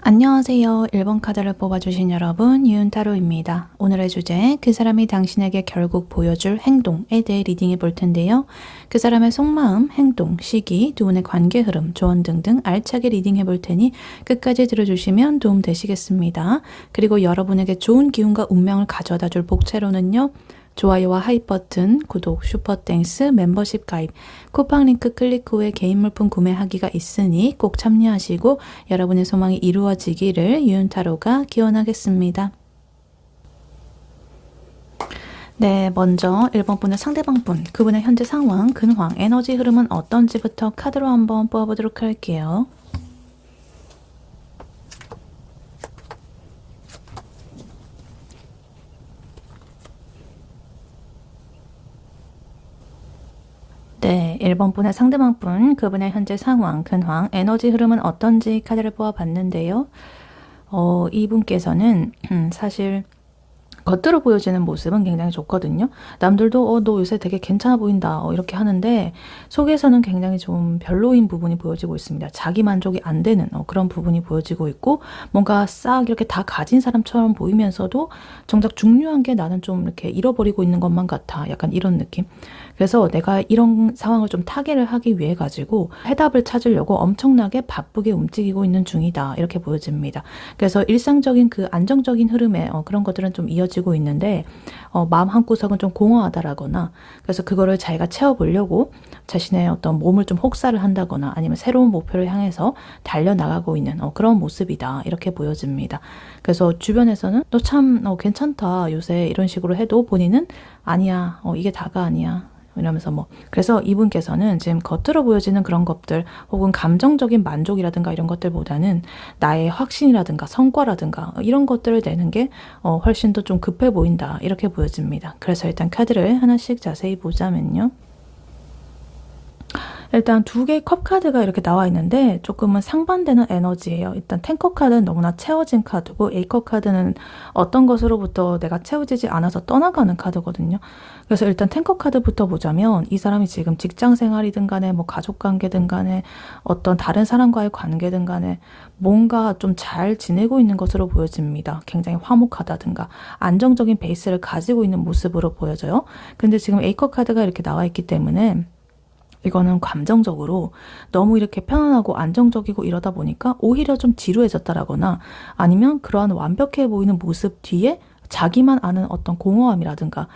안녕하세요. 1번 카드를 뽑아주신 여러분, 유은타로입니다. 오늘의 주제, 그 사람이 당신에게 결국 보여줄 행동에 대해 리딩해 볼 텐데요. 그 사람의 속마음, 행동, 시기, 두 분의 관계 흐름, 조언 등등 알차게 리딩해 볼 테니 끝까지 들어주시면 도움 되시겠습니다. 그리고 여러분에게 좋은 기운과 운명을 가져다 줄 복채로는요. 좋아요와 하이 버튼, 구독, 슈퍼땡스, 멤버십 가입, 쿠팡 링크 클릭 후에 개인 물품 구매하기가 있으니 꼭 참여하시고 여러분의 소망이 이루어지기를 유은타로가 기원하겠습니다. 네, 먼저 1번 분의 상대방 분, 그분의 현재 상황, 근황, 에너지 흐름은 어떤지부터 카드로 한번 뽑아보도록 할게요. 네, 1번 분의 상대방 분, 그분의 현재 상황, 근황, 에너지 흐름은 어떤지 카드를 뽑아봤는데요. 이분께서는 사실 겉으로 보여지는 모습은 굉장히 좋거든요. 남들도 너 요새 되게 괜찮아 보인다 이렇게 하는데 속에서는 굉장히 좀 별로인 부분이 보여지고 있습니다. 자기 만족이 안 되는 그런 부분이 보여지고 있고 뭔가 싹 이렇게 다 가진 사람처럼 보이면서도 정작 중요한 게 나는 좀 이렇게 잃어버리고 있는 것만 같아. 약간 이런 느낌. 그래서 내가 이런 상황을 좀 타개를 하기 위해 가지고 해답을 찾으려고 엄청나게 바쁘게 움직이고 있는 중이다. 이렇게 보여집니다. 그래서 일상적인 그 안정적인 흐름에 그런 것들은 좀 이어지고 있는데 마음 한구석은 좀 공허하다라거나 그래서 그거를 자기가 채워보려고 자신의 어떤 몸을 좀 혹사를 한다거나 아니면 새로운 목표를 향해서 달려나가고 있는 그런 모습이다. 이렇게 보여집니다. 그래서 주변에서는 너 참 괜찮다. 요새 이런 식으로 해도 본인은 아니야. 이게 다가 아니야. 이러면서 그래서 이분께서는 지금 겉으로 보여지는 그런 것들 혹은 감정적인 만족이라든가 이런 것들보다는 나의 확신이라든가 성과라든가 이런 것들을 내는 게 훨씬 더 좀 급해 보인다 이렇게 보여집니다. 그래서 일단 카드를 하나씩 자세히 보자면요. 일단 두 개의 컵 카드가 이렇게 나와 있는데 조금은 상반되는 에너지예요. 일단 10컵 카드는 너무나 채워진 카드고 A컵 카드는 어떤 것으로부터 내가 채워지지 않아서 떠나가는 카드거든요. 그래서 일단 10컵 카드부터 보자면 이 사람이 지금 직장 생활이든 간에 가족 관계든 간에 어떤 다른 사람과의 관계든 간에 뭔가 좀 잘 지내고 있는 것으로 보여집니다. 굉장히 화목하다든가 안정적인 베이스를 가지고 있는 모습으로 보여져요. 근데 지금 A컵 카드가 이렇게 나와 있기 때문에 이거는 감정적으로 너무 이렇게 편안하고 안정적이고 이러다 보니까 오히려 좀 지루해졌다라거나 아니면 그러한 완벽해 보이는 모습 뒤에 자기만 아는 어떤 공허함이라든가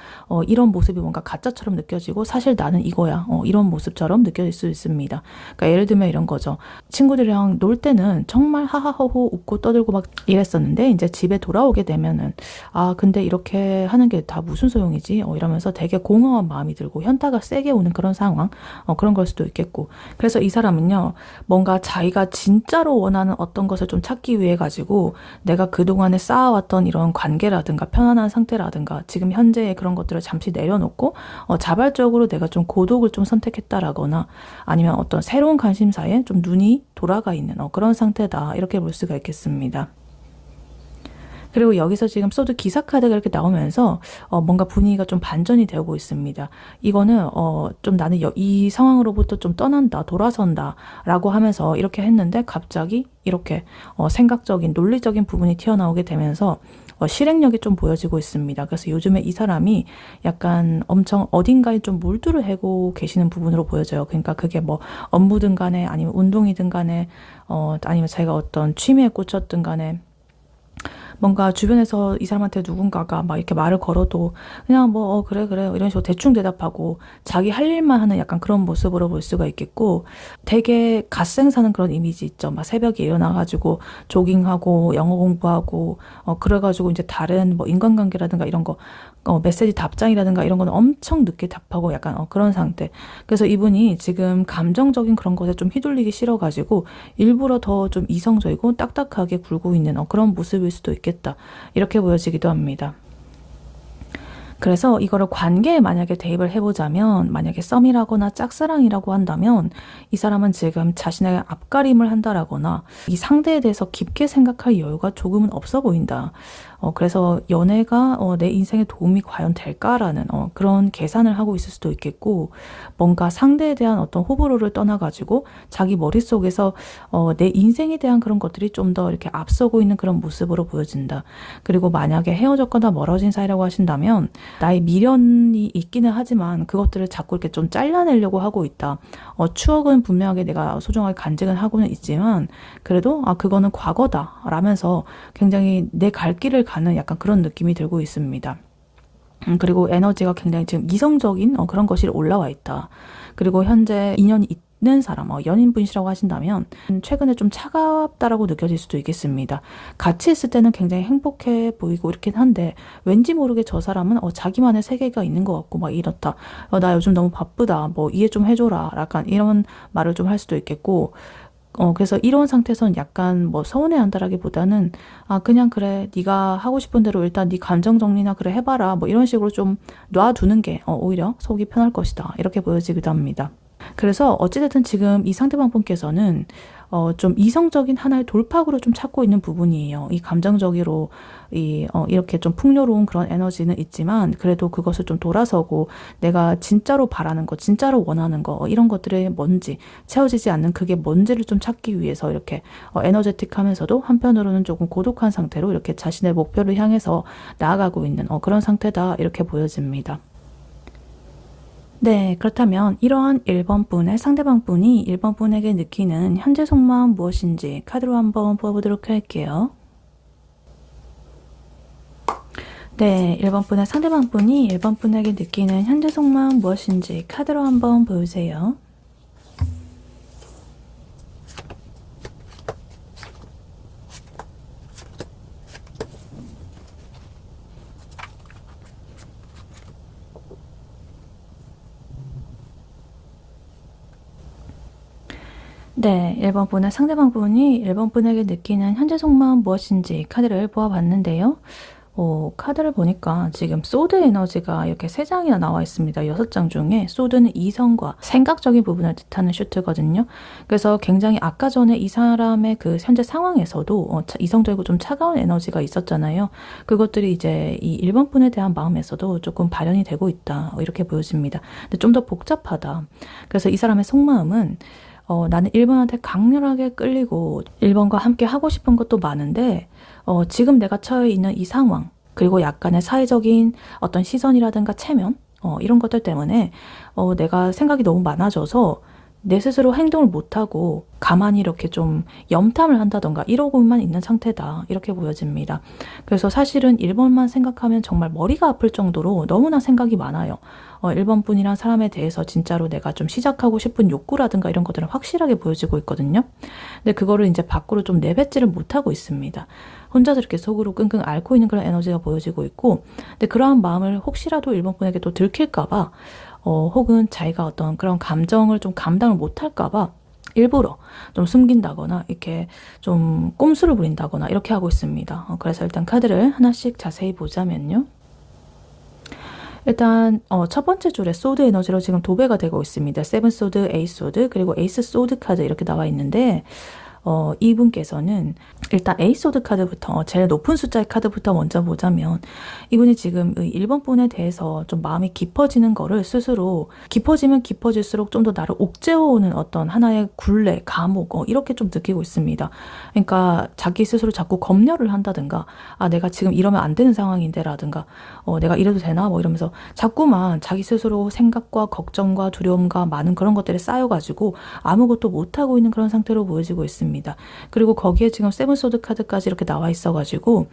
이런 모습이 뭔가 가짜처럼 느껴지고 사실 나는 이거야 이런 모습처럼 느껴질 수 있습니다. 그러니까 예를 들면 이런 거죠. 친구들이랑 놀 때는 정말 하하호호 웃고 떠들고 막 이랬었는데 이제 집에 돌아오게 되면은 근데 이렇게 하는 게 다 무슨 소용이지 이러면서 되게 공허한 마음이 들고 현타가 세게 오는 그런 상황 그런 걸 수도 있겠고 그래서 이 사람은요 뭔가 자기가 진짜로 원하는 어떤 것을 좀 찾기 위해 가지고 내가 그동안에 쌓아왔던 이런 관계라든가 상태라든가 편안한 상태라든가 지금 현재의 그런 것들을 잠시 내려놓고 자발적으로 내가 좀 고독을 좀 선택했다라거나 아니면 어떤 새로운 관심사에 좀 눈이 돌아가 있는 그런 상태다, 이렇게 볼 수가 있겠습니다. 그리고 여기서 지금 소드 기사 카드가 이렇게 나오면서 뭔가 분위기가 좀 반전이 되고 있습니다. 이거는 좀 나는 이 상황으로부터 좀 떠난다, 돌아선다 라고 하면서 이렇게 했는데 갑자기 이렇게 생각적인 논리적인 부분이 튀어나오게 되면서 실행력이 좀 보여지고 있습니다. 그래서 요즘에 이 사람이 약간 엄청 어딘가에 좀 몰두를 하고 계시는 부분으로 보여져요. 그러니까 그게 뭐 업무든 간에 아니면 운동이든 간에 아니면 자기가 어떤 취미에 꽂혔든 간에 뭔가 주변에서 이 사람한테 누군가가 막 이렇게 말을 걸어도 그냥 뭐 그래 이런 식으로 대충 대답하고 자기 할 일만 하는 약간 그런 모습으로 볼 수가 있겠고, 되게 갓생 사는 그런 이미지 있죠. 막 새벽에 일어나가지고 조깅하고 영어 공부하고 그래가지고 이제 다른 뭐 인간관계라든가 이런 거 메시지 답장이라든가 이런 거는 엄청 늦게 답하고 약간 그런 상태. 그래서 이분이 지금 감정적인 그런 것에 좀 휘둘리기 싫어가지고 일부러 더 좀 이성적이고 딱딱하게 굴고 있는 그런 모습일 수도 있겠다, 이렇게 보여지기도 합니다. 그래서 이거를 관계에 만약에 대입을 해보자면, 만약에 썸이라거나 짝사랑이라고 한다면 이 사람은 지금 자신의 앞가림을 한다라거나 이 상대에 대해서 깊게 생각할 여유가 조금은 없어 보인다. 그래서 연애가 내 인생에 도움이 과연 될까라는 그런 계산을 하고 있을 수도 있겠고, 뭔가 상대에 대한 어떤 호불호를 떠나가지고 자기 머릿속에서 내 인생에 대한 그런 것들이 좀 더 이렇게 앞서고 있는 그런 모습으로 보여진다. 그리고 만약에 헤어졌거나 멀어진 사이라고 하신다면 나의 미련이 있기는 하지만 그것들을 자꾸 이렇게 좀 잘라내려고 하고 있다. 추억은 분명하게 내가 소중하게 간직은 하고는 있지만 그래도 그거는 과거다 라면서 굉장히 내 갈 길을 가는 약간 그런 느낌이 들고 있습니다. 그리고 에너지가 굉장히 지금 이성적인 그런 것이 올라와 있다. 그리고 현재 인연이 있는 사람, 연인분이시라고 하신다면 최근에 좀 차갑다라고 느껴질 수도 있겠습니다. 같이 있을 때는 굉장히 행복해 보이고 이렇긴 한데 왠지 모르게 저 사람은 자기만의 세계가 있는 것 같고 막 이렇다. 나 요즘 너무 바쁘다. 뭐 이해 좀 해줘라. 약간 이런 말을 좀 할 수도 있겠고, 그래서 이런 상태에서는 약간 뭐 서운해한다라기보다는 그냥 그래 네가 하고 싶은 대로 일단 네 감정 정리나 그래 해봐라, 뭐 이런 식으로 좀 놔두는 게 오히려 속이 편할 것이다, 이렇게 보여지기도 합니다. 그래서 어찌됐든 지금 이 상대방 분께서는 좀 이성적인 하나의 돌파구를 좀 찾고 있는 부분이에요. 이 감정적으로 이렇게 좀 풍요로운 그런 에너지는 있지만 그래도 그것을 좀 돌아서고 내가 진짜로 바라는 거, 진짜로 원하는 거, 이런 것들의 뭔지, 채워지지 않는 그게 뭔지를 좀 찾기 위해서 이렇게 에너제틱하면서도 한편으로는 조금 고독한 상태로 이렇게 자신의 목표를 향해서 나아가고 있는 그런 상태다, 이렇게 보여집니다. 네, 그렇다면 이러한 1번 분의 상대방 분이 1번 분에게 느끼는 현재 속마음 무엇인지 카드로 한번 뽑아보도록 할게요. 네, 1번 분의 상대방 분이 1번 분에게 느끼는 현재 속마음 무엇인지 카드로 한번 보여주세요. 네, 1번 분의 상대방 분이 1번 분에게 느끼는 현재 속마음 무엇인지 카드를 보아봤는데요. 카드를 보니까 지금 소드 에너지가 이렇게 3장이나 나와 있습니다. 6장 중에 소드는 이성과 생각적인 부분을 뜻하는 슈트거든요. 그래서 굉장히 아까 전에 이 사람의 그 현재 상황에서도 이성적이고 좀 차가운 에너지가 있었잖아요. 그것들이 이제 이 1번 분에 대한 마음에서도 조금 발현이 되고 있다, 이렇게 보여집니다. 근데 좀 더 복잡하다. 그래서 이 사람의 속마음은 나는 1번한테 강렬하게 끌리고 1번과 함께 하고 싶은 것도 많은데 지금 내가 처해 있는 이 상황, 그리고 약간의 사회적인 어떤 시선이라든가 체면 이런 것들 때문에 내가 생각이 너무 많아져서 내 스스로 행동을 못하고 가만히 이렇게 좀 염탐을 한다던가 이러고만 있는 상태다, 이렇게 보여집니다. 그래서 사실은 1번만 생각하면 정말 머리가 아플 정도로 너무나 생각이 많아요. 1번 분이란 사람에 대해서 진짜로 내가 좀 시작하고 싶은 욕구라든가 이런 것들은 확실하게 보여지고 있거든요. 근데 그거를 이제 밖으로 좀 내뱉지를 못하고 있습니다. 혼자서 이렇게 속으로 끙끙 앓고 있는 그런 에너지가 보여지고 있고, 근데 그러한 마음을 혹시라도 1번 분에게 또 들킬까봐 혹은 자기가 어떤 그런 감정을 좀 감당을 못할까봐 일부러 좀 숨긴다거나 이렇게 좀 꼼수를 부린다거나 이렇게 하고 있습니다. 그래서 일단 카드를 하나씩 자세히 보자면요. 일단 첫 번째 줄에 소드 에너지로 지금 도배가 되고 있습니다. 세븐 소드, 에이스 소드, 그리고 에이스 소드 카드 이렇게 나와 있는데 이분께서는 일단 에이소드 카드부터 제일 높은 숫자의 카드부터 먼저 보자면 이분이 지금 1번 분에 대해서 좀 마음이 깊어지는 거를 스스로 깊어지면 깊어질수록 좀 더 나를 옥죄어오는 어떤 하나의 굴레, 감옥 이렇게 좀 느끼고 있습니다. 그러니까 자기 스스로 자꾸 검열을 한다든가 내가 지금 이러면 안 되는 상황인데 라든가 내가 이래도 되나 뭐 이러면서 자꾸만 자기 스스로 생각과 걱정과 두려움과 많은 그런 것들이 쌓여가지고 아무것도 못하고 있는 그런 상태로 보여지고 있습니다. 그리고 거기에 지금 세븐소드 카드까지 이렇게 나와 있어가지고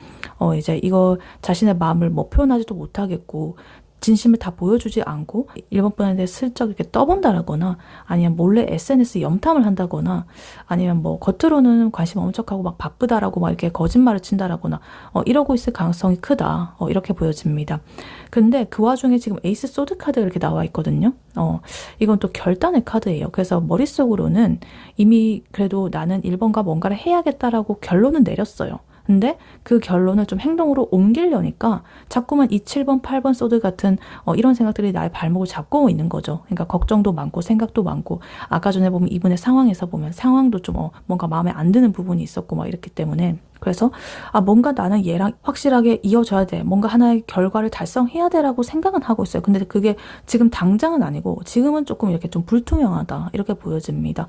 이제 이거 자신의 마음을 뭐 표현하지도 못하겠고 진심을 다 보여주지 않고 일본 분한테 슬쩍 이렇게 떠본다라거나 아니면 몰래 SNS 염탐을 한다거나 아니면 뭐 겉으로는 관심 엄청 하고 막 바쁘다라고 막 이렇게 거짓말을 친다라거나 이러고 있을 가능성이 크다 이렇게 보여집니다. 근데 그 와중에 지금 에이스 소드 카드가 이렇게 나와 있거든요. 이건 또 결단의 카드예요. 그래서 머릿속으로는 이미 그래도 나는 1번과 뭔가를 해야겠다라고 결론은 내렸어요. 근데 그 결론을 좀 행동으로 옮기려니까 자꾸만 이 7번, 8번 소드 같은 이런 생각들이 나의 발목을 잡고 있는 거죠. 그러니까 걱정도 많고 생각도 많고 아까 전에 보면 이분의 상황에서 보면 상황도 좀 뭔가 마음에 안 드는 부분이 있었고 막 이렇기 때문에 그래서 뭔가 나는 얘랑 확실하게 이어져야 돼. 뭔가 하나의 결과를 달성해야 돼라고 생각은 하고 있어요. 근데 그게 지금 당장은 아니고 지금은 조금 이렇게 좀 불투명하다. 이렇게 보여집니다.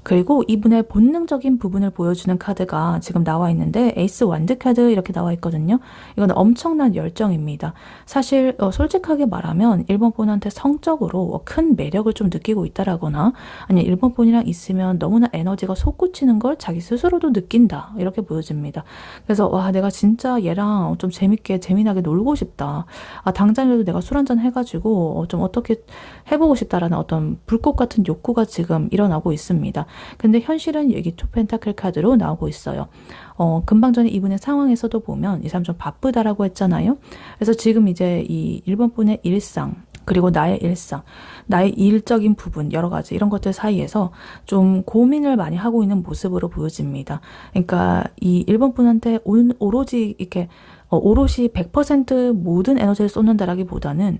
그리고 이분의 본능적인 부분을 보여주는 카드가 지금 나와 있는데 에이스 완드 카드 이렇게 나와 있거든요. 이건 엄청난 열정입니다. 사실 솔직하게 말하면 일본 분한테 성적으로 큰 매력을 좀 느끼고 있다라거나 아니면 일본 분이랑 있으면 너무나 에너지가 솟구치는 걸 자기 스스로도 느낀다. 이렇게 보여집니다. 그래서 와 내가 진짜 얘랑 좀 재밌게 재미나게 놀고 싶다. 당장이라도 내가 술 한잔 해가지고 좀 어떻게 해보고 싶다라는 어떤 불꽃 같은 욕구가 지금 일어나고 있습니다. 근데 현실은 여기 투 펜타클 카드로 나오고 있어요. 금방 전에 이분의 상황에서도 보면 이 사람 좀 바쁘다라고 했잖아요. 그래서 지금 이제 이 1번 분의 일상 그리고 나의 일상, 나의 일적인 부분 여러 가지 이런 것들 사이에서 좀 고민을 많이 하고 있는 모습으로 보여집니다. 그러니까 이 1번 분한테 오로지 이렇게 오롯이 100% 모든 에너지를 쏟는다라기보다는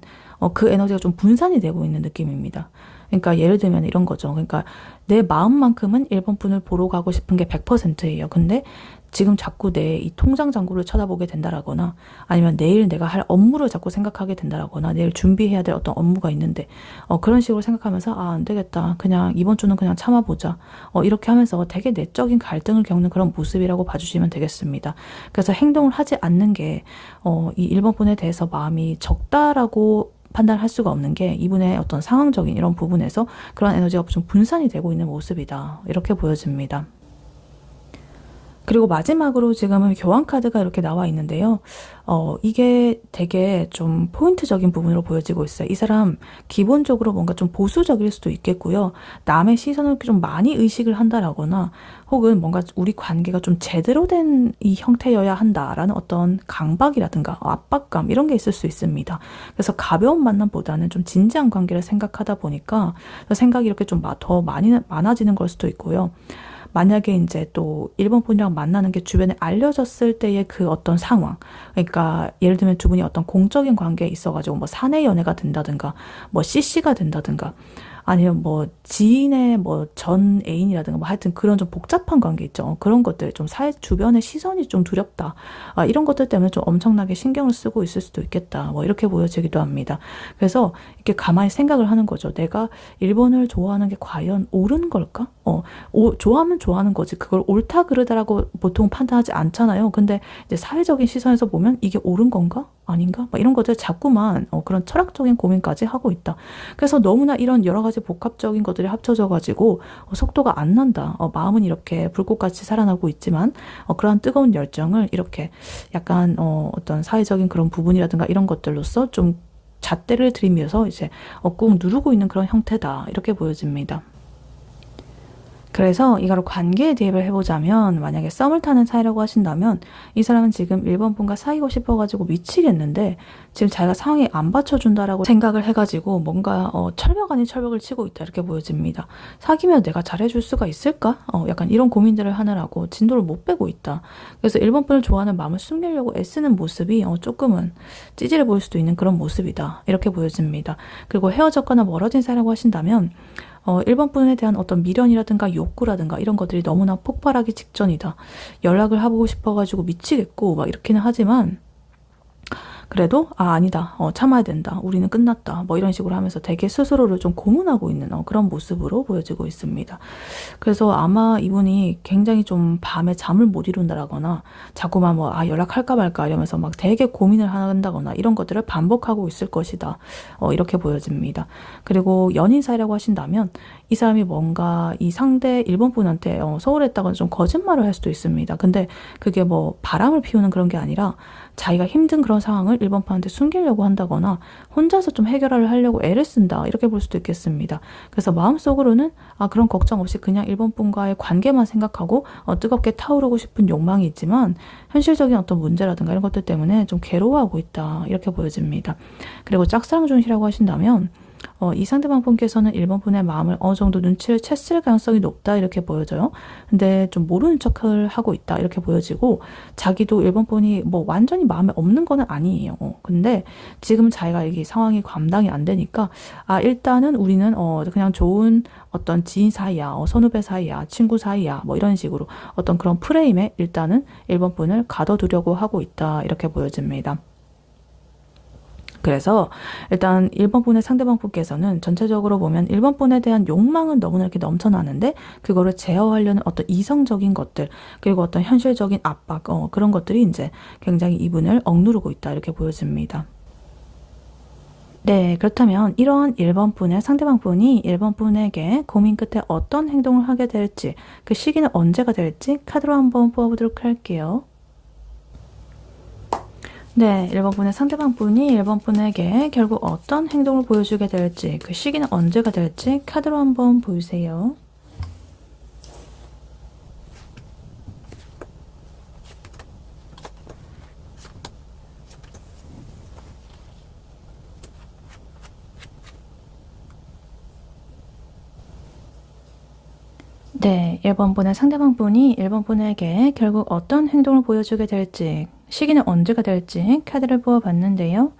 그 에너지가 좀 분산이 되고 있는 느낌입니다. 그러니까 예를 들면 이런 거죠. 그러니까 내 마음만큼은 1번 분을 보러 가고 싶은 게 100%예요. 근데 지금 자꾸 내 이 통장 잔고를 쳐다보게 된다라거나 아니면 내일 내가 할 업무를 자꾸 생각하게 된다라거나 내일 준비해야 될 어떤 업무가 있는데 그런 식으로 생각하면서 안 되겠다. 그냥 이번 주는 그냥 참아보자. 이렇게 하면서 되게 내적인 갈등을 겪는 그런 모습이라고 봐주시면 되겠습니다. 그래서 행동을 하지 않는 게 이 1번 분에 대해서 마음이 적다라고 판단할 수가 없는 게 이분의 어떤 상황적인 이런 부분에서 그런 에너지가 좀 분산이 되고 있는 모습이다. 이렇게 보여집니다. 그리고 마지막으로 지금은 교환 카드가 이렇게 나와 있는데요. 이게 되게 좀 포인트적인 부분으로 보여지고 있어요. 이 사람 기본적으로 뭔가 좀 보수적일 수도 있겠고요. 남의 시선을 좀 많이 의식을 한다라거나 혹은 뭔가 우리 관계가 좀 제대로 된 이 형태여야 한다라는 어떤 강박이라든가 압박감 이런 게 있을 수 있습니다. 그래서 가벼운 만남보다는 좀 진지한 관계를 생각하다 보니까 생각이 이렇게 좀 더 많아지는 걸 수도 있고요. 만약에 이제 또 일본 분이랑 만나는 게 주변에 알려졌을 때의 그 어떤 상황. 그러니까 예를 들면 두 분이 어떤 공적인 관계에 있어가지고 뭐 사내 연애가 된다든가 뭐 CC가 된다든가 아니면 뭐 지인의 뭐 전 애인이라든가 뭐 하여튼 그런 좀 복잡한 관계 있죠. 그런 것들 좀 사회 주변의 시선이 좀 두렵다. 이런 것들 때문에 좀 엄청나게 신경을 쓰고 있을 수도 있겠다. 뭐 이렇게 보여지기도 합니다. 그래서 이렇게 가만히 생각을 하는 거죠. 내가 일본을 좋아하는 게 과연 옳은 걸까? 좋아하면 좋아하는 거지. 그걸 옳다 그르다라고 보통 판단하지 않잖아요. 근데 이제 사회적인 시선에서 보면 이게 옳은 건가? 아닌가? 막 이런 것들 자꾸만 그런 철학적인 고민까지 하고 있다. 그래서 너무나 이런 여러 가지 복합적인 것들이 합쳐져가지고 속도가 안 난다. 마음은 이렇게 불꽃같이 살아나고 있지만 그러한 뜨거운 열정을 이렇게 약간 어떤 사회적인 그런 부분이라든가 이런 것들로서 좀 잣대를 들이면서 이제 꾹 누르고 있는 그런 형태다. 이렇게 보여집니다. 그래서 이거를 관계에 대입을 해보자면 만약에 썸을 타는 사이라고 하신다면 이 사람은 지금 1번 분과 사귀고 싶어가지고 미치겠는데 지금 자기가 상황이 안 받쳐준다라고 생각을 해가지고 뭔가 철벽 아닌 철벽을 치고 있다 이렇게 보여집니다. 사귀면 내가 잘해줄 수가 있을까? 약간 이런 고민들을 하느라고 진도를 못 빼고 있다. 그래서 1번 분을 좋아하는 마음을 숨기려고 애쓰는 모습이 조금은 찌질해 보일 수도 있는 그런 모습이다 이렇게 보여집니다. 그리고 헤어졌거나 멀어진 사이라고 하신다면 1번 분에 대한 어떤 미련이라든가 욕구라든가 이런 것들이 너무나 폭발하기 직전이다. 연락을 하고 싶어가지고 미치겠고 막 이렇게는 하지만 그래도 아니다. 참아야 된다. 우리는 끝났다. 뭐 이런 식으로 하면서 되게 스스로를 좀 고문하고 있는 그런 모습으로 보여지고 있습니다. 그래서 아마 이분이 굉장히 좀 밤에 잠을 못 이룬다거나 자꾸만 연락할까 말까 이러면서 막 되게 고민을 한다거나 이런 것들을 반복하고 있을 것이다. 이렇게 보여집니다. 그리고 연인 사이라고 하신다면 이 사람이 뭔가 이 상대 1번 분한테 소홀했다거나 좀 거짓말을 할 수도 있습니다. 근데 그게 뭐 바람을 피우는 그런 게 아니라 자기가 힘든 그런 상황을 1번 분한테 숨기려고 한다거나 혼자서 좀 해결을 하려고 애를 쓴다 이렇게 볼 수도 있겠습니다. 그래서 마음속으로는 그런 걱정 없이 그냥 1번 분과의 관계만 생각하고 뜨겁게 타오르고 싶은 욕망이 있지만 현실적인 어떤 문제라든가 이런 것들 때문에 좀 괴로워하고 있다 이렇게 보여집니다. 그리고 짝사랑 중이라고 하신다면 이 상대방 분께서는 1번 분의 마음을 어느 정도 눈치를 챘을 가능성이 높다 이렇게 보여져요. 근데 좀 모르는 척을 하고 있다 이렇게 보여지고 자기도 1번 분이 뭐 완전히 마음에 없는 거는 아니에요. 근데 지금 자기가 이 상황이 감당이 안 되니까 일단은 우리는 그냥 좋은 어떤 지인 사이야, 선후배 사이야, 친구 사이야 뭐 이런 식으로 어떤 그런 프레임에 일단은 1번 분을 가둬두려고 하고 있다 이렇게 보여집니다. 그래서 일단 1번 분의 상대방 분께서는 전체적으로 보면 1번 분에 대한 욕망은 너무나 이렇게 넘쳐나는데 그거를 제어하려는 어떤 이성적인 것들 그리고 어떤 현실적인 압박 그런 것들이 이제 굉장히 이분을 억누르고 있다 이렇게 보여집니다. 네, 그렇다면 이런 1번 분의 상대방 분이 1번 분에게 고민 끝에 어떤 행동을 하게 될지 그 시기는 언제가 될지 카드로 한번 뽑아보도록 할게요. 네, 1번 분의 상대방 분이 1번 분에게 결국 어떤 행동을 보여주게 될지 그 시기는 언제가 될지 카드로 한번 보여주세요. 네, 1번 분의 상대방 분이 1번 분에게 결국 어떤 행동을 보여주게 될지 시기는 언제가 될지 카드를 뽑아봤는데요.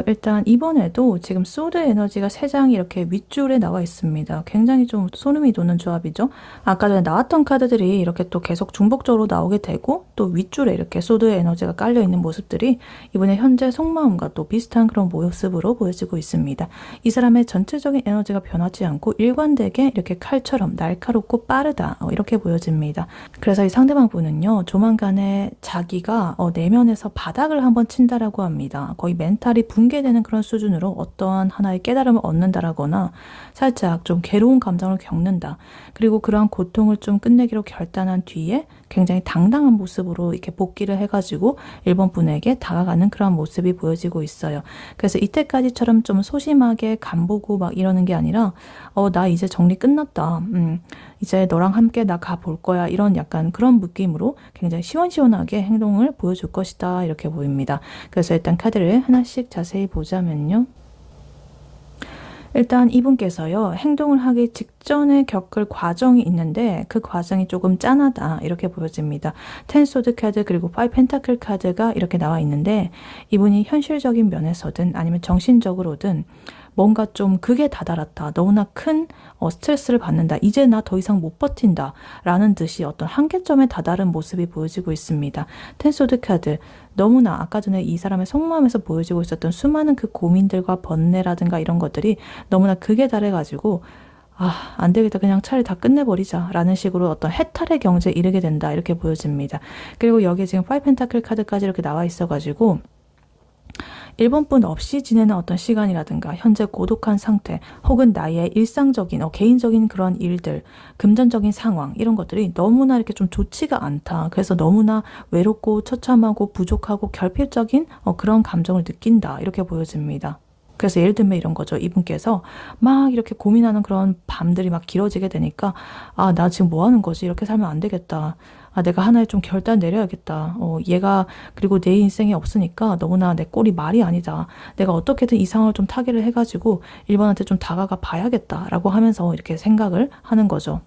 일단 이번에도 지금 소드 에너지가 3장이 이렇게 윗줄에 나와 있습니다. 굉장히 좀 소름이 돋는 조합이죠. 아까 전에 나왔던 카드들이 이렇게 또 계속 중복적으로 나오게 되고 또 윗줄에 이렇게 소드 에너지가 깔려 있는 모습들이 이번에 현재 속마음과 또 비슷한 그런 모습으로 보여지고 있습니다. 이 사람의 전체적인 에너지가 변하지 않고 일관되게 이렇게 칼처럼 날카롭고 빠르다 이렇게 보여집니다. 그래서 이 상대방 분은요 조만간에 자기가 내면에서 바닥을 한번 친다라고 합니다. 거의 멘탈이 붕괴되는 그런 수준으로 어떠한 하나의 깨달음을 얻는다라거나 살짝 좀 괴로운 감정을 겪는다. 그리고 그러한 고통을 좀 끝내기로 결단한 뒤에 굉장히 당당한 모습으로 이렇게 복귀를 해가지고 1번 분에게 다가가는 그런 모습이 보여지고 있어요. 그래서 이때까지처럼 좀 소심하게 간보고 막 이러는 게 아니라 나 이제 정리 끝났다. 이제 너랑 함께 나 가볼 거야. 이런 약간 그런 느낌으로 굉장히 시원시원하게 행동을 보여줄 것이다. 이렇게 보입니다. 그래서 일단 카드를 하나씩 자세히 보자면요. 일단 이분께서요 행동을 하기 직전에 겪을 과정이 있는데 그 과정이 조금 짠하다 이렇게 보여집니다. 10소드 카드 그리고 5 펜타클 카드가 이렇게 나와 있는데 이분이 현실적인 면에서든 아니면 정신적으로든 뭔가 좀 극에 다다랐다. 너무나 큰 스트레스를 받는다. 이제 나 더 이상 못 버틴다. 라는 듯이 어떤 한계점에 다다른 모습이 보여지고 있습니다. 텐소드 카드. 너무나 아까 전에 이 사람의 속마음에서 보여지고 있었던 수많은 그 고민들과 번뇌라든가 이런 것들이 너무나 극에 달해가지고 안 되겠다. 그냥 차라리 다 끝내버리자. 라는 식으로 어떤 해탈의 경지에 이르게 된다. 이렇게 보여집니다. 그리고 여기에 지금 5 펜타클 카드까지 이렇게 나와 있어가지고 1번 분 없이 지내는 어떤 시간이라든가 현재 고독한 상태 혹은 나의 일상적인 개인적인 그런 일들 금전적인 상황 이런 것들이 너무나 이렇게 좀 좋지가 않다. 그래서 너무나 외롭고 처참하고 부족하고 결핍적인 그런 감정을 느낀다. 이렇게 보여집니다. 그래서 예를 들면 이런 거죠. 이분께서 막 이렇게 고민하는 그런 밤들이 막 길어지게 되니까, 아, 나 지금 뭐 하는 거지? 이렇게 살면 안 되겠다. 아, 내가 하나의 좀 결단 내려야겠다. 얘가 그리고 내 인생에 없으니까 너무나 내 꼴이 말이 아니다. 내가 어떻게든 이 상황을 좀 타개를 해가지고 일본한테 좀 다가가 봐야겠다라고 하면서 이렇게 생각을 하는 거죠.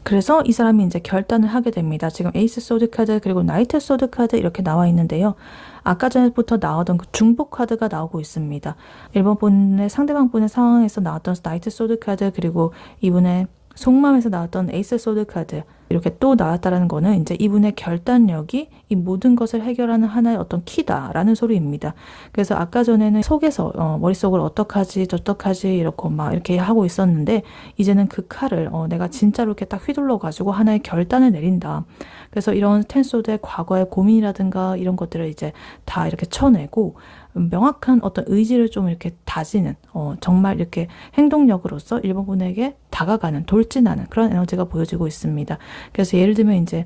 그래서 이 사람이 이제 결단을 하게 됩니다. 지금 에이스 소드 카드 그리고 나이트 소드 카드 이렇게 나와 있는데요. 아까 전부터 나오던 그 중복 카드가 나오고 있습니다. 1번 분의 상대방 분의 상황에서 나왔던 나이트 소드 카드 그리고 이분의 속마음에서 나왔던 에이스 소드 카드 이렇게 또 나왔다라는 거는 이제 이분의 결단력이 이 모든 것을 해결하는 하나의 어떤 키다라는 소리입니다. 그래서 아까 전에는 속에서 머릿속으로 어떡하지 저떡하지 이렇게 막 이렇게 하고 있었는데 이제는 그 칼을 내가 진짜로 이렇게 딱 휘둘러 가지고 하나의 결단을 내린다. 그래서 이런 텐소드의 과거의 고민이라든가 이런 것들을 이제 다 이렇게 쳐내고 명확한 어떤 의지를 좀 이렇게 다지는 정말 이렇게 행동력으로서 일본 분에게 다가가는 돌진하는 그런 에너지가 보여지고 있습니다. 그래서 예를 들면 이제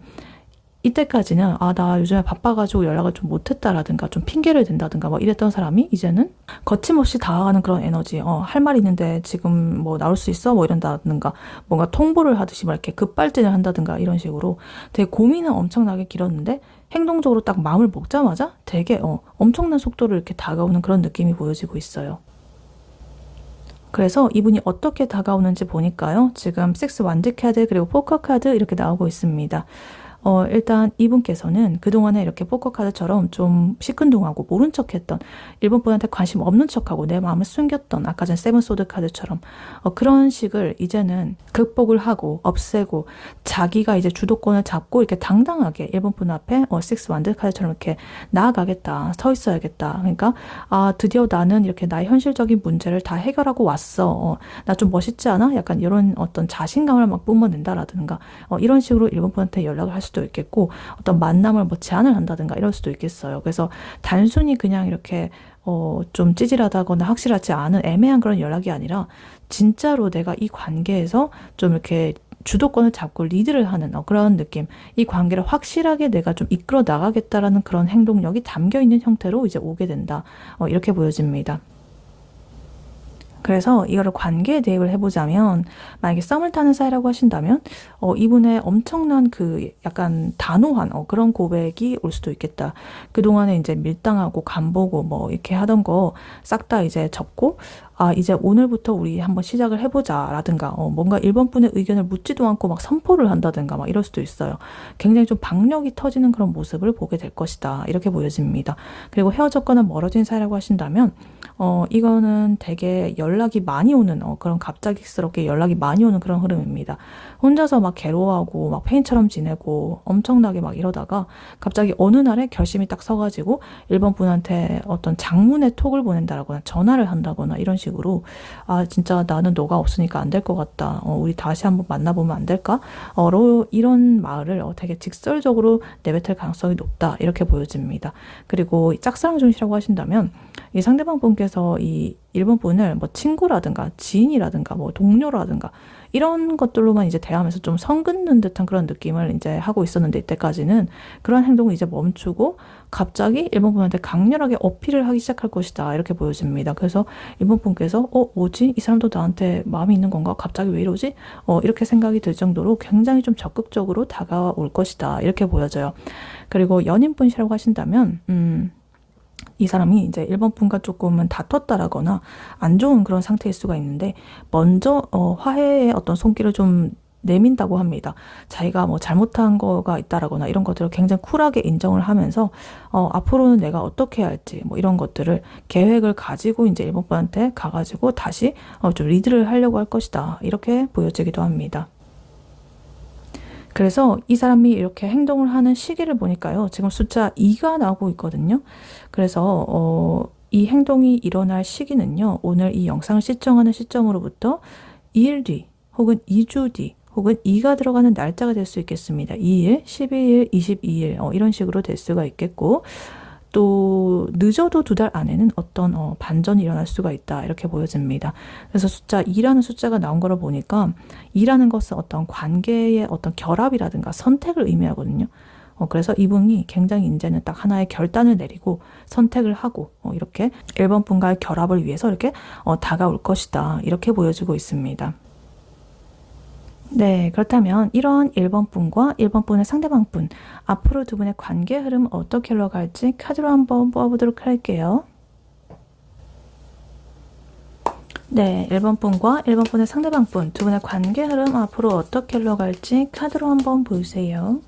이때까지는 아, 나 요즘에 바빠가지고 연락을 좀 못했다라든가 좀 핑계를 댄다든가 뭐 이랬던 사람이 이제는 거침없이 다가가는 그런 에너지 할 말 있는데 지금 뭐 나올 수 있어? 뭐 이런다든가 뭔가 통보를 하듯이 막 이렇게 급발진을 한다든가 이런 식으로 되게 고민은 엄청나게 길었는데 행동적으로 딱 마음을 먹자마자 되게 엄청난 속도로 이렇게 다가오는 그런 느낌이 보여지고 있어요. 그래서 이분이 어떻게 다가오는지 보니까요. 지금 6 완드 카드 그리고 포커 카드 이렇게 나오고 있습니다. 일단 이분께서는 그동안에 이렇게 포커 카드처럼 좀 시큰둥하고 모른 척했던 일본 분한테 관심 없는 척하고 내 마음을 숨겼던 아까 전 세븐 소드 카드처럼 그런 식을 이제는 극복을 하고 없애고 자기가 이제 주도권을 잡고 이렇게 당당하게 일본 분 앞에 6 완드 카드처럼 이렇게 나아가겠다 서 있어야겠다. 그러니까 아 드디어 나는 이렇게 나의 현실적인 문제를 다 해결하고 왔어. 나 좀 멋있지 않아? 약간 이런 어떤 자신감을 막 뿜어낸다라든가 이런 식으로 일본 분한테 연락을 할 수도 있겠고 어떤 만남을 뭐 제안을 한다든가 이럴 수도 있겠어요. 그래서 단순히 그냥 이렇게 좀 찌질하다거나 확실하지 않은 애매한 그런 연락이 아니라 진짜로 내가 이 관계에서 좀 이렇게 주도권을 잡고 리드를 하는 그런 느낌, 이 관계를 확실하게 내가 좀 이끌어 나가겠다라는 그런 행동력이 담겨 있는 형태로 이제 오게 된다. 이렇게 보여집니다. 그래서 이거를 관계에 대입을 해보자면 만약에 썸을 타는 사이라고 하신다면 이분의 엄청난 그 약간 단호한 그런 고백이 올 수도 있겠다. 그동안에 이제 밀당하고 간보고 뭐 이렇게 하던 거 싹 다 이제 접고 아 이제 오늘부터 우리 한번 시작을 해보자 라든가 뭔가 일본 분의 의견을 묻지도 않고 막 선포를 한다든가 막 이럴 수도 있어요. 굉장히 좀 박력이 터지는 그런 모습을 보게 될 것이다 이렇게 보여집니다. 그리고 헤어졌거나 멀어진 사이라고 하신다면 이거는 되게 연락이 많이 오는 그런 갑작스럽게 연락이 많이 오는 그런 흐름입니다. 혼자서 막 괴로워하고 막 페인처럼 지내고 엄청나게 막 이러다가 갑자기 어느 날에 결심이 딱 서가지고 일본 분한테 어떤 장문의 톡을 보낸다거나 전화를 한다거나 이런 식으로 아 진짜 나는 너가 없으니까 안 될 것 같다. 우리 다시 한번 만나보면 안 될까? 이런 말을 되게 직설적으로 내뱉을 가능성이 높다 이렇게 보여집니다. 그리고 짝사랑 중이라고 하신다면 이 상대방 분께서 이 일본 분을 뭐 친구라든가 지인이라든가 뭐 동료라든가 이런 것들로만 이제 대하면서 좀 선긋는 듯한 그런 느낌을 이제 하고 있었는데 이때까지는 그런 행동을 이제 멈추고 갑자기 일본 분한테 강렬하게 어필을 하기 시작할 것이다 이렇게 보여집니다. 그래서 일본 분께서 뭐지? 이 사람도 나한테 마음이 있는 건가? 갑자기 왜 이러지? 이렇게 생각이 들 정도로 굉장히 좀 적극적으로 다가올 것이다 이렇게 보여져요. 그리고 연인분이라고 하신다면 이 사람이 이제 일본 분과 조금은 다퉜다라거나 안 좋은 그런 상태일 수가 있는데 먼저 화해의 어떤 손길을 좀 내민다고 합니다. 자기가 뭐 잘못한 거가 있다라거나 이런 것들을 굉장히 쿨하게 인정을 하면서 앞으로는 내가 어떻게 해야 할지 뭐 이런 것들을 계획을 가지고 이제 일본 분한테 가가지고 다시 좀 리드를 하려고 할 것이다 이렇게 보여지기도 합니다. 그래서 이 사람이 이렇게 행동을 하는 시기를 보니까요. 지금 숫자 2가 나오고 있거든요. 그래서 이 행동이 일어날 시기는요. 오늘 이 영상을 시청하는 시점으로부터 2일 뒤 혹은 2주 뒤 혹은 2가 들어가는 날짜가 될 수 있겠습니다. 2일, 12일, 22일 이런 식으로 될 수가 있겠고 또 늦어도 2달 안에는 어떤 반전이 일어날 수가 있다 이렇게 보여집니다. 그래서 숫자 2라는 숫자가 나온 거를 보니까 2라는 것은 어떤 관계의 어떤 결합이라든가 선택을 의미하거든요. 그래서 이분이 굉장히 이제는 딱 하나의 결단을 내리고 선택을 하고 이렇게 1번 분과의 결합을 위해서 이렇게 다가올 것이다. 이렇게 보여지고 있습니다. 네, 그렇다면 이런 1번 분과 1번 분의 상대방 분, 앞으로 두 분의 관계 흐름 어떻게 흘러갈지 카드로 한번 뽑아보도록 할게요. 네, 1번 분과 1번 분의 상대방 분, 두 분의 관계 흐름 앞으로 어떻게 흘러갈지 카드로 한번 보세요.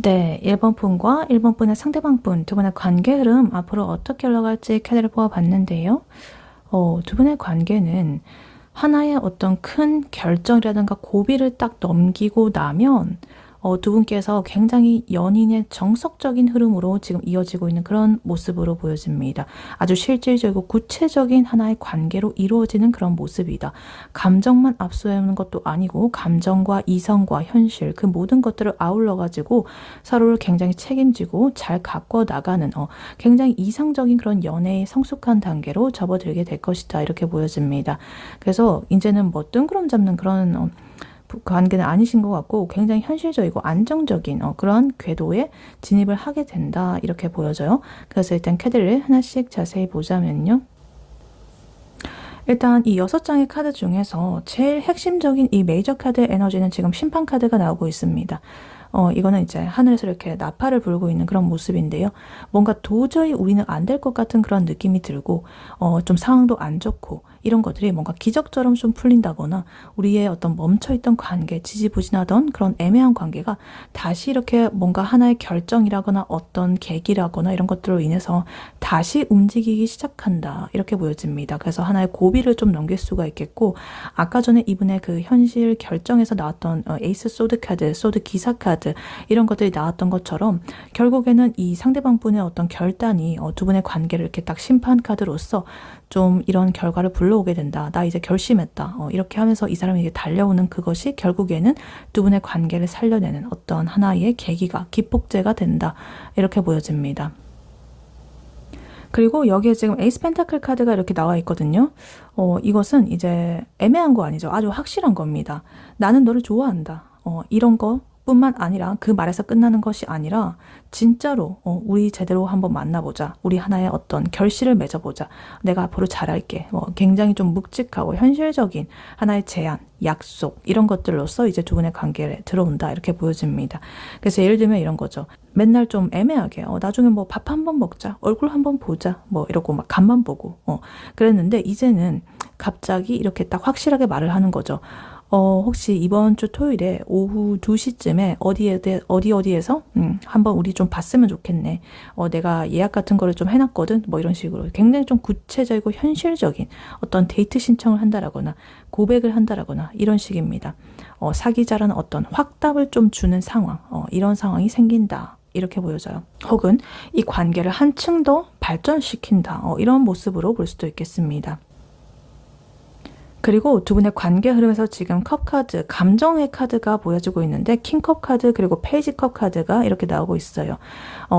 네, 1번 분과 1번 분의 상대방 분, 두 분의 관계 흐름 앞으로 어떻게 흘러갈지 카드를 뽑아봤는데요. 두 분의 관계는 하나의 어떤 큰 결정이라든가 고비를 딱 넘기고 나면 두 분께서 굉장히 연인의 정석적인 흐름으로 지금 이어지고 있는 그런 모습으로 보여집니다. 아주 실질적이고 구체적인 하나의 관계로 이루어지는 그런 모습이다. 감정만 앞서는 것도 아니고 감정과 이성과 현실 그 모든 것들을 아울러 가지고 서로를 굉장히 책임지고 잘 가꿔 나가는 굉장히 이상적인 그런 연애의 성숙한 단계로 접어들게 될 것이다. 이렇게 보여집니다. 그래서 이제는 뭐 뜬구름 잡는 그런 관계는 아니신 것 같고 굉장히 현실적이고 안정적인 그런 궤도에 진입을 하게 된다 이렇게 보여져요. 그래서 일단 카드를 하나씩 자세히 보자면요. 일단 이 6장의 카드 중에서 제일 핵심적인 이 메이저 카드의 에너지는 지금 심판 카드가 나오고 있습니다. 이거는 이제 하늘에서 이렇게 나팔을 불고 있는 그런 모습인데요. 뭔가 도저히 우리는 안 될 것 같은 그런 느낌이 들고, 좀 상황도 안 좋고, 이런 것들이 뭔가 기적처럼 좀 풀린다거나, 우리의 어떤 멈춰있던 관계, 지지부진하던 그런 애매한 관계가 다시 이렇게 뭔가 하나의 결정이라거나 어떤 계기라거나 이런 것들로 인해서 다시 움직이기 시작한다. 이렇게 보여집니다. 그래서 하나의 고비를 좀 넘길 수가 있겠고, 아까 전에 이분의 그 현실 결정에서 나왔던 에이스 소드 카드, 소드 기사 카드, 이런 것들이 나왔던 것처럼 결국에는 이 상대방 분의 어떤 결단이 두 분의 관계를 이렇게 딱 심판 카드로서 좀 이런 결과를 불러오게 된다. 나 이제 결심했다. 이렇게 하면서 이 사람에게 달려오는 그것이 결국에는 두 분의 관계를 살려내는 어떤 하나의 계기가, 기폭제가 된다. 이렇게 보여집니다. 그리고 여기에 지금 에이스 펜타클 카드가 이렇게 나와 있거든요. 이것은 이제 애매한 거 아니죠. 아주 확실한 겁니다. 나는 너를 좋아한다. 이런 거 뿐만 아니라 그 말에서 끝나는 것이 아니라 진짜로 우리 제대로 한번 만나보자. 우리 하나의 어떤 결실을 맺어보자. 내가 앞으로 잘할게. 굉장히 좀 묵직하고 현실적인 하나의 제안, 약속 이런 것들로서 이제 두 분의 관계에 들어온다. 이렇게 보여집니다. 그래서 예를 들면 이런 거죠. 맨날 좀 애매하게 나중에 뭐 밥 한번 먹자. 얼굴 한번 보자. 뭐 이러고 막 간만 보고 그랬는데 이제는 갑자기 이렇게 딱 확실하게 말을 하는 거죠. 혹시 이번 주 토요일에 오후 2시쯤에 어디에서 한번 우리 좀 봤으면 좋겠네. 내가 예약 같은 거를 좀 해놨거든. 뭐 이런 식으로 굉장히 좀 구체적이고 현실적인 어떤 데이트 신청을 한다라거나 고백을 한다라거나 이런 식입니다. 사귀자라는 어떤 확답을 좀 주는 상황, 이런 상황이 생긴다. 이렇게 보여져요. 혹은 이 관계를 한층 더 발전시킨다. 이런 모습으로 볼 수도 있겠습니다. 그리고 두 분의 관계 흐름에서 지금 컵 카드, 감정의 카드가 보여지고 있는데 킹컵 카드 그리고 페이지 컵 카드가 이렇게 나오고 있어요.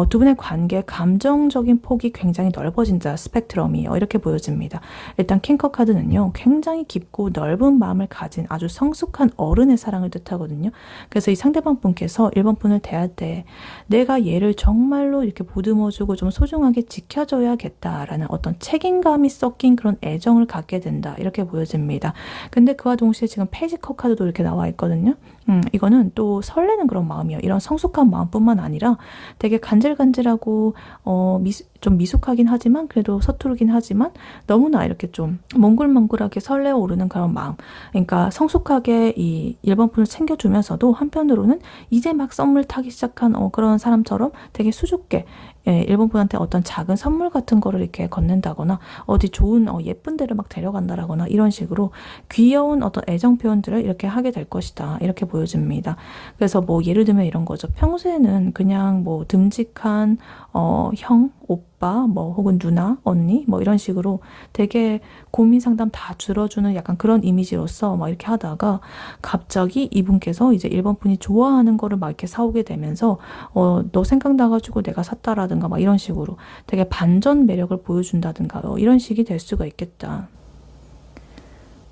두 분의 관계, 감정적인 폭이 굉장히 넓어진다. 스펙트럼이 이렇게 보여집니다. 일단 킹컵 카드는요. 굉장히 깊고 넓은 마음을 가진 아주 성숙한 어른의 사랑을 뜻하거든요. 그래서 이 상대방 분께서 1번 분을 대할 때 내가 얘를 정말로 이렇게 보듬어주고 좀 소중하게 지켜줘야겠다라는 어떤 책임감이 섞인 그런 애정을 갖게 된다. 이렇게 보여집니다. 근데 그와 동시에 지금 페이지 컵 카드도 이렇게 나와 있거든요. 이거는 또 설레는 그런 마음이에요. 이런 성숙한 마음뿐만 아니라 되게 간질간질하고 좀 미숙하긴 하지만 그래도 서투르긴 하지만 너무나 이렇게 좀 몽글몽글하게 설레어 오르는 그런 마음. 그러니까 성숙하게 이 1번 분을 챙겨주면서도 한편으로는 이제 막 썸을 타기 시작한 그런 사람처럼 되게 수줍게 1번 분한테 어떤 작은 선물 같은 거를 이렇게 건넨다거나 어디 좋은 예쁜 데를 막 데려간다라거나 이런 식으로 귀여운 어떤 애정 표현들을 이렇게 하게 될 것이다. 이렇게 보여집니다. 보여집니다. 그래서 뭐 예를 들면 이런 거죠. 평소에는 그냥 뭐 듬직한 형, 오빠, 뭐 혹은 누나, 언니 뭐 이런 식으로 되게 고민 상담 다 들어주는 약간 그런 이미지로서 막 이렇게 하다가 갑자기 이분께서 이제 1번 분이 좋아하는 거를 막 이렇게 사오게 되면서 너 생각나가지고 내가 샀다라든가 막 이런 식으로 되게 반전 매력을 보여준다든가 이런 식이 될 수가 있겠다.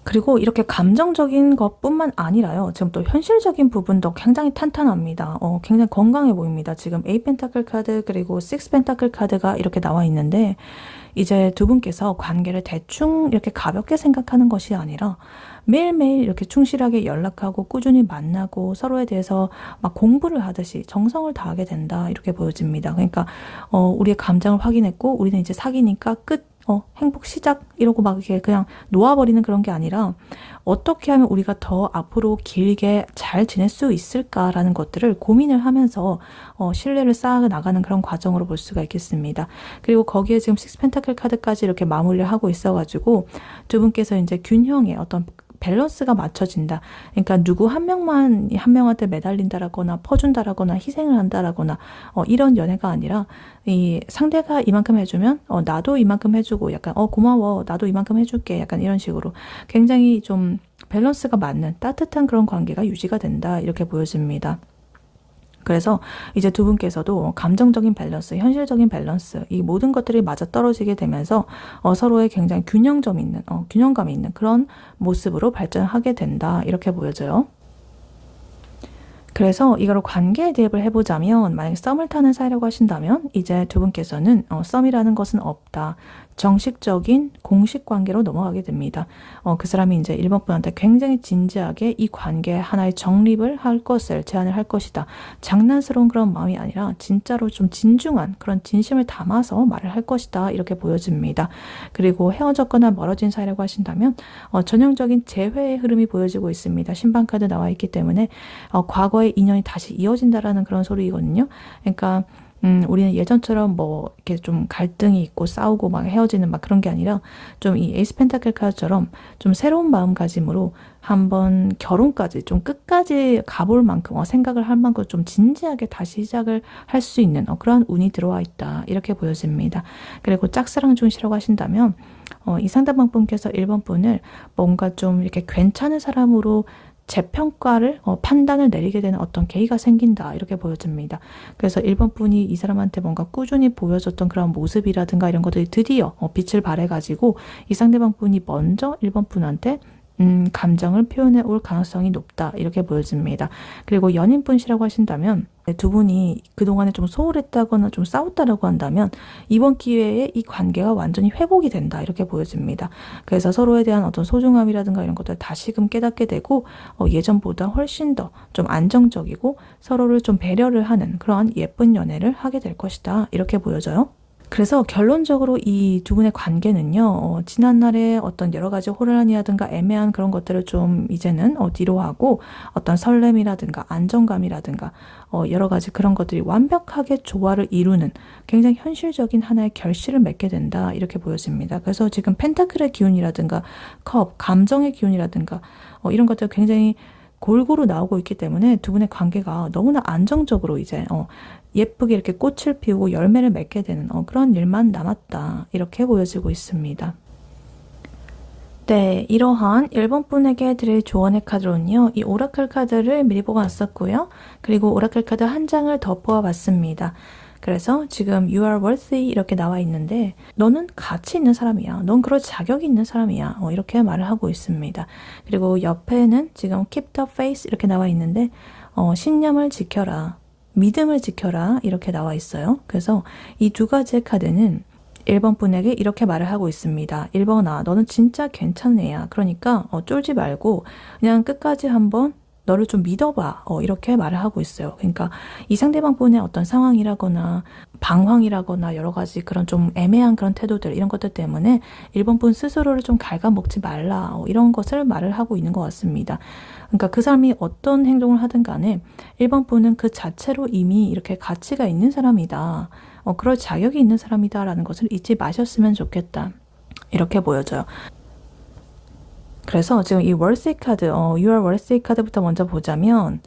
그리고 이렇게 감정적인 것뿐만 아니라요. 지금 또 현실적인 부분도 굉장히 탄탄합니다. 굉장히 건강해 보입니다. 지금 8 펜타클 카드 그리고 6 펜타클 카드가 이렇게 나와 있는데 이제 두 분께서 관계를 대충 이렇게 가볍게 생각하는 것이 아니라 매일매일 이렇게 충실하게 연락하고 꾸준히 만나고 서로에 대해서 막 공부를 하듯이 정성을 다하게 된다 이렇게 보여집니다. 그러니까 우리의 감정을 확인했고 우리는 이제 사귀니까 끝 행복 시작 이러고 막 이렇게 그냥 놓아버리는 그런 게 아니라 어떻게 하면 우리가 더 앞으로 길게 잘 지낼 수 있을까라는 것들을 고민을 하면서 신뢰를 쌓아 나가는 그런 과정으로 볼 수가 있겠습니다. 그리고 거기에 지금 6 펜타클 카드까지 이렇게 마무리를 하고 있어가지고 두 분께서 이제 균형의 어떤 밸런스가 맞춰진다. 그러니까 누구 한 명만 한 명한테 매달린다라거나 퍼준다라거나 희생을 한다라거나 이런 연애가 아니라 이 상대가 이만큼 해주면 나도 이만큼 해주고 약간 고마워 나도 이만큼 해줄게 약간 이런 식으로 굉장히 좀 밸런스가 맞는 따뜻한 그런 관계가 유지가 된다 이렇게 보여집니다. 그래서 이제 두 분께서도 감정적인 밸런스, 현실적인 밸런스, 이 모든 것들이 맞아떨어지게 되면서 서로의 굉장히 균형감 있는 그런 모습으로 발전하게 된다. 이렇게 보여져요. 그래서 이거를 관계에 대입을 해보자면 만약에 썸을 타는 사이라고 하신다면 이제 두 분께서는 썸이라는 것은 없다. 정식적인 공식 관계로 넘어가게 됩니다. 그 사람이 이제 1번 분한테 굉장히 진지하게 이 관계에 하나의 정립을 할 것을 제안을 할 것이다. 장난스러운 그런 마음이 아니라 진짜로 좀 진중한 그런 진심을 담아서 말을 할 것이다. 이렇게 보여집니다. 그리고 헤어졌거나 멀어진 사이라고 하신다면 전형적인 재회의 흐름이 보여지고 있습니다. 신방카드 나와 있기 때문에 과거의 인연이 다시 이어진다라는 그런 소리이거든요. 그러니까 우리는 예전처럼 뭐 이렇게 좀 갈등이 있고 싸우고 막 헤어지는 막 그런 게 아니라 좀 이 에이스 펜타클 카드처럼 좀 새로운 마음가짐으로 한번 결혼까지 좀 끝까지 가볼 만큼 생각을 할 만큼 좀 진지하게 다시 시작을 할 수 있는 그런 운이 들어와 있다 이렇게 보여집니다. 그리고 짝사랑 중이시라고 하신다면 이 상대방 분께서 1번 분을 뭔가 좀 이렇게 괜찮은 사람으로 재평가를 판단을 내리게 되는 어떤 계기가 생긴다 이렇게 보여집니다. 그래서 1번 분이 이 사람한테 뭔가 꾸준히 보여줬던 그런 모습이라든가 이런 것들이 드디어 빛을 발해가지고 이 상대방 분이 먼저 1번 분한테 감정을 표현해 올 가능성이 높다 이렇게 보여집니다. 그리고 연인분이라고 하신다면 두 분이 그동안에 좀 소홀했다거나 좀 싸웠다라고 한다면 이번 기회에 이 관계가 완전히 회복이 된다 이렇게 보여집니다. 그래서 서로에 대한 어떤 소중함이라든가 이런 것들 다시금 깨닫게 되고 예전보다 훨씬 더 좀 안정적이고 서로를 좀 배려를 하는 그런 예쁜 연애를 하게 될 것이다 이렇게 보여져요. 그래서 결론적으로 이 두 분의 관계는요, 지난날의 어떤 여러 가지 혼란이라든가 애매한 그런 것들을 좀 이제는 뒤로 하고 어떤 설렘이라든가 안정감이라든가 여러 가지 그런 것들이 완벽하게 조화를 이루는 굉장히 현실적인 하나의 결실을 맺게 된다 이렇게 보여집니다. 그래서 지금 펜타클의 기운이라든가 컵, 감정의 기운이라든가 이런 것들 굉장히 골고루 나오고 있기 때문에 두 분의 관계가 너무나 안정적으로 이제 예쁘게 이렇게 꽃을 피우고 열매를 맺게 되는 그런 일만 남았다 이렇게 보여지고 있습니다. 네, 이러한 1번 분에게 드릴 조언의 카드로는요. 이 오라클 카드를 미리 보고 왔었고요. 그리고 오라클 카드 한 장을 더 뽑아봤습니다. 그래서 지금 You are worthy 이렇게 나와 있는데 너는 가치 있는 사람이야. 넌 그럴 자격이 있는 사람이야. 이렇게 말을 하고 있습니다. 그리고 옆에는 지금 Keep the faith 이렇게 나와 있는데 신념을 지켜라. 믿음을 지켜라 이렇게 나와 있어요. 그래서 이 두 가지의 카드는 1번 분에게 이렇게 말을 하고 있습니다. 1번아 너는 진짜 괜찮은 애야. 그러니까 쫄지 말고 그냥 끝까지 한번 너를 좀 믿어봐. 이렇게 말을 하고 있어요. 그러니까 이 상대방 분의 어떤 상황이라거나 방황이라거나 여러 가지 그런 좀 애매한 그런 태도들 이런 것들 때문에 1번 분 스스로를 좀 갉아먹지 말라. 이런 것을 말을 하고 있는 것 같습니다. 그러니까 그 사람이 어떤 행동을 하든 간에 1번 분은 그 자체로 이미 이렇게 가치가 있는 사람이다. 그럴 자격이 있는 사람이다 라는 것을 잊지 마셨으면 좋겠다. 이렇게 보여져요. 그래서 지금 이 worthy 카드, you are worthy 카드부터 먼저 보자면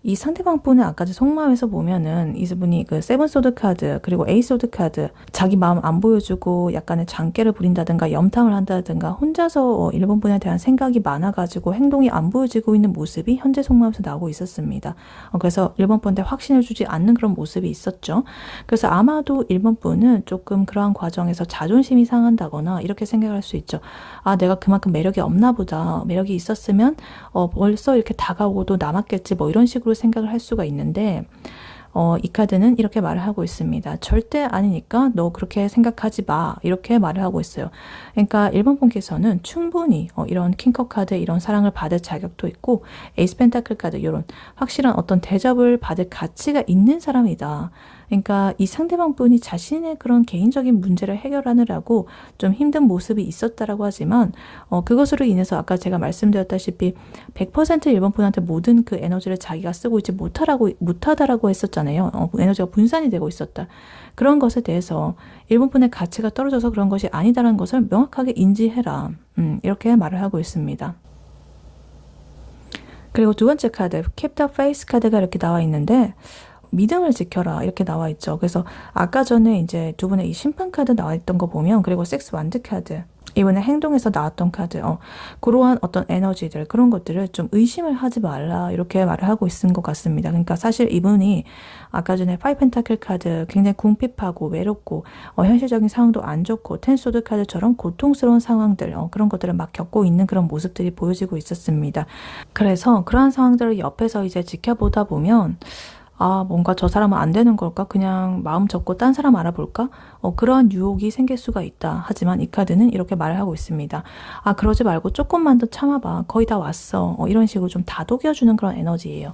이 상대방 분의 아까 속마음에서 보면은 이분이 그 세븐 소드 카드 그리고 에이 소드 카드 자기 마음 안 보여주고 약간의 장깨를 부린다든가 염탐을 한다든가 혼자서 일본 분에 대한 생각이 많아가지고 행동이 안 보여지고 있는 모습이 현재 속마음에서 나오고 있었습니다. 그래서 일본 분한테 확신을 주지 않는 그런 모습이 있었죠. 그래서 아마도 일본 분은 조금 그러한 과정에서 자존심이 상한다거나 이렇게 생각할 수 있죠. 아, 내가 그만큼 매력이 없나 보다. 매력이 있었으면 벌써 이렇게 다가오고도 남았겠지 뭐 이런 식으로 생각을 할 수가 있는데 이 카드는 이렇게 말을 하고 있습니다. 절대 아니니까 너 그렇게 생각하지 마. 이렇게 말을 하고 있어요. 그러니까 일본 분께서는 충분히 이런 킹컵 카드 이런 사랑을 받을 자격도 있고 에이스 펜타클 카드 이런 확실한 어떤 대접을 받을 가치가 있는 사람이다. 그러니까 이 상대방 분이 자신의 그런 개인적인 문제를 해결하느라고 좀 힘든 모습이 있었다라고 하지만 그것으로 인해서 아까 제가 말씀드렸다시피 100% 일본 분한테 모든 그 에너지를 자기가 쓰고 있지 못하다라고 했었잖아요. 에너지가 분산이 되고 있었다. 그런 것에 대해서 일본 분의 가치가 떨어져서 그런 것이 아니다라는 것을 명확하게 인지해라. 이렇게 말을 하고 있습니다. 그리고 두 번째 카드, Keep the Faith 카드가 이렇게 나와 있는데 믿음을 지켜라 이렇게 나와 있죠. 그래서 아까 전에 이제 두 분의 이 심판 카드 나와 있던 거 보면 그리고 섹스 완드 카드 이번에 행동에서 나왔던 카드 그러한 어떤 에너지들 그런 것들을 좀 의심을 하지 말라 이렇게 말을 하고 있는 것 같습니다. 그러니까 사실 이분이 아까 전에 파이브 펜타클 카드 굉장히 궁핍하고 외롭고 현실적인 상황도 안 좋고 텐 소드 카드처럼 고통스러운 상황들 그런 것들을 막 겪고 있는 그런 모습들이 보여지고 있었습니다. 그래서 그러한 상황들을 옆에서 이제 지켜보다 보면 아, 뭔가 저 사람은 안 되는 걸까? 그냥 마음 접고 딴 사람 알아볼까? 그러한 유혹이 생길 수가 있다. 하지만 이 카드는 이렇게 말을 하고 있습니다. 아, 그러지 말고 조금만 더 참아봐. 거의 다 왔어. 이런 식으로 좀 다독여주는 그런 에너지예요.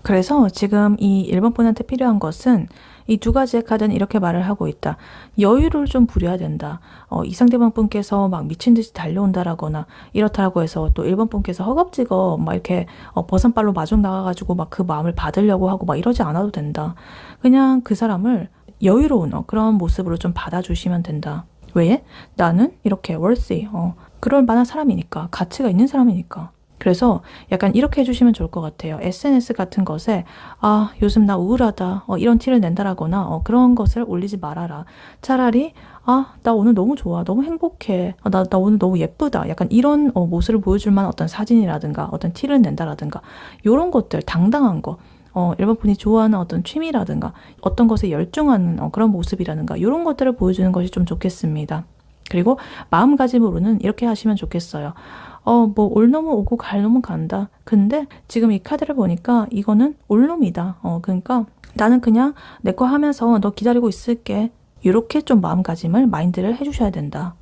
그래서 지금 이 일본 분한테 필요한 것은 이 두 가지의 카드는 이렇게 말을 하고 있다. 여유를 좀 부려야 된다. 이 상대방 분께서 막 미친 듯이 달려온다라거나 이렇다라고 해서 또 일본 분께서 허겁지겁 막 이렇게 버선발로 마중 나가가지고 막 그 마음을 받으려고 하고 막 이러지 않아도 된다. 그냥 그 사람을 여유로운 그런 모습으로 좀 받아주시면 된다. 왜? 나는 이렇게 worthy, 그럴 만한 사람이니까, 가치가 있는 사람이니까. 그래서 약간 이렇게 해주시면 좋을 것 같아요. SNS 같은 것에 아 요즘 나 우울하다 이런 티를 낸다라거나 그런 것을 올리지 말아라. 차라리 아 나 오늘 너무 좋아 너무 행복해 나 오늘 너무 예쁘다 약간 이런 모습을 보여줄 만한 어떤 사진이라든가 어떤 티를 낸다라든가 이런 것들 당당한 거 일본 분이 좋아하는 어떤 취미라든가 어떤 것에 열중하는 그런 모습이라든가 이런 것들을 보여주는 것이 좀 좋겠습니다. 그리고 마음가짐으로는 이렇게 하시면 좋겠어요. 뭐 올 놈은 오고 갈 놈은 간다. 근데 지금 이 카드를 보니까 이거는 올 놈이다. 그러니까 나는 그냥 내 거 하면서 너 기다리고 있을게. 이렇게 좀 마음가짐을 마인드를 해주셔야 된다.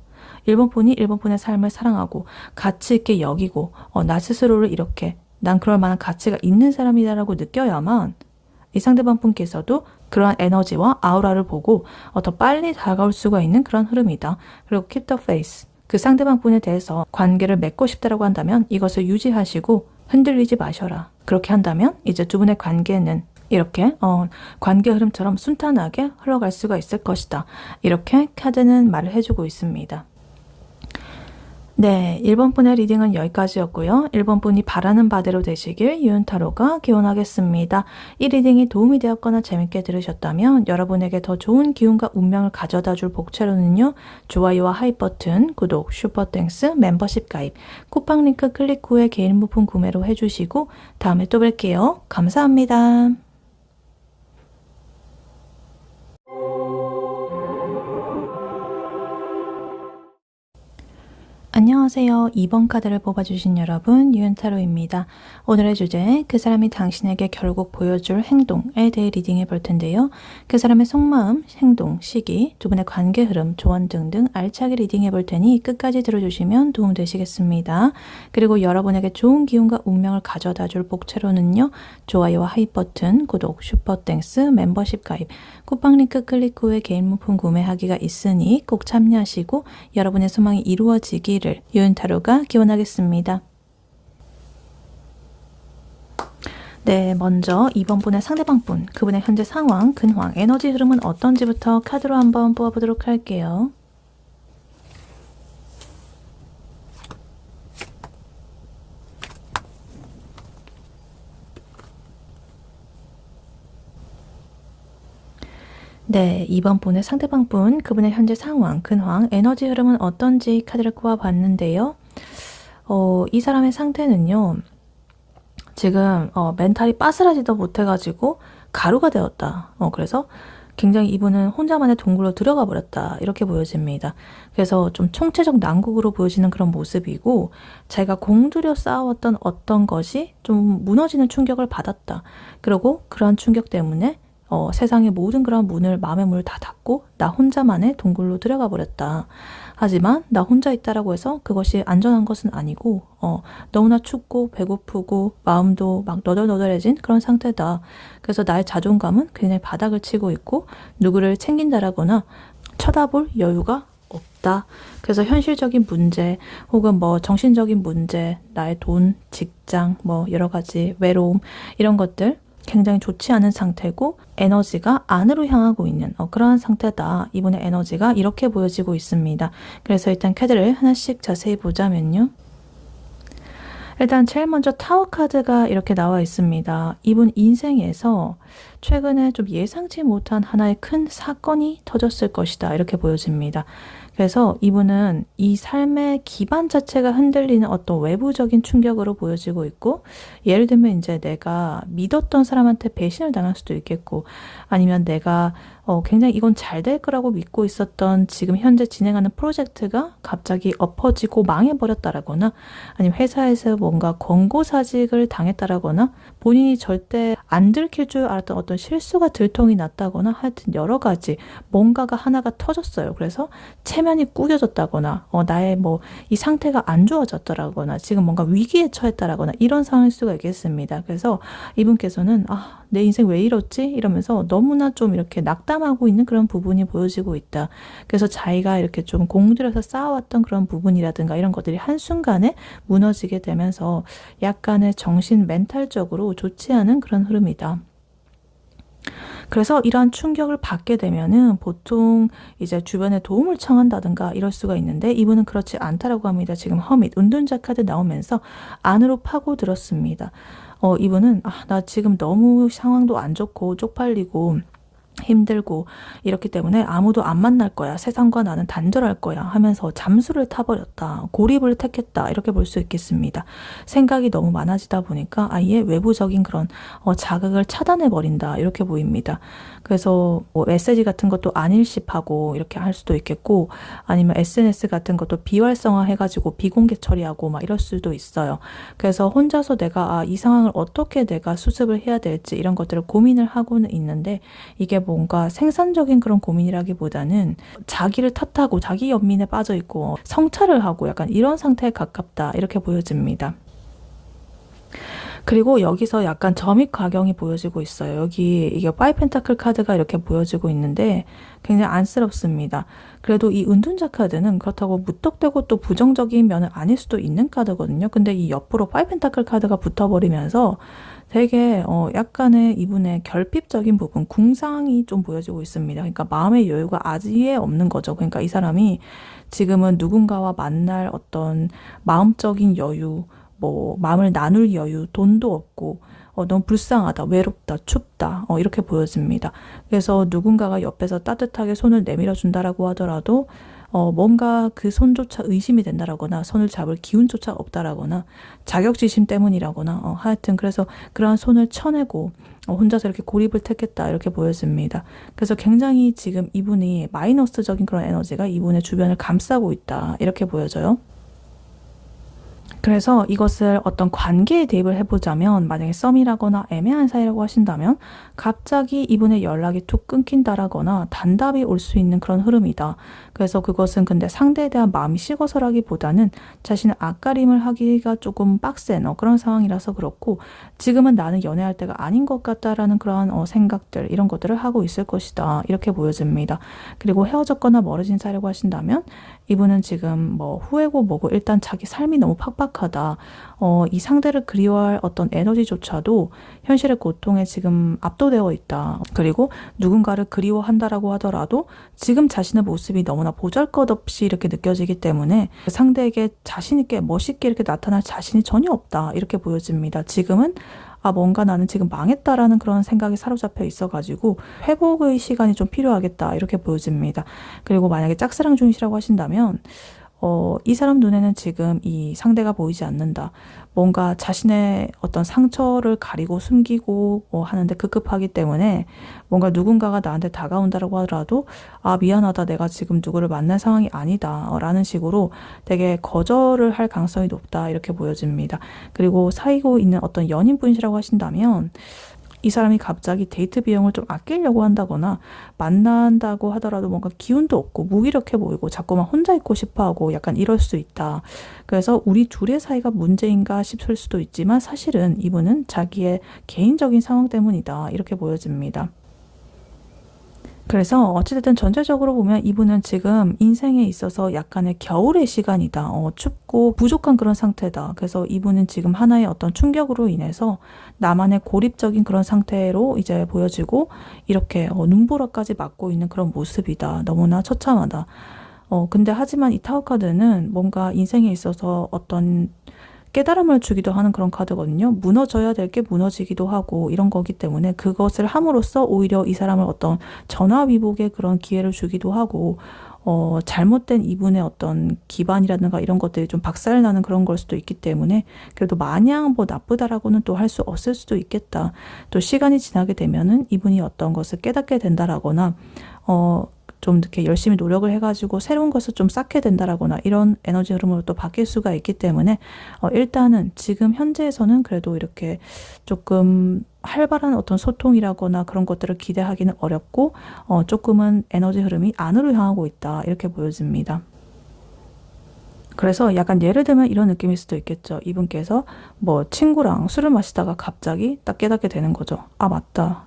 일본 분이 일본 분의 삶을 사랑하고 가치 있게 여기고 나 스스로를 이렇게 난 그럴 만한 가치가 있는 사람이다라고 느껴야만 이 상대방 분께서도 그러한 에너지와 아우라를 보고 더 빨리 다가올 수가 있는 그런 흐름이다. 그리고 keep the faith. 그 상대방 분에 대해서 관계를 맺고 싶다라고 한다면 이것을 유지하시고 흔들리지 마셔라. 그렇게 한다면 이제 두 분의 관계는 이렇게 관계 흐름처럼 순탄하게 흘러갈 수가 있을 것이다. 이렇게 카드는 말을 해주고 있습니다. 네, 1번 분의 리딩은 여기까지였고요. 1번 분이 바라는 바대로 되시길 유은타로가 기원하겠습니다. 이 리딩이 도움이 되었거나 재밌게 들으셨다면 여러분에게 더 좋은 기운과 운명을 가져다 줄 복채로는요. 좋아요와 하이 버튼, 구독, 슈퍼땡스, 멤버십 가입, 쿠팡 링크 클릭 후에 개인 부품 구매로 해주시고 다음에 또 뵐게요. 감사합니다. 안녕하세요. 2번 카드를 뽑아주신 여러분, 유은타로입니다. 오늘의 주제, 그 사람이 당신에게 결국 보여줄 행동에 대해 리딩해 볼 텐데요. 그 사람의 속마음, 행동, 시기, 두 분의 관계 흐름, 조언 등등 알차게 리딩해 볼 테니 끝까지 들어주시면 도움 되시겠습니다. 그리고 여러분에게 좋은 기운과 운명을 가져다 줄 복채로는요. 좋아요와 하이 버튼, 구독, 슈퍼땡스, 멤버십 가입, 쿠팡 링크 클릭 후에 개인 물품 구매하기가 있으니 꼭 참여하시고 여러분의 소망이 이루어지기를 유은타로가 기원하겠습니다. 네, 먼저 2번 분의 상대방 분, 그분의 현재 상황, 근황, 에너지 흐름은 어떤지부터 카드로 한번 뽑아보도록 할게요. 네, 이번 분의 상대방 분, 그분의 현재 상황, 근황, 에너지 흐름은 어떤지 카드를 꼬아봤는데요. 이 사람의 상태는요, 지금 멘탈이 빠스라지도 못해가지고 가루가 되었다. 그래서 굉장히 이분은 혼자만의 동굴로 들어가 버렸다. 이렇게 보여집니다. 그래서 좀 총체적 난국으로 보여지는 그런 모습이고, 자기가 공들여 쌓아왔던 어떤 것이 좀 무너지는 충격을 받았다. 그리고 그러한 충격 때문에 세상의 모든 그런 문을, 마음의 문을 다 닫고 나 혼자만의 동굴로 들어가 버렸다. 하지만 나 혼자 있다라고 해서 그것이 안전한 것은 아니고 너무나 춥고 배고프고 마음도 막 너덜너덜해진 그런 상태다. 그래서 나의 자존감은 굉장히 바닥을 치고 있고 누구를 챙긴다라거나 쳐다볼 여유가 없다. 그래서 현실적인 문제 혹은 뭐 정신적인 문제, 나의 돈, 직장, 뭐 여러 가지 외로움 이런 것들 굉장히 좋지 않은 상태고 에너지가 안으로 향하고 있는 그러한 상태다. 이분의 에너지가 이렇게 보여지고 있습니다. 그래서 일단 카드를 하나씩 자세히 보자면요. 일단 제일 먼저 타워 카드가 이렇게 나와 있습니다. 이분 인생에서 최근에 좀 예상치 못한 하나의 큰 사건이 터졌을 것이다. 이렇게 보여집니다. 그래서 이분은 이 삶의 기반 자체가 흔들리는 어떤 외부적인 충격으로 보여지고 있고, 예를 들면 이제 내가 믿었던 사람한테 배신을 당할 수도 있겠고, 아니면 내가 굉장히 이건 잘 될 거라고 믿고 있었던 지금 현재 진행하는 프로젝트가 갑자기 엎어지고 망해버렸다라거나, 아니면 회사에서 뭔가 권고사직을 당했다라거나, 본인이 절대 안 들킬 줄 알았던 어떤 실수가 들통이 났다거나, 하여튼 여러 가지 뭔가가 하나가 터졌어요. 그래서 체면이 구겨졌다거나, 나의 뭐 이 상태가 안 좋아졌더라거나, 지금 뭔가 위기에 처했다라거나 이런 상황일 수가 있겠습니다. 그래서 이분께서는 내 인생 왜 이렇지? 이러면서 너무나 좀 이렇게 낙담하고 있는 그런 부분이 보여지고 있다. 그래서 자기가 이렇게 좀 공들여서 쌓아왔던 그런 부분이라든가 이런 것들이 한순간에 무너지게 되면서 약간의 정신 멘탈적으로 좋지 않은 그런 흐름이다. 그래서 이러한 충격을 받게 되면은 보통 이제 주변에 도움을 청한다든가 이럴 수가 있는데 이분은 그렇지 않다라고 합니다. 지금 허밋, 은둔자 카드 나오면서 안으로 파고들었습니다. 이분은 나 지금 너무 상황도 안 좋고 쪽팔리고 힘들고 이렇기 때문에 아무도 안 만날 거야. 세상과 나는 단절할 거야 하면서 잠수를 타버렸다. 고립을 택했다. 이렇게 볼 수 있겠습니다. 생각이 너무 많아지다 보니까 아예 외부적인 그런 자극을 차단해버린다. 이렇게 보입니다. 그래서 뭐 메시지 같은 것도 안 일십하고 이렇게 할 수도 있겠고 아니면 SNS 같은 것도 비활성화 해가지고 비공개 처리하고 막 이럴 수도 있어요. 그래서 혼자서 내가 이 상황을 어떻게 내가 수습을 해야 될지 이런 것들을 고민을 하고는 있는데 이게 뭔가 생산적인 그런 고민이라기보다는 자기를 탓하고 자기 연민에 빠져 있고 성찰을 하고 약간 이런 상태에 가깝다 이렇게 보여집니다. 그리고 여기서 약간 점입가경이 보여지고 있어요. 여기 이게 파이 펜타클 카드가 이렇게 보여지고 있는데 굉장히 안쓰럽습니다. 그래도 이 은둔자 카드는 그렇다고 무턱대고 또 부정적인 면은 아닐 수도 있는 카드거든요. 근데 이 옆으로 파이 펜타클 카드가 붙어버리면서 되게 약간의 이분의 결핍적인 부분, 궁상이 좀 보여지고 있습니다. 그러니까 마음의 여유가 아예 없는 거죠. 그러니까 이 사람이 지금은 누군가와 만날 어떤 마음적인 여유, 뭐 마음을 나눌 여유, 돈도 없고 너무 불쌍하다, 외롭다, 춥다 이렇게 보여집니다. 그래서 누군가가 옆에서 따뜻하게 손을 내밀어 준다라고 하더라도 뭔가 그 손조차 의심이 된다라거나 손을 잡을 기운조차 없다라거나 자격지심 때문이라거나 하여튼 그래서 그러한 손을 쳐내고 혼자서 이렇게 고립을 택했다 이렇게 보여집니다. 그래서 굉장히 지금 이분이 마이너스적인 그런 에너지가 이분의 주변을 감싸고 있다 이렇게 보여져요. 그래서 이것을 어떤 관계에 대입을 해보자면 만약에 썸이라거나 애매한 사이라고 하신다면 갑자기 이분의 연락이 툭 끊긴다라거나 단답이 올 수 있는 그런 흐름이다. 그래서 그것은 근데 상대에 대한 마음이 식어서라기보다는 자신의 앞가림을 하기가 조금 빡센 그런 상황이라서 그렇고 지금은 나는 연애할 때가 아닌 것 같다라는 그런 생각들 이런 것들을 하고 있을 것이다. 이렇게 보여집니다. 그리고 헤어졌거나 멀어진 사이라고 하신다면 이분은 지금 뭐 후회고 뭐고 일단 자기 삶이 너무 팍팍하다. 이 상대를 그리워할 어떤 에너지조차도 현실의 고통에 지금 압도되어 있다. 그리고 누군가를 그리워한다라고 하더라도 지금 자신의 모습이 너무나 보잘것없이 이렇게 느껴지기 때문에 상대에게 자신 있게 멋있게 이렇게 나타날 자신이 전혀 없다. 이렇게 보여집니다. 지금은 아, 뭔가 나는 지금 망했다라는 그런 생각이 사로잡혀 있어가지고 회복의 시간이 좀 필요하겠다 이렇게 보여집니다. 그리고 만약에 짝사랑 중이시라고 하신다면 이 사람 눈에는 지금 이 상대가 보이지 않는다. 뭔가 자신의 어떤 상처를 가리고 숨기고 하는데 급급하기 때문에 뭔가 누군가가 나한테 다가온다라고 하더라도 아, 미안하다. 내가 지금 누구를 만날 상황이 아니다. 라는 식으로 되게 거절을 할 가능성이 높다. 이렇게 보여집니다. 그리고 사귀고 있는 어떤 연인분이시라고 하신다면 이 사람이 갑자기 데이트 비용을 좀 아끼려고 한다거나 만난다고 하더라도 뭔가 기운도 없고 무기력해 보이고 자꾸만 혼자 있고 싶어 하고 약간 이럴 수 있다. 그래서 우리 둘의 사이가 문제인가 싶을 수도 있지만 사실은 이분은 자기의 개인적인 상황 때문이다. 이렇게 보여집니다. 그래서 어찌됐든 전체적으로 보면 이분은 지금 인생에 있어서 약간의 겨울의 시간이다. 춥고 부족한 그런 상태다. 그래서 이분은 지금 하나의 어떤 충격으로 인해서 나만의 고립적인 그런 상태로 이제 보여지고 이렇게 눈보라까지 맞고 있는 그런 모습이다. 너무나 처참하다. 근데 하지만 이 타워 카드는 뭔가 인생에 있어서 어떤 깨달음을 주기도 하는 그런 카드거든요. 무너져야 될 게 무너지기도 하고 이런 거기 때문에 그것을 함으로써 오히려 이 사람을 어떤 전화위복의 그런 기회를 주기도 하고 잘못된 이분의 어떤 기반이라든가 이런 것들이 좀 박살나는 그런 걸 수도 있기 때문에 그래도 마냥 뭐 나쁘다라고는 또 할 수 없을 수도 있겠다. 또 시간이 지나게 되면은 이분이 어떤 것을 깨닫게 된다라거나 좀 이렇게 열심히 노력을 해가지고 새로운 것을 좀 쌓게 된다라거나 이런 에너지 흐름으로 또 바뀔 수가 있기 때문에 일단은 지금 현재에서는 그래도 이렇게 조금 활발한 어떤 소통이라거나 그런 것들을 기대하기는 어렵고 조금은 에너지 흐름이 안으로 향하고 있다 이렇게 보여집니다. 그래서 약간 예를 들면 이런 느낌일 수도 있겠죠. 이분께서 뭐 친구랑 술을 마시다가 갑자기 딱 깨닫게 되는 거죠. 아, 맞다.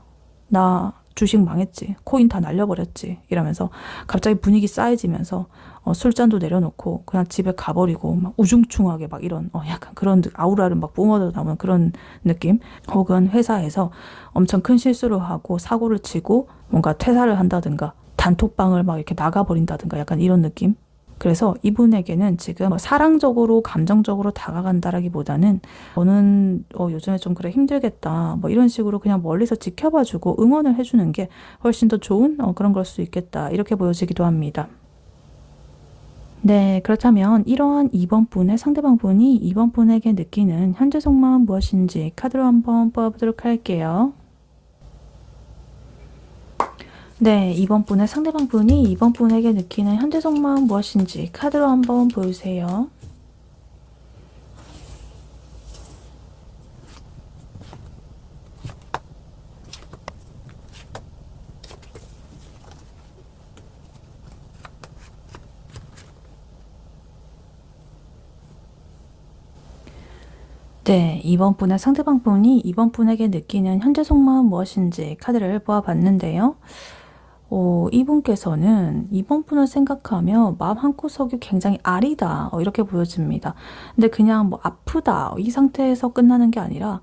나 주식 망했지. 코인 다 날려버렸지. 이러면서 갑자기 분위기 싸해지면서 술잔도 내려놓고 그냥 집에 가버리고 막 우중충하게 막 이런 약간 그런 아우라를 막 뿜어져 나오는 그런 느낌. 혹은 회사에서 엄청 큰 실수를 하고 사고를 치고 뭔가 퇴사를 한다든가 단톡방을 막 이렇게 나가버린다든가 약간 이런 느낌. 그래서 이분에게는 지금 사랑적으로 감정적으로 다가간다라기보다는 너는 요즘에 좀 그래 힘들겠다 뭐 이런 식으로 그냥 멀리서 지켜봐주고 응원을 해주는 게 훨씬 더 좋은 그런 걸 수 있겠다 이렇게 보여지기도 합니다. 네, 그렇다면 이러한 2번 분의 상대방 분이 2번 분에게 느끼는 현재 속마음 무엇인지 카드로 한번 뽑아보도록 할게요. 네, 2번 분의 상대방 분이 2번 분에게 느끼는 현재 속마음 무엇인지 카드로 한번 보여주세요. 네, 2번 분의 상대방 분이 2번 분에게 느끼는 현재 속마음 무엇인지 카드를 보아봤는데요. 이분께서는 이번 분을 생각하며 마음 한구석이 굉장히 아리다 이렇게 보여집니다. 근데 그냥 뭐 아프다 이 상태에서 끝나는 게 아니라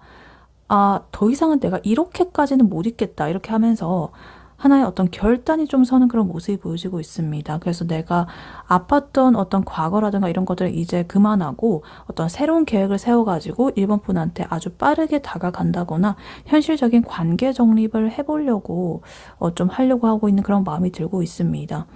아, 더 이상은 내가 이렇게까지는 못 있겠다 이렇게 하면서 하나의 어떤 결단이 좀 서는 그런 모습이 보여지고 있습니다. 그래서 내가 아팠던 어떤 과거라든가 이런 것들을 이제 그만하고 어떤 새로운 계획을 세워가지고 1번 분한테 아주 빠르게 다가간다거나 현실적인 관계 정립을 해보려고 좀 하려고 하고 있는 그런 마음이 들고 있습니다.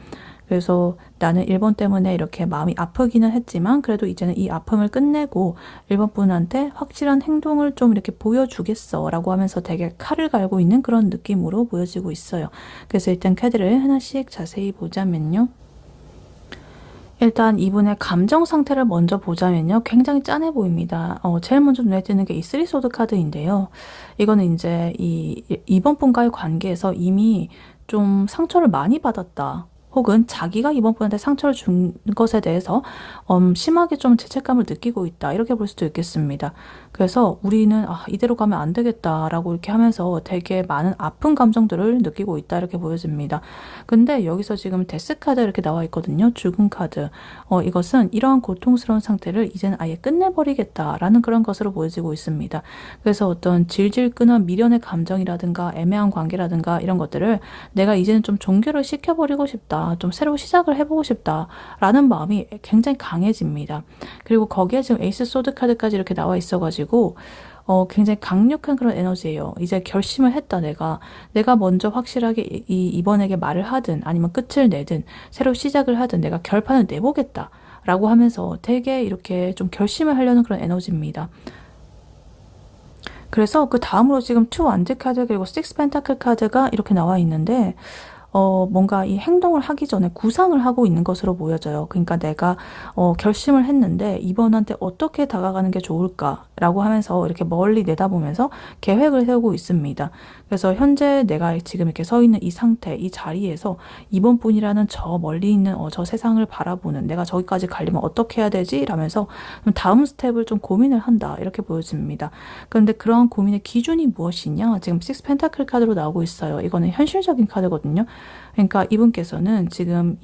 그래서 나는 1번 때문에 이렇게 마음이 아프기는 했지만 그래도 이제는 이 아픔을 끝내고 1번 분한테 확실한 행동을 좀 이렇게 보여주겠어 라고 하면서 되게 칼을 갈고 있는 그런 느낌으로 보여지고 있어요. 그래서 일단 카드를 하나씩 자세히 보자면요. 일단 이분의 감정 상태를 먼저 보자면요. 굉장히 짠해 보입니다. 제일 먼저 눈에 띄는 게 이 쓰리소드 카드인데요. 이거는 이제 이번 분과의 관계에서 이미 좀 상처를 많이 받았다. 혹은 자기가 이번 분한테 상처를 준 것에 대해서 심하게 좀 죄책감을 느끼고 있다. 이렇게 볼 수도 있겠습니다. 그래서 우리는 이대로 가면 안 되겠다라고 이렇게 하면서 되게 많은 아픈 감정들을 느끼고 있다. 이렇게 보여집니다. 근데 여기서 지금 데스 카드 이렇게 나와 있거든요. 죽은 카드. 이것은 이러한 고통스러운 상태를 이제는 아예 끝내버리겠다라는 그런 것으로 보여지고 있습니다. 그래서 어떤 질질 끄는 미련의 감정이라든가 애매한 관계라든가 이런 것들을 내가 이제는 좀 종결을 시켜버리고 싶다. 좀 새로 시작을 해보고 싶다라는 마음이 굉장히 강해집니다. 그리고 거기에 지금 에이스 소드 카드까지 이렇게 나와 있어가지고 굉장히 강력한 그런 에너지예요. 이제 결심을 했다, 내가 먼저 확실하게 이번에게 말을 하든 아니면 끝을 내든 새로 시작을 하든 내가 결판을 내보겠다 라고 하면서 되게 이렇게 좀 결심을 하려는 그런 에너지입니다. 그래서 그 다음으로 지금 투 완즈 카드 그리고 식스 펜타클 카드가 이렇게 나와 있는데 뭔가 이 행동을 하기 전에 구상을 하고 있는 것으로 보여져요. 그러니까 내가 결심을 했는데 이번한테 어떻게 다가가는 게 좋을까라고 하면서 이렇게 멀리 내다보면서 계획을 세우고 있습니다. 그래서 현재 내가 지금 이렇게 서 있는 이 상태, 이 자리에서 이번 분이라는 저 멀리 있는 저 세상을 바라보는 내가 저기까지 가려면 어떻게 해야 되지? 라면서 다음 스텝을 좀 고민을 한다. 이렇게 보여집니다. 그런데 그러한 고민의 기준이 무엇이냐? 지금 식스 펜타클 카드로 나오고 있어요. 이거는 현실적인 카드거든요. 그러니까 이분께서는 지금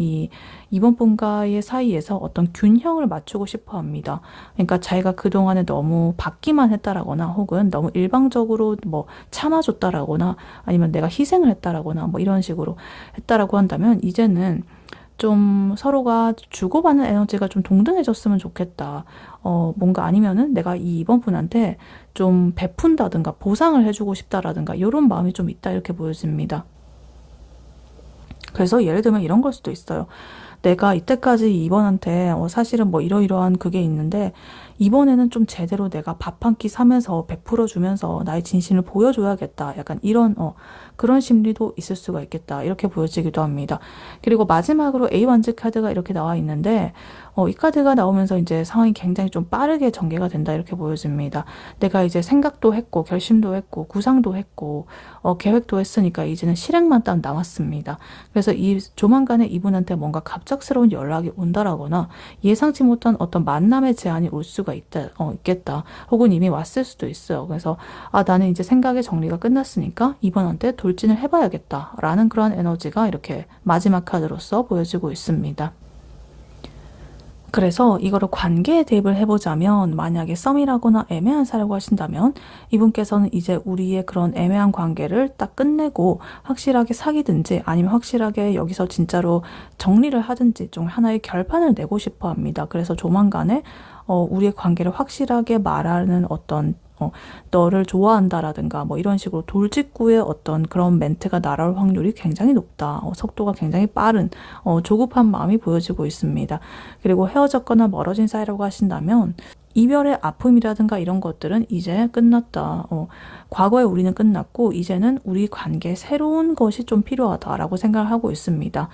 이번 분과의 사이에서 어떤 균형을 맞추고 싶어 합니다. 그러니까 자기가 그동안에 너무 받기만 했다라거나 혹은 너무 일방적으로 뭐 참아줬다라거나 아니면 내가 희생을 했다라거나 뭐 이런 식으로 했다라고 한다면 이제는 좀 서로가 주고받는 에너지가 좀 동등해졌으면 좋겠다. 뭔가 아니면은 내가 이번 분한테 좀 베푼다든가 보상을 해주고 싶다라든가 이런 마음이 좀 있다 이렇게 보여집니다. 그래서 예를 들면 이런 걸 수도 있어요. 내가 이때까지 이번한테 사실은 뭐 이러이러한 그게 있는데 이번에는 좀 제대로 내가 밥 한 끼 사면서 베풀어 주면서 나의 진심을 보여줘야겠다. 약간 이런 그런 심리도 있을 수가 있겠다. 이렇게 보여지기도 합니다. 그리고 마지막으로 A 완즈 카드가 이렇게 나와 있는데 이 카드가 나오면서 이제 상황이 굉장히 좀 빠르게 전개가 된다. 이렇게 보여집니다. 내가 이제 생각도 했고 결심도 했고 구상도 했고 계획도 했으니까 이제는 실행만 딱 남았습니다. 그래서 조만간에 이분한테 뭔가 갑작스러운 연락이 온다라거나 예상치 못한 어떤 만남의 제안이 올 수가 있겠다. 혹은 이미 왔을 수도 있어요. 그래서 나는 이제 생각의 정리가 끝났으니까 이분한테 돌진을 해봐야겠다. 라는 그런 에너지가 이렇게 마지막 카드로서 보여지고 있습니다. 그래서 이거를 관계에 대입을 해보자면 만약에 썸이라거나 애매한 사라고 하신다면 이분께서는 이제 우리의 그런 애매한 관계를 딱 끝내고 확실하게 사귀든지 아니면 확실하게 여기서 진짜로 정리를 하든지 좀 하나의 결판을 내고 싶어 합니다. 그래서 조만간에 우리의 관계를 확실하게 말하는 어떤 너를 좋아한다라든가 뭐 이런 식으로 돌직구의 어떤 그런 멘트가 날아올 확률이 굉장히 높다. 속도가 굉장히 빠른 조급한 마음이 보여지고 있습니다. 그리고 헤어졌거나 멀어진 사이라고 하신다면 이별의 아픔이라든가 이런 것들은 이제 끝났다. 과거에 우리는 끝났고 이제는 우리 관계에 새로운 것이 좀 필요하다라고 생각을 하고 있습니다.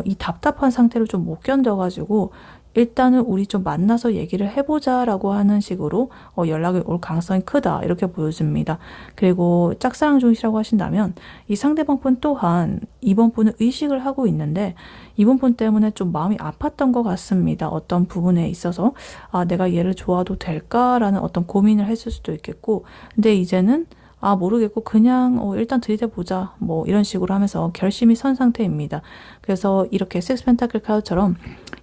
이 답답한 상태를 좀 못 견뎌가지고 일단은 우리 좀 만나서 얘기를 해보자라고 하는 식으로 연락이 올 가능성이 크다 이렇게 보여집니다. 그리고 짝사랑 중이시라고 하신다면 이 상대방 분 또한 이번 분은 의식을 하고 있는데 이번 분 때문에 좀 마음이 아팠던 것 같습니다. 어떤 부분에 있어서 내가 얘를 좋아도 될까라는 어떤 고민을 했을 수도 있겠고 근데 이제는 모르겠고 그냥 일단 들이대보자 뭐 이런 식으로 하면서 결심이 선 상태입니다. 그래서 이렇게 식스 펜타클 카드처럼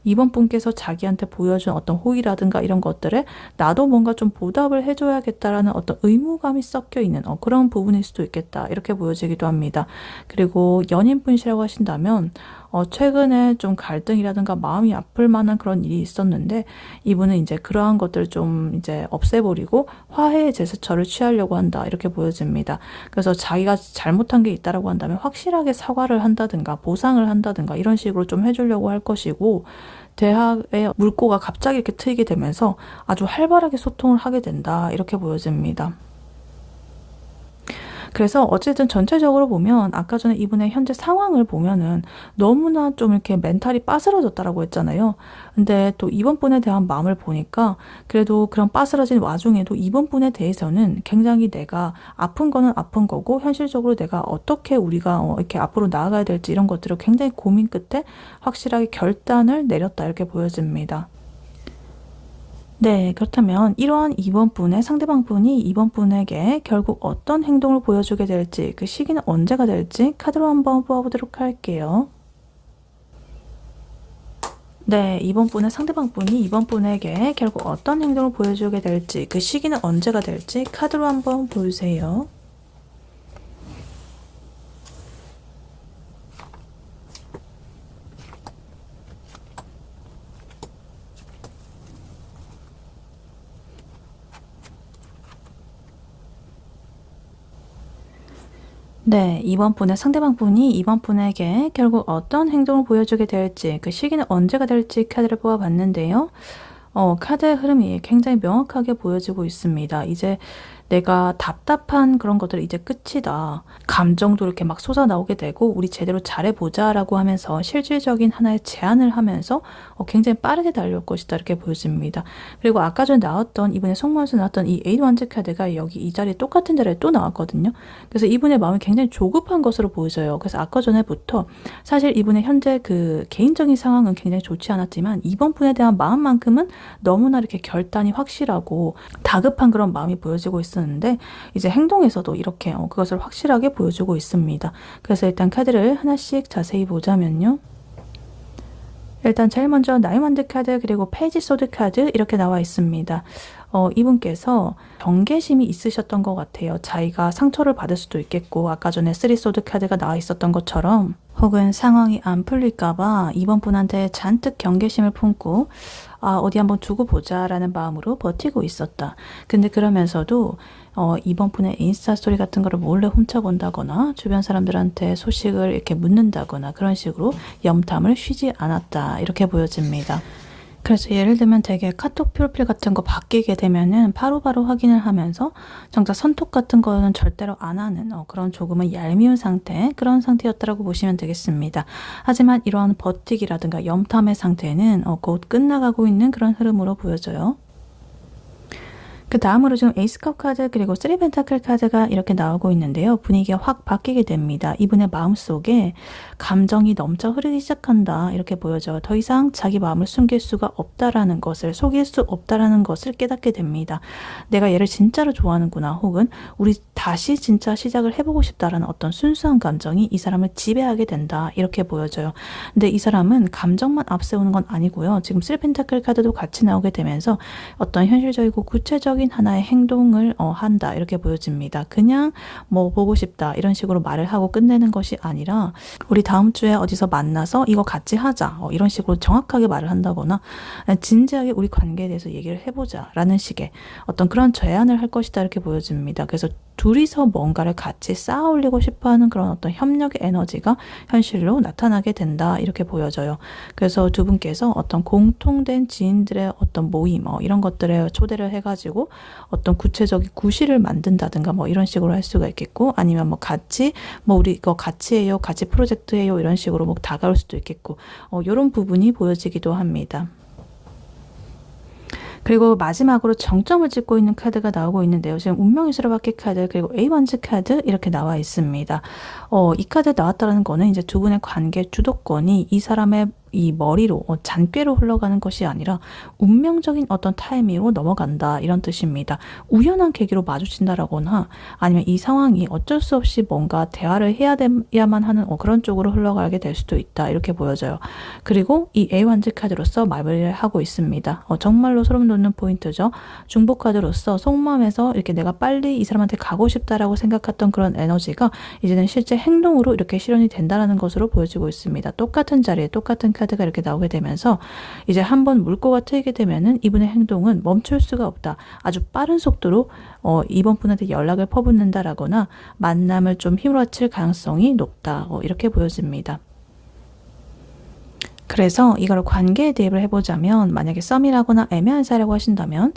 이번 분께서 자기한테 보여준 어떤 호의라든가 이런 것들에 나도 뭔가 좀 보답을 해줘야겠다라는 어떤 의무감이 섞여 있는 그런 부분일 수도 있겠다 이렇게 보여지기도 합니다. 그리고 연인분이시라고 하신다면 최근에 좀 갈등이라든가 마음이 아플 만한 그런 일이 있었는데 이분은 이제 그러한 것들을 좀 이제 없애버리고 화해의 제스처를 취하려고 한다 이렇게 보여집니다. 그래서 자기가 잘못한 게 있다라고 한다면 확실하게 사과를 한다든가 보상을 한다든가 이런 식으로 좀 해주려고 할 것이고 대화의 물꼬가 갑자기 이렇게 트이게 되면서 아주 활발하게 소통을 하게 된다 이렇게 보여집니다. 그래서 어쨌든 전체적으로 보면 아까 전에 이분의 현재 상황을 보면은 너무나 좀 이렇게 멘탈이 빠스러졌다라고 했잖아요. 근데 또 이번 분에 대한 마음을 보니까 그래도 그런 빠스러진 와중에도 이번 분에 대해서는 굉장히 내가 아픈 거는 아픈 거고 현실적으로 내가 어떻게 우리가 이렇게 앞으로 나아가야 될지 이런 것들을 굉장히 고민 끝에 확실하게 결단을 내렸다 이렇게 보여집니다. 네, 그렇다면 이러한 이번 분의 상대방 분이 이번 분에게 결국 어떤 행동을 보여주게 될지 그 시기는 언제가 될지 카드로 한번 뽑아보도록 할게요. 네, 이번 분의 상대방 분이 이번 분에게 결국 어떤 행동을 보여주게 될지 그 시기는 언제가 될지 카드로 한번 보여주세요. 네, 이번 분의 상대방 분이 이번 분에게 결국 어떤 행동을 보여주게 될지, 그 시기는 언제가 될지 카드를 뽑아봤는데요. 카드의 흐름이 굉장히 명확하게 보여지고 있습니다. 이제 내가 답답한 그런 것들이 이제 끝이다. 감정도 이렇게 막 솟아나오게 되고 우리 제대로 잘해보자 라고 하면서 실질적인 하나의 제안을 하면서 굉장히 빠르게 달려올 것이다 이렇게 보여집니다. 그리고 아까 전에 나왔던 이분의 속마음에서 나왔던 이 에이드 원즈 카드가 여기 이 자리에 똑같은 자리에 또 나왔거든요. 그래서 이분의 마음이 굉장히 조급한 것으로 보여져요. 그래서 아까 전에부터 사실 이분의 현재 그 개인적인 상황은 굉장히 좋지 않았지만 이번 분에 대한 마음만큼은 너무나 이렇게 결단이 확실하고 다급한 그런 마음이 보여지고 있었는데 이제 행동에서도 이렇게 그것을 확실하게 보여주고 있습니다. 그래서 일단 카드를 하나씩 자세히 보자면요. 일단 제일 먼저 나이먼드 카드 그리고 페이지 소드 카드 이렇게 나와 있습니다. 이분께서 경계심이 있으셨던 것 같아요. 자기가 상처를 받을 수도 있겠고 아까 전에 쓰리 소드 카드가 나와 있었던 것처럼 혹은 상황이 안 풀릴까봐 이번 분한테 잔뜩 경계심을 품고 어디 한번 두고 보자 라는 마음으로 버티고 있었다. 근데 그러면서도 이번 분의 인스타 스토리 같은 거를 몰래 훔쳐본다거나 주변 사람들한테 소식을 이렇게 묻는다거나 그런 식으로 염탐을 쉬지 않았다 이렇게 보여집니다. 그래서 예를 들면 되게 카톡 프로필 같은 거 바뀌게 되면은 바로바로 확인을 하면서 정작 선톡 같은 거는 절대로 안 하는 그런 조금은 얄미운 상태, 그런 상태였다라고 보시면 되겠습니다. 하지만 이러한 버티기라든가 염탐의 상태는 곧 끝나가고 있는 그런 흐름으로 보여져요. 그 다음으로 지금 에이스컵 카드 그리고 쓰리 펜타클 카드가 이렇게 나오고 있는데요. 분위기가 확 바뀌게 됩니다. 이분의 마음속에 감정이 넘쳐 흐르기 시작한다 이렇게 보여져요. 더 이상 자기 마음을 숨길 수가 없다라는 것을, 속일 수 없다라는 것을 깨닫게 됩니다. 내가 얘를 진짜로 좋아하는구나, 혹은 우리 다시 진짜 시작을 해보고 싶다라는 어떤 순수한 감정이 이 사람을 지배하게 된다 이렇게 보여져요. 근데 이 사람은 감정만 앞세우는 건 아니고요. 지금 쓰리 펜타클 카드도 같이 나오게 되면서 어떤 현실적이고 구체적인 하나의 행동을 한다 이렇게 보여집니다. 그냥 뭐 보고 싶다 이런 식으로 말을 하고 끝내는 것이 아니라 우리 다음 주에 어디서 만나서 이거 같이 하자 이런 식으로 정확하게 말을 한다거나 진지하게 우리 관계에 대해서 얘기를 해보자 라는 식의 어떤 그런 제안을 할 것이다 이렇게 보여집니다. 그래서 둘이서 뭔가를 같이 쌓아 올리고 싶어하는 그런 어떤 협력의 에너지가 현실로 나타나게 된다 이렇게 보여져요. 그래서 두 분께서 어떤 공통된 지인들의 어떤 모임 이런 것들에 초대를 해가지고 어떤 구체적인 구실을 만든다든가 뭐 이런 식으로 할 수가 있겠고, 아니면 뭐 같이 뭐 우리 이거 같이 해요, 같이 프로젝트 해요 이런 식으로 뭐 다가올 수도 있겠고 이런 부분이 보여지기도 합니다. 그리고 마지막으로 정점을 찍고 있는 카드가 나오고 있는데요. 지금 운명의 수레바퀴 카드 그리고 에이번즈 카드 이렇게 나와 있습니다. 이 카드 나왔다는 거는 이제 두 분의 관계 주도권이 이 사람의 이 머리로 잔꾀로 흘러가는 것이 아니라 운명적인 어떤 타이밍으로 넘어간다 이런 뜻입니다. 우연한 계기로 마주친다라거나 아니면 이 상황이 어쩔 수 없이 뭔가 대화를 해야만 하는 그런 쪽으로 흘러가게 될 수도 있다 이렇게 보여져요. 그리고 이 A1즈 카드로서 마무리를 하고 있습니다. 정말로 소름 돋는 포인트죠. 중복 카드로서 속마음에서 이렇게 내가 빨리 이 사람한테 가고 싶다라고 생각했던 그런 에너지가 이제는 실제 행동으로 이렇게 실현이 된다는 것으로 보여지고 있습니다. 똑같은 자리에 똑같은 카드가 이렇게 나오게 되면서 이제 한번 물꼬가 트이게 되면은 이분의 행동은 멈출 수가 없다. 아주 빠른 속도로 이번 분한테 연락을 퍼붓는다라거나 만남을 좀 휘몰아칠 가능성이 높다. 이렇게 보여집니다. 그래서 이걸 관계에 대입을 해보자면 만약에 썸이라거나 애매한 사이라고 하신다면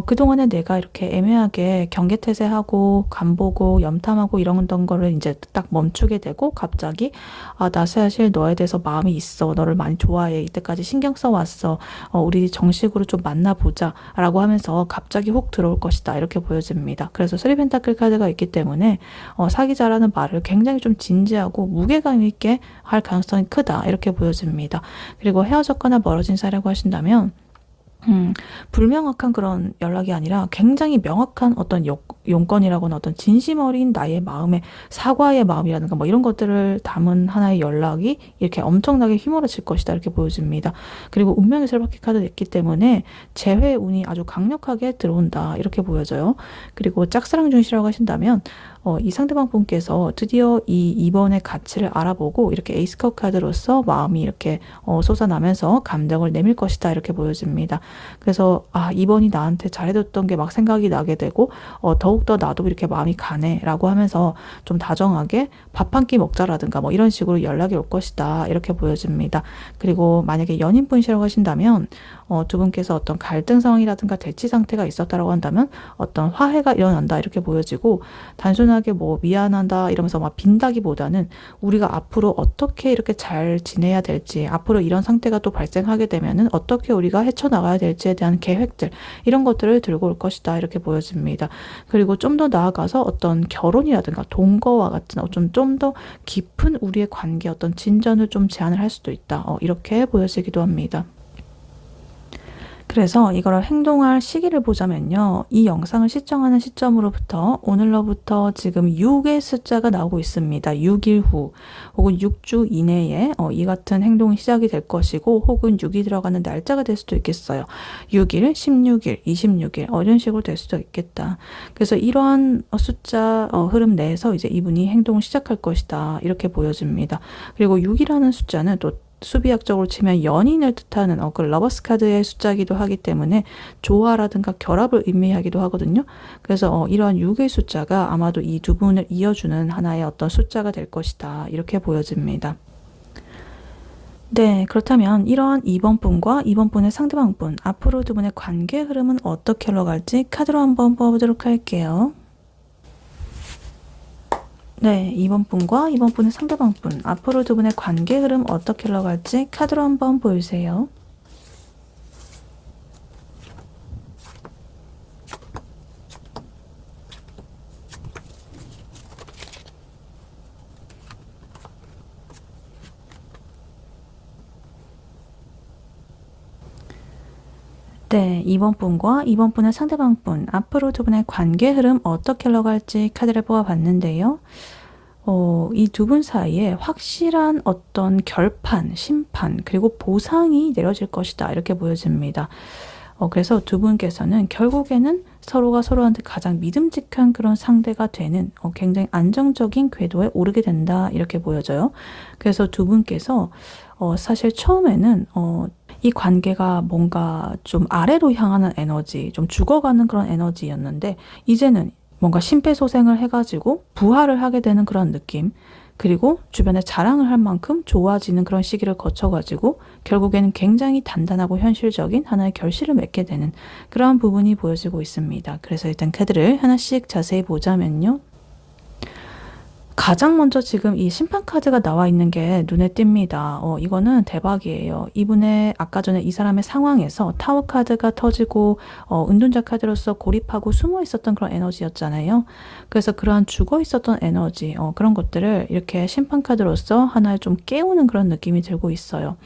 그동안에 내가 이렇게 애매하게 경계태세하고 간보고 염탐하고 이런 거를 이제 딱 멈추게 되고 갑자기 나 사실 너에 대해서 마음이 있어, 너를 많이 좋아해, 이때까지 신경 써왔어, 우리 정식으로 좀 만나보자 라고 하면서 갑자기 훅 들어올 것이다 이렇게 보여집니다. 그래서 쓰리 펜타클 카드가 있기 때문에 사귀자라는 말을 굉장히 좀 진지하고 무게감 있게 할 가능성이 크다 이렇게 보여집니다. 그리고 헤어졌거나 멀어진 사이라고 하신다면 불명확한 그런 연락이 아니라 굉장히 명확한 어떤 용건이라거나 어떤 진심 어린 나의 마음의 사과의 마음이라든가 뭐 이런 것들을 담은 하나의 연락이 이렇게 엄청나게 휘몰아칠 것이다 이렇게 보여집니다. 그리고 운명의 셀바퀴 카드도 있기 때문에 재회 운이 아주 강력하게 들어온다 이렇게 보여져요. 그리고 짝사랑 중이시라고 하신다면 이 상대방 분께서 드디어 이 2번의 가치를 알아보고 이렇게 에이스컵 카드로서 마음이 이렇게 솟아나면서 감정을 내밀 것이다 이렇게 보여집니다. 그래서 2번이 나한테 잘해줬던 게 막 생각이 나게 되고 더욱 더욱더 나도 이렇게 마음이 가네 라고 하면서 좀 다정하게 밥 한 끼 먹자라든가 뭐 이런 식으로 연락이 올 것이다 이렇게 보여집니다. 그리고 만약에 연인분이시라고 하신다면 두 분께서 어떤 갈등 상황이라든가 대치 상태가 있었다라고 한다면 어떤 화해가 일어난다 이렇게 보여지고, 단순하게 뭐 미안하다 이러면서 막 빈다기보다는 우리가 앞으로 어떻게 이렇게 잘 지내야 될지, 앞으로 이런 상태가 또 발생하게 되면은 어떻게 우리가 헤쳐나가야 될지에 대한 계획들, 이런 것들을 들고 올 것이다 이렇게 보여집니다. 그리고 좀 더 나아가서 어떤 결혼이라든가 동거와 같은 좀 더 깊은 우리의 관계 어떤 진전을 좀 제안을 할 수도 있다 이렇게 보여지기도 합니다. 그래서 이거를 행동할 시기를 보자면요. 이 영상을 시청하는 시점으로부터 오늘로부터 지금 6의 숫자가 나오고 있습니다. 6일 후 혹은 6주 이내에 이 같은 행동이 시작이 될 것이고, 혹은 6이 들어가는 날짜가 될 수도 있겠어요. 6일, 16일, 26일 이런 식으로 될 수도 있겠다. 그래서 이러한 숫자 흐름 내에서 이제 이분이 행동을 시작할 것이다 이렇게 보여집니다. 그리고 6이라는 숫자는 또 수비학적으로 치면 연인을 뜻하는 그 러버스 카드의 숫자이기도 하기 때문에 조화라든가 결합을 의미하기도 하거든요. 그래서 이러한 6의 숫자가 아마도 이 두 분을 이어주는 하나의 어떤 숫자가 될 것이다 이렇게 보여집니다. 네, 그렇다면 이러한 2번 분과 2번 분의 상대방 분, 앞으로 두 분의 관계 흐름은 어떻게 흘러갈지 카드로 한번 뽑아보도록 할게요. 네, 2번 분과 2번 분의 상대방 분, 앞으로 두 분의 관계 흐름 어떻게 흘러갈지 카드로 한번 보여주세요. 네, 2번 분과 2번 분의 상대방 분, 앞으로 두 분의 관계 흐름 어떻게 흘러갈지 카드를 뽑아봤는데요. 이 두 분 사이에 확실한 어떤 결판, 심판, 그리고 보상이 내려질 것이다 이렇게 보여집니다. 그래서 두 분께서는 결국에는 서로가 서로한테 가장 믿음직한 그런 상대가 되는 굉장히 안정적인 궤도에 오르게 된다 이렇게 보여져요. 그래서 두 분께서 사실 처음에는 이 관계가 뭔가 좀 아래로 향하는 에너지, 좀 죽어가는 그런 에너지였는데, 이제는 뭔가 심폐소생을 해가지고 부활을 하게 되는 그런 느낌, 그리고 주변에 자랑을 할 만큼 좋아지는 그런 시기를 거쳐가지고 결국에는 굉장히 단단하고 현실적인 하나의 결실을 맺게 되는 그러한 부분이 보여지고 있습니다. 그래서 일단 카드를 하나씩 자세히 보자면요. 가장 먼저 지금 이 심판 카드가 나와 있는 게 눈에 띕니다. 이거는 대박이에요. 이분의 아까 전에 이 사람의 상황에서 타워 카드가 터지고 은둔자 카드로서 고립하고 숨어 있었던 그런 에너지였잖아요. 그래서 그러한 죽어 있었던 에너지, 그런 것들을 이렇게 심판 카드로서 하나의 좀 깨우는 그런 느낌이 들고 있어요.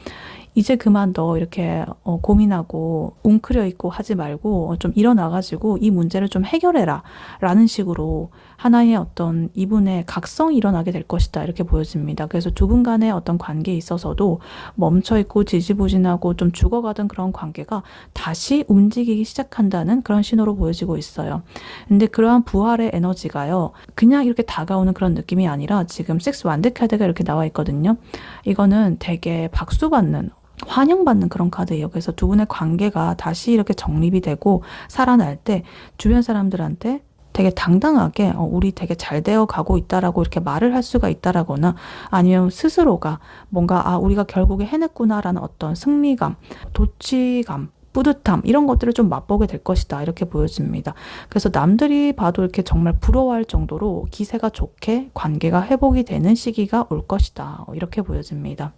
이제 그만 너 이렇게 고민하고 웅크려 있고 하지 말고 좀 일어나가지고 이 문제를 좀 해결해라 라는 식으로 하나의 어떤 이분의 각성이 일어나게 될 것이다 이렇게 보여집니다. 그래서 두 분 간의 어떤 관계에 있어서도 멈춰있고 지지부진하고 좀 죽어가던 그런 관계가 다시 움직이기 시작한다는 그런 신호로 보여지고 있어요. 근데 그러한 부활의 에너지가요, 그냥 이렇게 다가오는 그런 느낌이 아니라 지금 식스 완드 카드가 이렇게 나와 있거든요. 이거는 되게 박수받는, 환영받는 그런 카드예요. 그래서 두 분의 관계가 다시 이렇게 정립이 되고 살아날 때 주변 사람들한테 되게 당당하게 우리 되게 잘 되어 가고 있다라고 이렇게 말을 할 수가 있다라거나, 아니면 스스로가 뭔가 우리가 결국에 해냈구나라는 어떤 승리감, 도취감, 뿌듯함, 이런 것들을 좀 맛보게 될 것이다 이렇게 보여집니다. 그래서 남들이 봐도 이렇게 정말 부러워할 정도로 기세가 좋게 관계가 회복이 되는 시기가 올 것이다 이렇게 보여집니다.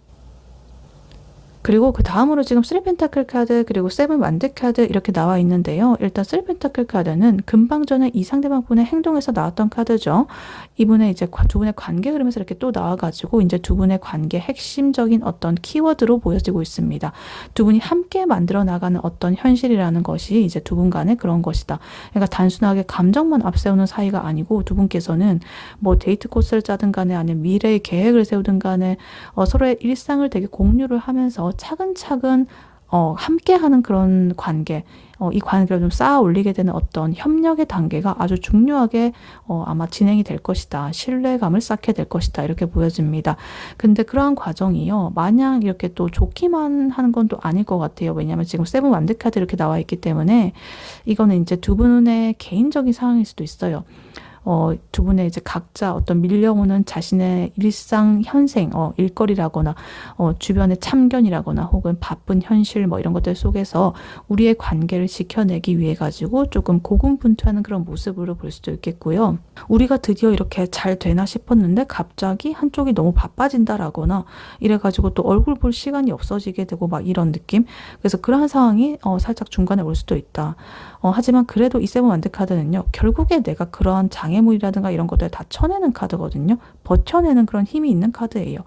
그리고 그 다음으로 지금 3펜타클 카드 그리고 7 완드 카드 이렇게 나와 있는데요. 일단 3펜타클 카드는 금방 전에 이 상대방 분의 행동에서 나왔던 카드죠. 이분의 이제 두 분의 관계 흐름에서 이렇게 또 나와가지고 이제 두 분의 관계 핵심적인 어떤 키워드로 보여지고 있습니다. 두 분이 함께 만들어 나가는 어떤 현실이라는 것이 이제 두 분 간의 그런 것이다. 그러니까 단순하게 감정만 앞세우는 사이가 아니고 두 분께서는 뭐 데이트 코스를 짜든 간에 아니면 미래의 계획을 세우든 간에 서로의 일상을 되게 공유를 하면서 차근차근 함께하는 그런 관계, 이 관계를 좀 쌓아 올리게 되는 어떤 협력의 단계가 아주 중요하게 아마 진행이 될 것이다. 신뢰감을 쌓게 될 것이다. 이렇게 보여집니다. 근데 그러한 과정이요. 마냥 이렇게 또 좋기만 하는 건 또 아닐 것 같아요. 왜냐하면 지금 세븐 완드카드 이렇게 나와 있기 때문에 이거는 이제 두 분의 개인적인 상황일 수도 있어요. 두 분의 이제 각자 어떤 밀려오는 자신의 일상 현생, 일거리라거나, 주변의 참견이라거나, 혹은 바쁜 현실 뭐 이런 것들 속에서 우리의 관계를 지켜내기 위해 가지고 조금 고군분투하는 그런 모습으로 볼 수도 있겠고요. 우리가 드디어 이렇게 잘 되나 싶었는데 갑자기 한쪽이 너무 바빠진다라거나 이래가지고 또 얼굴 볼 시간이 없어지게 되고 막 이런 느낌. 그래서 그러한 상황이 살짝 중간에 올 수도 있다. 하지만 그래도 이 세븐 완드 카드는요, 결국에 내가 그러한 장애물이라든가 이런 것들을 다 쳐내는 카드거든요. 버텨내는 그런 힘이 있는 카드예요.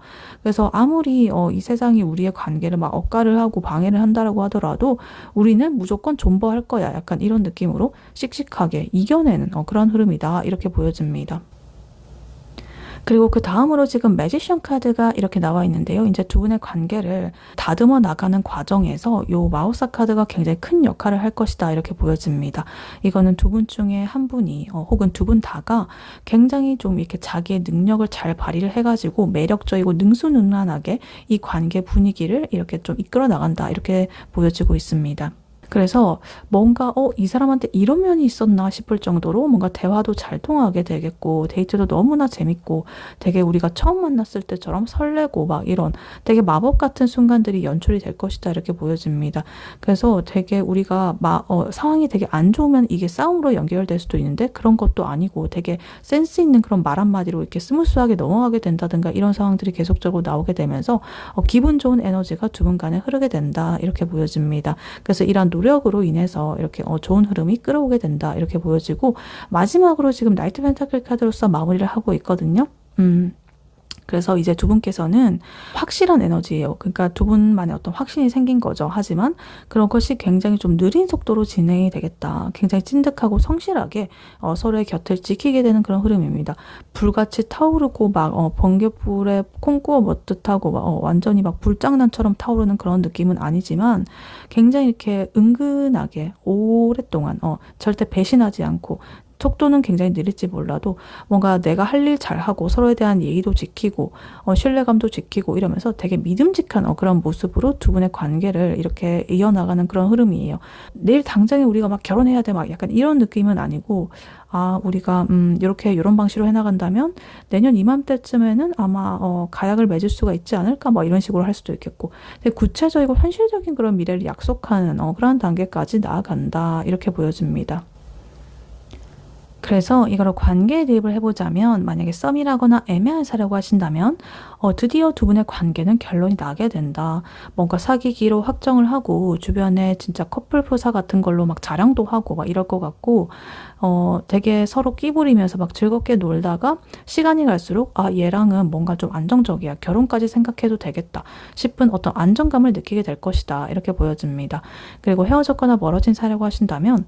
그래서 아무리 이 세상이 우리의 관계를 막 억가를 하고 방해를 한다라고 하더라도 우리는 무조건 존버할 거야. 약간 이런 느낌으로 씩씩하게 이겨내는 그런 흐름이다. 이렇게 보여집니다. 그리고 그 다음으로 지금 매지션 카드가 이렇게 나와 있는데요. 이제 두 분의 관계를 다듬어 나가는 과정에서 요 마우스 카드가 굉장히 큰 역할을 할 것이다. 이렇게 보여집니다. 이거는 두 분 중에 한 분이 혹은 두 분 다가 굉장히 좀 이렇게 자기의 능력을 잘 발휘를 해가지고 매력적이고 능수능란하게 이 관계 분위기를 이렇게 좀 이끌어 나간다. 이렇게 보여지고 있습니다. 그래서 뭔가 이 사람한테 이런 면이 있었나 싶을 정도로 뭔가 대화도 잘 통하게 되겠고 데이트도 너무나 재밌고 되게 우리가 처음 만났을 때처럼 설레고 막 이런 되게 마법 같은 순간들이 연출이 될 것이다 이렇게 보여집니다. 그래서 되게 우리가 상황이 되게 안 좋으면 이게 싸움으로 연결될 수도 있는데 그런 것도 아니고 되게 센스 있는 그런 말 한마디로 이렇게 스무스하게 넘어가게 된다든가 이런 상황들이 계속적으로 나오게 되면서 기분 좋은 에너지가 두 분 간에 흐르게 된다 이렇게 보여집니다. 그래서 이런 노력으로 인해서 이렇게 좋은 흐름이 끌어오게 된다 이렇게 보여지고 마지막으로 지금 나이트 펜타클 카드로서 마무리를 하고 있거든요. 그래서 이제 두 분께서는 확실한 에너지예요. 그러니까 두 분만의 어떤 확신이 생긴 거죠. 하지만 그런 것이 굉장히 좀 느린 속도로 진행이 되겠다. 굉장히 찐득하고 성실하게 서로의 곁을 지키게 되는 그런 흐름입니다. 불같이 타오르고 막 번갯불에 콩 구워 먹듯 하고 막 완전히 막 불장난처럼 타오르는 그런 느낌은 아니지만 굉장히 이렇게 은근하게 오랫동안 절대 배신하지 않고 속도는 굉장히 느릴지 몰라도 뭔가 내가 할 일 잘하고 서로에 대한 예의도 지키고 신뢰감도 지키고 이러면서 되게 믿음직한 그런 모습으로 두 분의 관계를 이렇게 이어나가는 그런 흐름이에요. 내일 당장에 우리가 막 결혼해야 돼 막 약간 이런 느낌은 아니고 우리가 이런 방식으로 해나간다면 내년 이맘때쯤에는 아마 가약을 맺을 수가 있지 않을까 뭐 이런 식으로 할 수도 있겠고 되게 구체적이고 현실적인 그런 미래를 약속하는 그런 단계까지 나아간다 이렇게 보여집니다. 그래서 이거를 관계에 대입을 해보자면 만약에 썸이라거나 애매한 사라고 하신다면 드디어 두 분의 관계는 결론이 나게 된다. 뭔가 사귀기로 확정을 하고 주변에 진짜 커플 프사 같은 걸로 막 자랑도 하고 막 이럴 것 같고 되게 서로 끼부리면서 막 즐겁게 놀다가 시간이 갈수록 얘랑은 뭔가 좀 안정적이야. 결혼까지 생각해도 되겠다 싶은 어떤 안정감을 느끼게 될 것이다. 이렇게 보여집니다. 그리고 헤어졌거나 멀어진 사라고 하신다면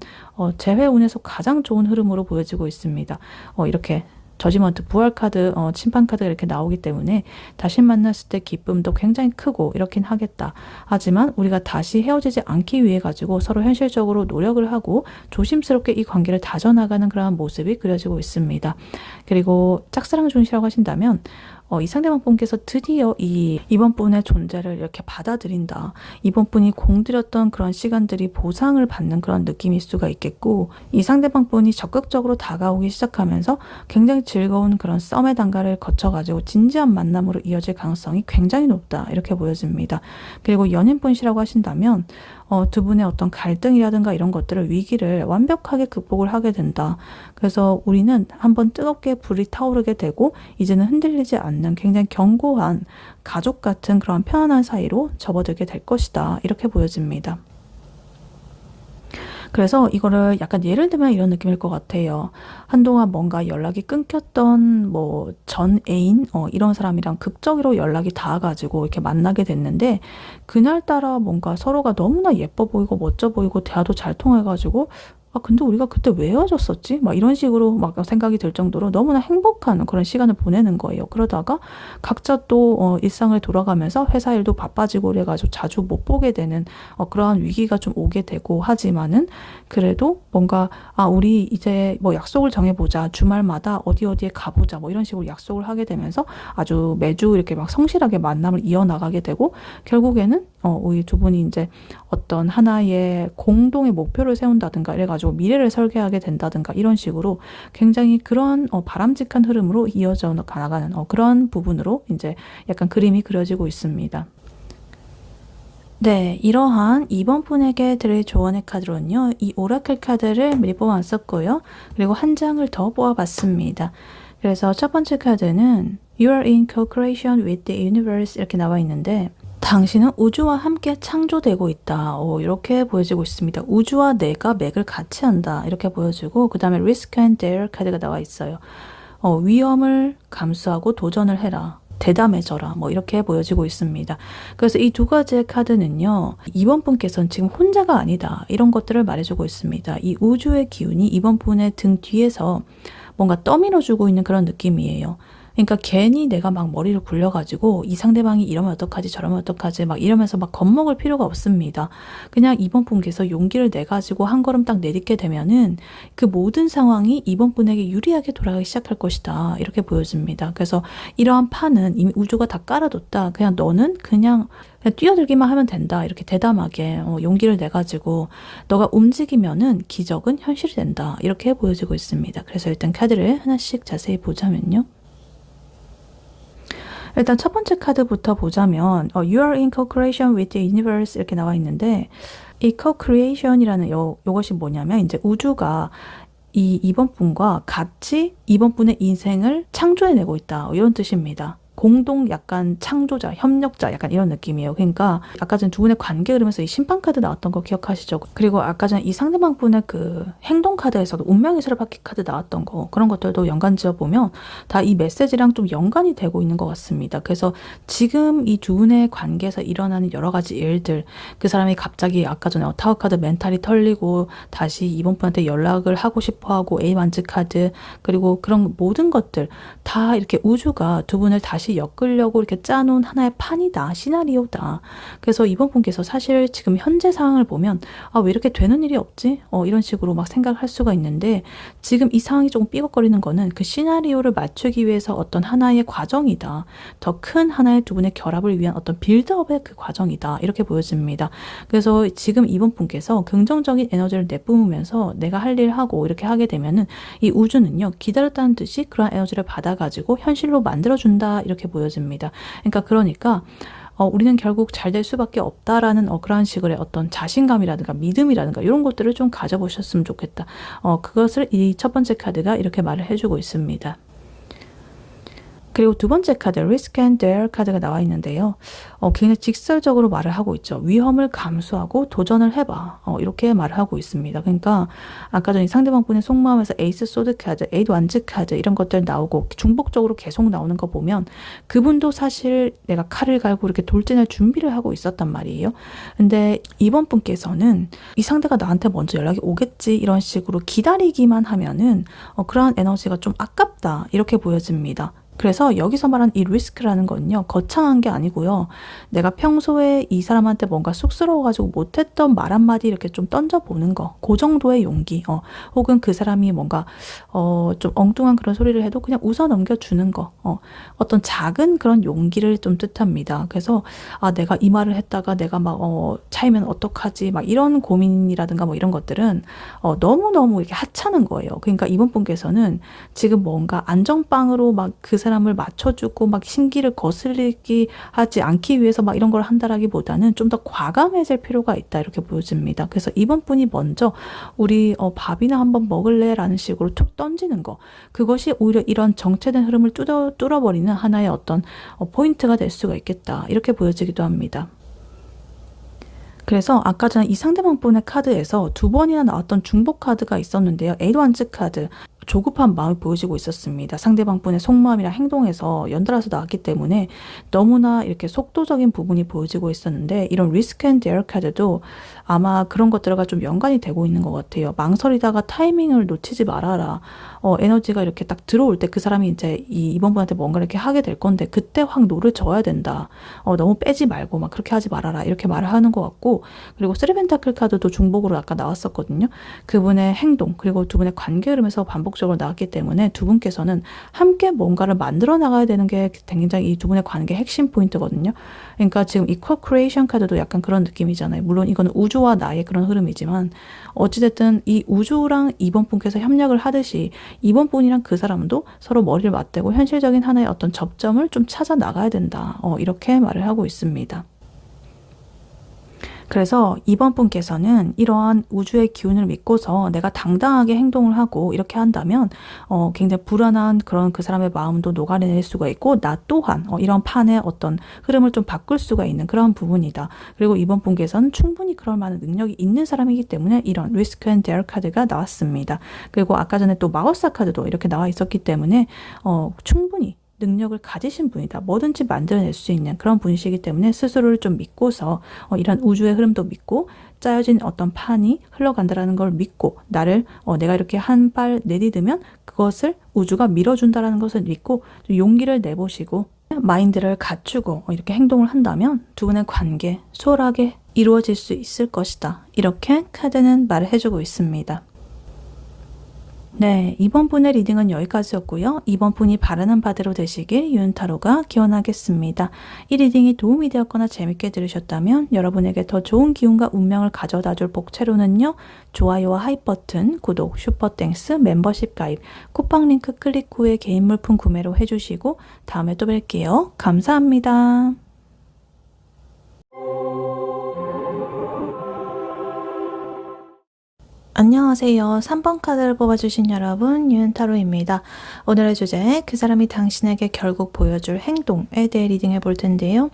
재회운에서 가장 좋은 흐름으로 보여지고 있습니다. 이렇게 저지먼트, 부활카드, 심판카드가 이렇게 나오기 때문에 다시 만났을 때 기쁨도 굉장히 크고 이렇긴 하겠다. 하지만 우리가 다시 헤어지지 않기 위해 가지고 서로 현실적으로 노력을 하고 조심스럽게 이 관계를 다져나가는 그런 모습이 그려지고 있습니다. 그리고 짝사랑 중이시라고 하신다면 이 상대방 분께서 드디어 이번 분의 존재를 이렇게 받아들인다. 이번 분이 공들였던 그런 시간들이 보상을 받는 그런 느낌일 수가 있겠고 이 상대방 분이 적극적으로 다가오기 시작하면서 굉장히 즐거운 그런 썸의 단계를 거쳐가지고 진지한 만남으로 이어질 가능성이 굉장히 높다. 이렇게 보여집니다. 그리고 연인분이시라고 하신다면 두 분의 어떤 갈등이라든가 이런 것들을 위기를 완벽하게 극복을 하게 된다. 그래서 우리는 한번 뜨겁게 불이 타오르게 되고 이제는 흔들리지 않는 굉장히 견고한 가족 같은 그런 편안한 사이로 접어들게 될 것이다. 이렇게 보여집니다. 그래서 이거를 약간 예를 들면 이런 느낌일 것 같아요. 한동안 뭔가 연락이 끊겼던 전 애인 이런 사람이랑 극적으로 연락이 닿아가지고 이렇게 만나게 됐는데 그날따라 뭔가 서로가 너무나 예뻐 보이고 멋져 보이고 대화도 잘 통해가지고 근데 우리가 그때 왜 헤어졌었지? 막 이런 식으로 막 생각이 들 정도로 너무나 행복한 그런 시간을 보내는 거예요. 그러다가 각자 또 일상을 돌아가면서 회사 일도 바빠지고 그래가지고 자주 못 보게 되는 그러한 위기가 좀 오게 되고 하지만은 그래도 뭔가 우리 이제 뭐 약속을 정해보자. 주말마다 어디에 가보자. 뭐 이런 식으로 약속을 하게 되면서 아주 매주 이렇게 막 성실하게 만남을 이어나가게 되고 결국에는 우리 두 분이 이제 어떤 하나의 공동의 목표를 세운다든가 이래가지고 미래를 설계하게 된다든가 이런 식으로 굉장히 그런 바람직한 흐름으로 이어져 나가는 그런 부분으로 이제 약간 그림이 그려지고 있습니다. 네, 이러한 이번 분에게 드릴 조언의 카드로는요, 이 오라클 카드를 미리 뽑아왔었고요. 그리고 한 장을 더 뽑아봤습니다. 그래서 첫 번째 카드는 You are in co-creation with the universe 이렇게 나와 있는데 당신은 우주와 함께 창조되고 있다. 이렇게 보여지고 있습니다. 우주와 내가 맥을 같이 한다. 이렇게 보여지고 그 다음에 Risk and Dare 카드가 나와 있어요. 위험을 감수하고 도전을 해라. 대담해져라. 뭐 이렇게 보여지고 있습니다. 그래서 이 두 가지의 카드는요. 이번 분께서는 지금 혼자가 아니다. 이런 것들을 말해주고 있습니다. 이 우주의 기운이 이번 분의 등 뒤에서 뭔가 떠밀어주고 있는 그런 느낌이에요. 그러니까 괜히 내가 막 머리를 굴려가지고 이 상대방이 이러면 어떡하지 저러면 어떡하지 막 이러면서 막 겁먹을 필요가 없습니다. 그냥 이번 분께서 용기를 내가지고 한 걸음 딱 내딛게 되면은 그 모든 상황이 이번 분에게 유리하게 돌아가기 시작할 것이다. 이렇게 보여집니다. 그래서 이러한 판은 이미 우주가 다 깔아뒀다. 그냥 너는 그냥 뛰어들기만 하면 된다. 이렇게 대담하게 용기를 내가지고 너가 움직이면은 기적은 현실이 된다. 이렇게 보여지고 있습니다. 그래서 일단 카드를 하나씩 자세히 보자면요. 일단 첫 번째 카드부터 보자면 You are in co-creation with the universe 이렇게 나와 있는데 이 co-creation이라는 요것이 뭐냐면 이제 우주가 이번 분과 같이 이번 분의 인생을 창조해내고 있다. 이런 뜻입니다. 공동 약간 창조자, 협력자 약간 이런 느낌이에요. 그러니까 아까 전 두 분의 관계 흐르면서 이 심판 카드 나왔던 거 기억하시죠? 그리고 아까 전 이 상대방 분의 그 행동 카드에서도 운명의 수레바퀴 카드 나왔던 거 그런 것들도 연관지어 보면 다 이 메시지랑 좀 연관이 되고 있는 것 같습니다. 그래서 지금 이 두 분의 관계에서 일어나는 여러 가지 일들 그 사람이 갑자기 아까 전에 타워 카드 멘탈이 털리고 다시 이번 분한테 연락을 하고 싶어하고 A완즈 카드 그리고 그런 모든 것들 다 이렇게 우주가 두 분을 다시 엮으려고 이렇게 짜놓은 하나의 판이다. 시나리오다. 그래서 이번 분께서 사실 지금 현재 상황을 보면 왜 이렇게 되는 일이 없지? 이런 식으로 막 생각할 수가 있는데 지금 이 상황이 조금 삐걱거리는 거는 그 시나리오를 맞추기 위해서 어떤 하나의 과정이다. 더 큰 하나의 두 분의 결합을 위한 어떤 빌드업의 그 과정이다. 이렇게 보여집니다. 그래서 지금 이번 분께서 긍정적인 에너지를 내뿜으면서 내가 할 일 하고 이렇게 하게 되면은 이 우주는요. 기다렸다는 듯이 그런 에너지를 받아가지고 현실로 만들어준다. 이렇게 보여집니다. 그러니까 우리는 결국 잘 될 수밖에 없다라는 그런 식의 어떤 자신감이라든가 믿음이라든가 이런 것들을 좀 가져보셨으면 좋겠다. 그것을 이 첫 번째 카드가 이렇게 말을 해주고 있습니다. 그리고 두 번째 카드 Risk and Dare 카드가 나와 있는데요. 굉장히 직설적으로 말을 하고 있죠. 위험을 감수하고 도전을 해봐. 이렇게 말을 하고 있습니다. 그러니까 아까 전에 상대방 분의 속마음에서 에이스 소드 카드, 에이드 완즈 카드 이런 것들 나오고 중복적으로 계속 나오는 거 보면 그분도 사실 내가 칼을 갈고 이렇게 돌진할 준비를 하고 있었단 말이에요. 근데 이번 분께서는 이 상대가 나한테 먼저 연락이 오겠지 이런 식으로 기다리기만 하면은 그러한 에너지가 좀 아깝다 이렇게 보여집니다. 그래서 여기서 말한 이 리스크라는 건요. 거창한 게 아니고요. 내가 평소에 이 사람한테 뭔가 쑥스러워가지고 못했던 말 한마디 이렇게 좀 던져보는 거. 그 정도의 용기. 혹은 그 사람이 뭔가 좀 엉뚱한 그런 소리를 해도 그냥 웃어 넘겨주는 거. 어떤 작은 그런 용기를 좀 뜻합니다. 그래서 내가 이 말을 했다가 내가 막 차이면 어떡하지 막 이런 고민이라든가 뭐 이런 것들은 너무너무 이렇게 하찮은 거예요. 그러니까 이번 분께서는 지금 뭔가 안정빵으로 막 그 사람을 맞춰주고 막 심기를 거슬리기 하지 않기 위해서 막 이런 걸 한다라기보다는 좀 더 과감해질 필요가 있다 이렇게 보여집니다. 그래서 이번 분이 먼저 우리 밥이나 한번 먹을래? 라는 식으로 툭 던지는 거 그것이 오히려 이런 정체된 흐름을 뚫어버리는 하나의 어떤 포인트가 될 수가 있겠다 이렇게 보여지기도 합니다. 그래서 아까 전에 이 상대방 분의 카드에서 두 번이나 나왔던 중복 카드가 있었는데요. 에이드 완즈 카드 조급한 마음이 보여지고 있었습니다. 상대방 분의 속마음이랑 행동에서 연달아서 나왔기 때문에 너무나 이렇게 속도적인 부분이 보여지고 있었는데, 이런 리스크 앤 데어 카드도 아마 그런 것들과 좀 연관이 되고 있는 것 같아요. 망설이다가 타이밍을 놓치지 말아라. 에너지가 이렇게 딱 들어올 때 그 사람이 이제 이번 분한테 뭔가 이렇게 하게 될 건데 그때 확 노를 져야 된다. 너무 빼지 말고 막 그렇게 하지 말아라. 이렇게 말을 하는 것 같고, 그리고 쓰리펜타클 카드도 중복으로 아까 나왔었거든요. 그분의 행동 그리고 두 분의 관계 흐름에서 반복적으로 나왔기 때문에 두 분께서는 함께 뭔가를 만들어 나가야 되는 게 굉장히 이 두 분의 관계의 핵심 포인트거든요. 그러니까 지금 이 co-creation 카드도 약간 그런 느낌이잖아요. 물론 이건 우주와 나의 그런 흐름이지만 어찌됐든 이 우주랑 이번 분께서 협력을 하듯이 이번 분이랑 그 사람도 서로 머리를 맞대고 현실적인 하나의 어떤 접점을 좀 찾아 나가야 된다. 이렇게 말을 하고 있습니다. 그래서 이번 분께서는 이러한 우주의 기운을 믿고서 내가 당당하게 행동을 하고 이렇게 한다면 굉장히 불안한 그런 그 사람의 마음도 녹아낼 수가 있고, 나 또한 이런 판의 어떤 흐름을 좀 바꿀 수가 있는 그런 부분이다. 그리고 이번 분께서는 충분히 그럴 만한 능력이 있는 사람이기 때문에 이런 리스크 앤 데어 카드가 나왔습니다. 그리고 아까 전에 또 마우스 카드도 이렇게 나와 있었기 때문에 충분히 능력을 가지신 분이다. 뭐든지 만들어낼 수 있는 그런 분이시기 때문에 스스로를 좀 믿고서 이런 우주의 흐름도 믿고 짜여진 어떤 판이 흘러간다라는 걸 믿고 나를 내가 이렇게 한 발 내디디면 그것을 우주가 밀어준다라는 것을 믿고 용기를 내보시고 마인드를 갖추고 이렇게 행동을 한다면 두 분의 관계 수월하게 이루어질 수 있을 것이다. 이렇게 카드는 말을 해주고 있습니다. 네, 이번 분의 리딩은 여기까지였고요. 이번 분이 바라는 바대로 되시길 윤타로가 기원하겠습니다. 이 리딩이 도움이 되었거나 재밌게 들으셨다면 여러분에게 더 좋은 기운과 운명을 가져다줄 복채로는요. 좋아요와 하이 버튼, 구독, 슈퍼땡스, 멤버십 가입, 쿠팡 링크 클릭 후에 개인 물품 구매로 해주시고 다음에 또 뵐게요. 감사합니다. 안녕하세요. 3번 카드를 뽑아주신 여러분, 윤타로입니다. 오늘의 주제, 그 사람이 당신에게 결국 보여줄 행동에 대해 리딩해 볼 텐데요.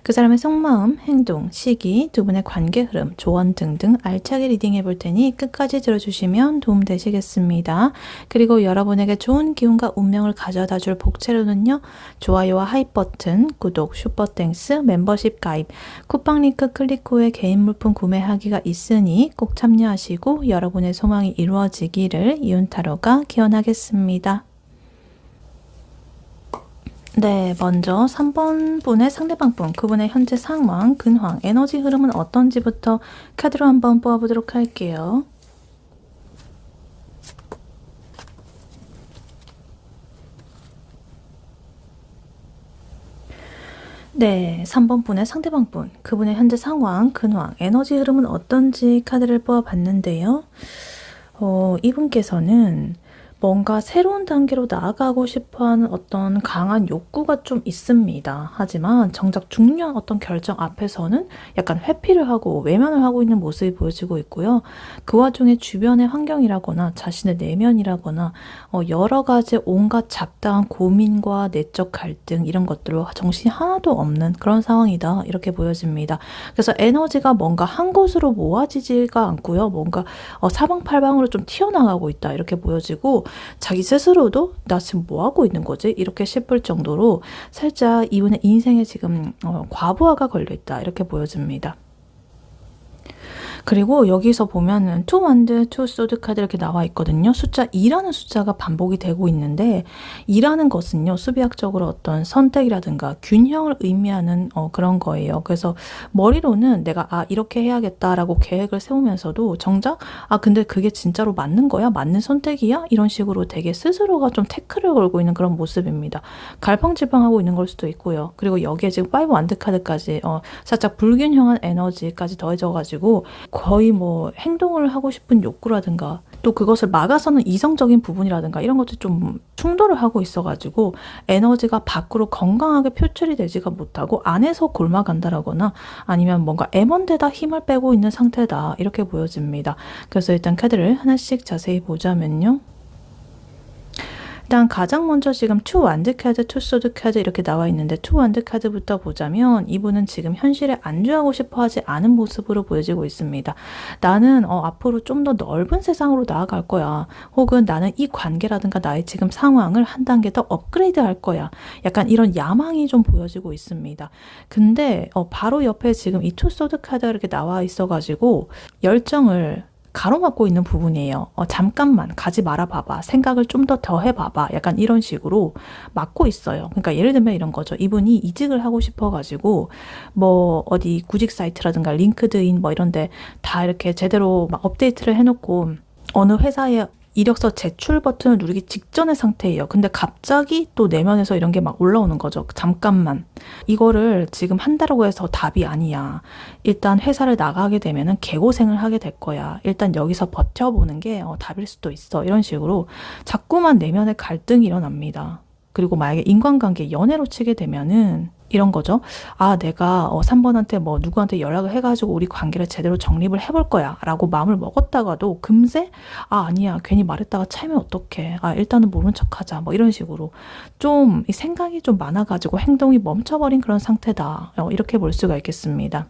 그 사람의 속마음, 행동, 시기, 두 분의 관계 흐름, 조언 등등 알차게 리딩해 볼 테니 끝까지 들어주시면 도움 되시겠습니다. 그리고 여러분에게 좋은 기운과 운명을 가져다 줄 복채로는요. 좋아요와 하이 버튼, 구독, 슈퍼땡스, 멤버십 가입, 쿠팡 링크 클릭 후에 개인 물품 구매하기가 있으니 꼭 참여하시고 여러분의 소망이 이루어지기를 윤타로가 기원하겠습니다. 네, 먼저 3번 분의 상대방 분, 그분의 현재 상황, 근황, 에너지 흐름은 어떤지부터 카드로 한번 뽑아보도록 할게요. 네, 3번 분의 상대방 분, 그분의 현재 상황, 근황, 에너지 흐름은 어떤지 카드를 뽑아봤는데요. 이분께서는 뭔가 새로운 단계로 나아가고 싶어하는 어떤 강한 욕구가 좀 있습니다. 하지만 정작 중요한 어떤 결정 앞에서는 약간 회피를 하고 외면을 하고 있는 모습이 보여지고 있고요. 그 와중에 주변의 환경이라거나 자신의 내면이라거나 여러 가지 온갖 잡다한 고민과 내적 갈등 이런 것들로 정신이 하나도 없는 그런 상황이다. 이렇게 보여집니다. 그래서 에너지가 뭔가 한 곳으로 모아지지가 않고요. 뭔가 사방팔방으로 좀 튀어나가고 있다. 이렇게 보여지고 자기 스스로도 나 지금 뭐 하고 있는 거지? 이렇게 싶을 정도로 살짝 이분의 인생에 지금 과부하가 걸려있다 이렇게 보여집니다. 그리고 여기서 보면은 투 원드, 투 소드 카드 이렇게 나와 있거든요. 숫자 2라는 숫자가 반복이 되고 있는데 2라는 것은요. 수비학적으로 어떤 선택이라든가 균형을 의미하는 그런 거예요. 그래서 머리로는 내가 이렇게 해야겠다라고 계획을 세우면서도 정작 근데 그게 진짜로 맞는 거야? 맞는 선택이야? 이런 식으로 되게 스스로가 좀 태클을 걸고 있는 그런 모습입니다. 갈팡질팡하고 있는 걸 수도 있고요. 그리고 여기에 지금 5 원드 카드까지 살짝 불균형한 에너지까지 더해져가지고 거의 뭐 행동을 하고 싶은 욕구라든가 또 그것을 막아서는 이성적인 부분이라든가 이런 것들이 좀 충돌을 하고 있어가지고 에너지가 밖으로 건강하게 표출이 되지가 못하고 안에서 골마간다라거나 아니면 뭔가 애먼데다 힘을 빼고 있는 상태다 이렇게 보여집니다. 그래서 일단 카드를 하나씩 자세히 보자면요. 일단 가장 먼저 지금 투 완드 카드, 투 소드 카드 이렇게 나와 있는데 투 완드 카드부터 보자면 이분은 지금 현실에 안주하고 싶어 하지 않은 모습으로 보여지고 있습니다. 나는 앞으로 좀 더 넓은 세상으로 나아갈 거야. 혹은 나는 이 관계라든가 나의 지금 상황을 한 단계 더 업그레이드 할 거야. 약간 이런 야망이 좀 보여지고 있습니다. 근데 바로 옆에 지금 이 투 소드 카드가 이렇게 나와 있어가지고 열정을 가로막고 있는 부분이에요. 잠깐만 가지 말아 봐봐. 생각을 좀 더 해봐봐. 약간 이런 식으로 막고 있어요. 그러니까 예를 들면 이런 거죠. 이분이 이직을 하고 싶어가지고 뭐 어디 구직 사이트라든가 링크드인 뭐 이런데 다 이렇게 제대로 막 업데이트를 해놓고 어느 회사에 이력서 제출 버튼을 누르기 직전의 상태예요. 근데 갑자기 또 내면에서 이런 게 막 올라오는 거죠. 잠깐만. 이거를 지금 한다라고 해서 답이 아니야. 일단 회사를 나가게 되면은 개고생을 하게 될 거야. 일단 여기서 버텨보는 게 답일 수도 있어. 이런 식으로 자꾸만 내면의 갈등이 일어납니다. 그리고 만약에 인간관계, 연애로 치게 되면은 이런 거죠. 아, 내가 3번한테 뭐 누구한테 연락을 해가지고 우리 관계를 제대로 정립을 해볼 거야 라고 마음을 먹었다가도 금세 아니야 괜히 말했다가 차이면 어떡해. 일단은 모른 척하자 뭐 이런 식으로 좀 이 생각이 좀 많아가지고 행동이 멈춰버린 그런 상태다. 이렇게 볼 수가 있겠습니다.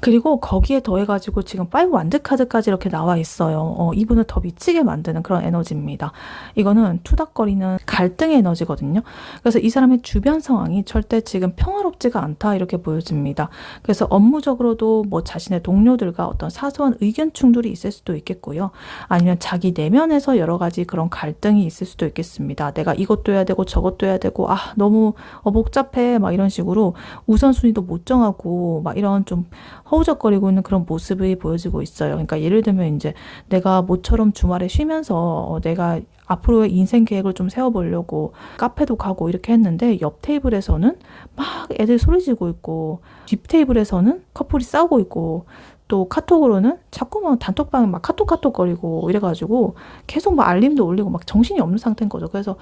그리고 거기에 더해가지고 지금 5 완드 카드까지 이렇게 나와 있어요. 이분을 더 미치게 만드는 그런 에너지입니다. 이거는 투닥거리는 갈등의 에너지거든요. 그래서 이 사람의 주변 상황이 절대 지금 평화롭지가 않다 이렇게 보여집니다. 그래서 업무적으로도 뭐 자신의 동료들과 어떤 사소한 의견 충돌이 있을 수도 있겠고요. 아니면 자기 내면에서 여러 가지 그런 갈등이 있을 수도 있겠습니다. 내가 이것도 해야 되고 저것도 해야 되고 너무 복잡해 막 이런 식으로 우선순위도 못 정하고 막 이런 좀 허우적거리고 있는 그런 모습이 보여지고 있어요. 그러니까 예를 들면 이제 내가 모처럼 주말에 쉬면서 내가 앞으로의 인생 계획을 좀 세워보려고 카페도 가고 이렇게 했는데 옆 테이블에서는 막 애들 소리 지르고 있고 뒷 테이블에서는 커플이 싸우고 있고 또 카톡으로는 자꾸만 단톡방에 막 카톡거리고 이래가지고 계속 막 알림도 올리고 막 정신이 없는 상태인 거죠. 그래서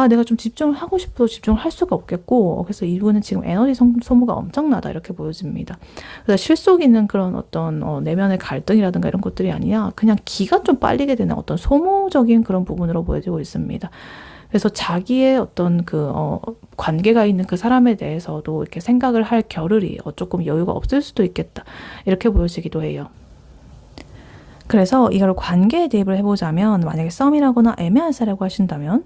내가 좀 집중을 하고 싶어도 집중을 할 수가 없겠고, 그래서 이분은 지금 에너지 소모가 엄청나다 이렇게 보여집니다. 그래서 실속 있는 그런 어떤 내면의 갈등이라든가 이런 것들이 아니라 그냥 기가 좀 빨리게 되는 어떤 소모적인 그런 부분으로 보여지고 있습니다. 그래서 자기의 어떤 관계가 있는 그 사람에 대해서도 이렇게 생각을 할 겨를이 조금 여유가 없을 수도 있겠다 이렇게 보여지기도 해요. 그래서 이걸 관계에 대입을 해보자면 만약에 썸이라거나 애매한 사례라고 하신다면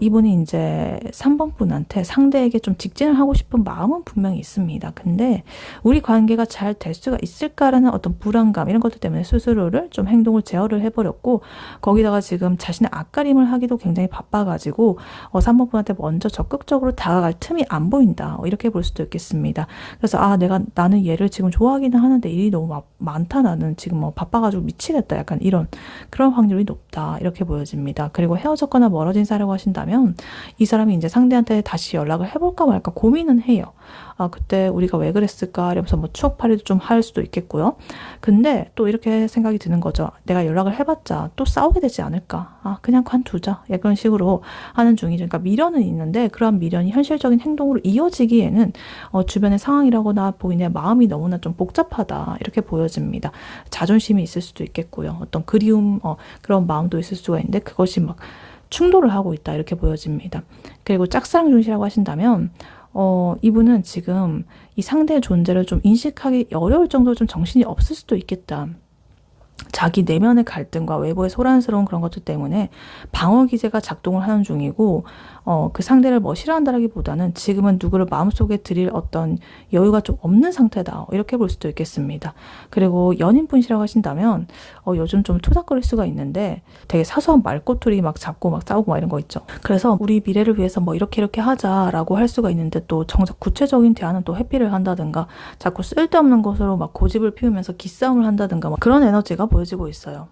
이분이 이제 3번 분한테 상대에게 좀 직진을 하고 싶은 마음은 분명히 있습니다. 근데 우리 관계가 잘 될 수가 있을까라는 어떤 불안감 이런 것들 때문에 스스로를 좀 행동을 제어를 해버렸고 거기다가 지금 자신의 앞가림을 하기도 굉장히 바빠가지고 3번 분한테 먼저 적극적으로 다가갈 틈이 안 보인다 이렇게 볼 수도 있겠습니다. 그래서 나는 얘를 지금 좋아하기는 하는데 일이 너무 많다. 나는 지금 바빠가지고 미치겠다. 약간 그런 확률이 높다 이렇게 보여집니다. 그리고 헤어졌거나 멀어진 사례라고 하신다면 이 사람이 이제 상대한테 다시 연락을 해볼까 말까 고민은 해요. 그때 우리가 왜 그랬을까 이러면서 뭐 추억팔이도 좀 할 수도 있겠고요. 근데 또 이렇게 생각이 드는 거죠. 내가 연락을 해봤자 또 싸우게 되지 않을까. 그냥 관두자. 약간 식으로 하는 중이죠. 그러니까 미련은 있는데 그러한 미련이 현실적인 행동으로 이어지기에는 주변의 상황이라거나 본인의 마음이 너무나 좀 복잡하다 이렇게 보여집니다. 자존심이 있을 수도 있겠고요. 어떤 그리움 그런 마음도 있을 수가 있는데 그것이 막 충돌을 하고 있다 이렇게 보여집니다. 그리고 짝사랑 중시라고 하신다면 이분은 지금 이 상대의 존재를 좀 인식하기 어려울 정도로 좀 정신이 없을 수도 있겠다. 자기 내면의 갈등과 외부의 소란스러운 그런 것들 때문에 방어 기제가 작동을 하는 중이고 그 상대를 뭐 싫어한다라기보다는 지금은 누구를 마음속에 들일 어떤 여유가 좀 없는 상태다 이렇게 볼 수도 있겠습니다. 그리고 연인분이라고 하신다면 요즘 좀 투닥거릴 수가 있는데 되게 사소한 말꼬투리 막 잡고 막 싸우고 막 이런 거 있죠. 그래서 우리 미래를 위해서 뭐 이렇게 하자라고 할 수가 있는데 또 정작 구체적인 대안은 또 회피를 한다든가 자꾸 쓸데없는 것으로 막 고집을 피우면서 기싸움을 한다든가 막 그런 에너지가 보여지고 있어요.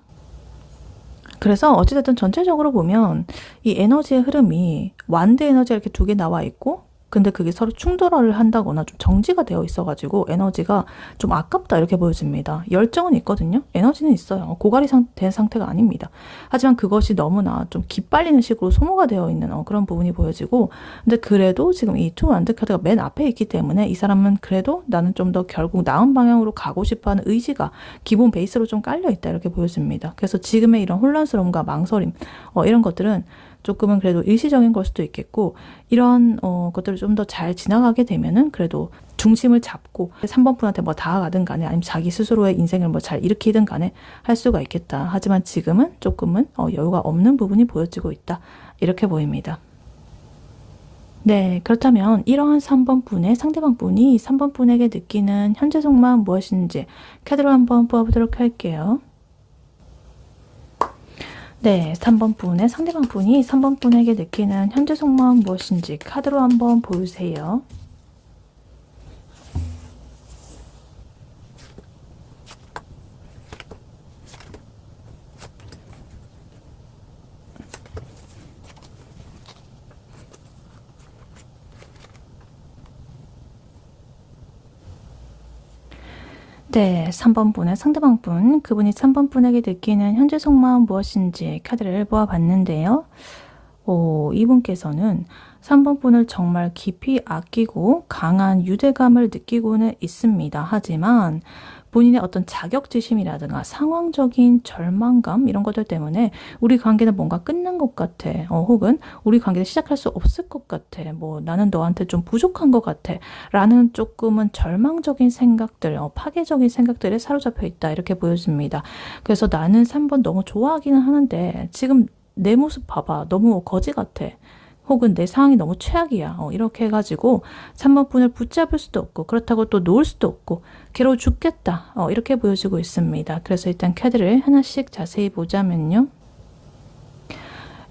그래서 어찌됐든 전체적으로 보면 이 에너지의 흐름이 완드 에너지가 이렇게 두 개 나와 있고 근데 그게 서로 충돌을 한다거나 좀 정지가 되어 있어가지고 에너지가 좀 아깝다 이렇게 보여집니다. 열정은 있거든요. 에너지는 있어요. 고갈이 된 상태가 아닙니다. 하지만 그것이 너무나 좀 기빨리는 식으로 소모가 되어 있는 그런 부분이 보여지고, 근데 그래도 지금 이 투 원드 카드가 맨 앞에 있기 때문에 이 사람은 그래도 나는 좀 더 결국 나은 방향으로 가고 싶어하는 의지가 기본 베이스로 좀 깔려 있다 이렇게 보여집니다. 그래서 지금의 이런 혼란스러움과 망설임 이런 것들은 조금은 그래도 일시적인 걸 수도 있겠고, 이런 것들을 좀 더 잘 지나가게 되면은 그래도 중심을 잡고 3번 분한테 뭐 다가가든 간에 아니면 자기 스스로의 인생을 뭐 잘 일으키든 간에 할 수가 있겠다. 하지만 지금은 조금은 여유가 없는 부분이 보여지고 있다. 이렇게 보입니다. 네, 그렇다면 이러한 3번 분의 상대방 분이 3번 분에게 느끼는 현재 속마음 무엇인지 카드로 한번 뽑아보도록 할게요. 네, 3번 분의 상대방 분이 3번 분에게 느끼는 현재 속마음 무엇인지 카드로 한번 보여주세요. 네, 3번 분의 상대방 분, 그분이 3번 분에게 느끼는 현재 속마음 무엇인지 카드를 보아봤는데요. 이분께서는 3번 분을 정말 깊이 아끼고 강한 유대감을 느끼고는 있습니다. 하지만 본인의 어떤 자격지심이라든가 상황적인 절망감 이런 것들 때문에 우리 관계는 뭔가 끝난 것 같아. 혹은 우리 관계를 시작할 수 없을 것 같아. 뭐 나는 너한테 좀 부족한 것 같아. 라는 조금은 절망적인 생각들, 파괴적인 생각들에 사로잡혀 있다. 이렇게 보여집니다. 그래서 나는 3번 너무 좋아하기는 하는데 지금 내 모습 봐봐. 너무 거지 같아. 혹은 내 상황이 너무 최악이야. 이렇게 해가지고 3번 분을 붙잡을 수도 없고 그렇다고 또 놓을 수도 없고 괴로워 죽겠다. 이렇게 보여지고 있습니다. 그래서 일단 카드를 하나씩 자세히 보자면요.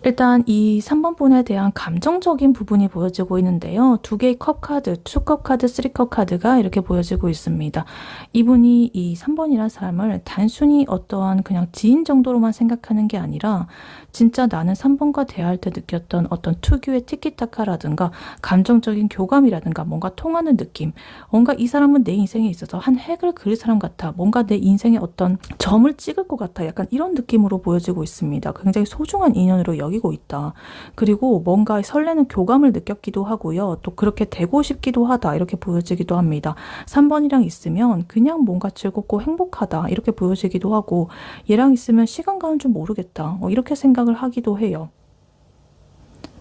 일단 이 3번 분에 대한 감정적인 부분이 보여지고 있는데요. 두 개의 컵 카드, 투컵 카드, 쓰리컵 카드가 이렇게 보여지고 있습니다. 이분이 이 3번이라는 사람을 단순히 어떠한 그냥 지인 정도로만 생각하는 게 아니라 진짜 나는 3번과 대화할 때 느꼈던 어떤 특유의 티키타카라든가 감정적인 교감이라든가 뭔가 통하는 느낌, 뭔가 이 사람은 내 인생에 있어서 한 획을 그릴 사람 같아, 뭔가 내 인생에 어떤 점을 찍을 것 같아, 약간 이런 느낌으로 보여지고 있습니다. 굉장히 소중한 인연으로 여기고 있다. 그리고 뭔가 설레는 교감을 느꼈기도 하고요. 또 그렇게 되고 싶기도 하다 이렇게 보여지기도 합니다. 3번이랑 있으면 그냥 뭔가 즐겁고 행복하다 이렇게 보여지기도 하고, 얘랑 있으면 시간 가는 줄 모르겠다 이렇게 생각을 하기도 해요.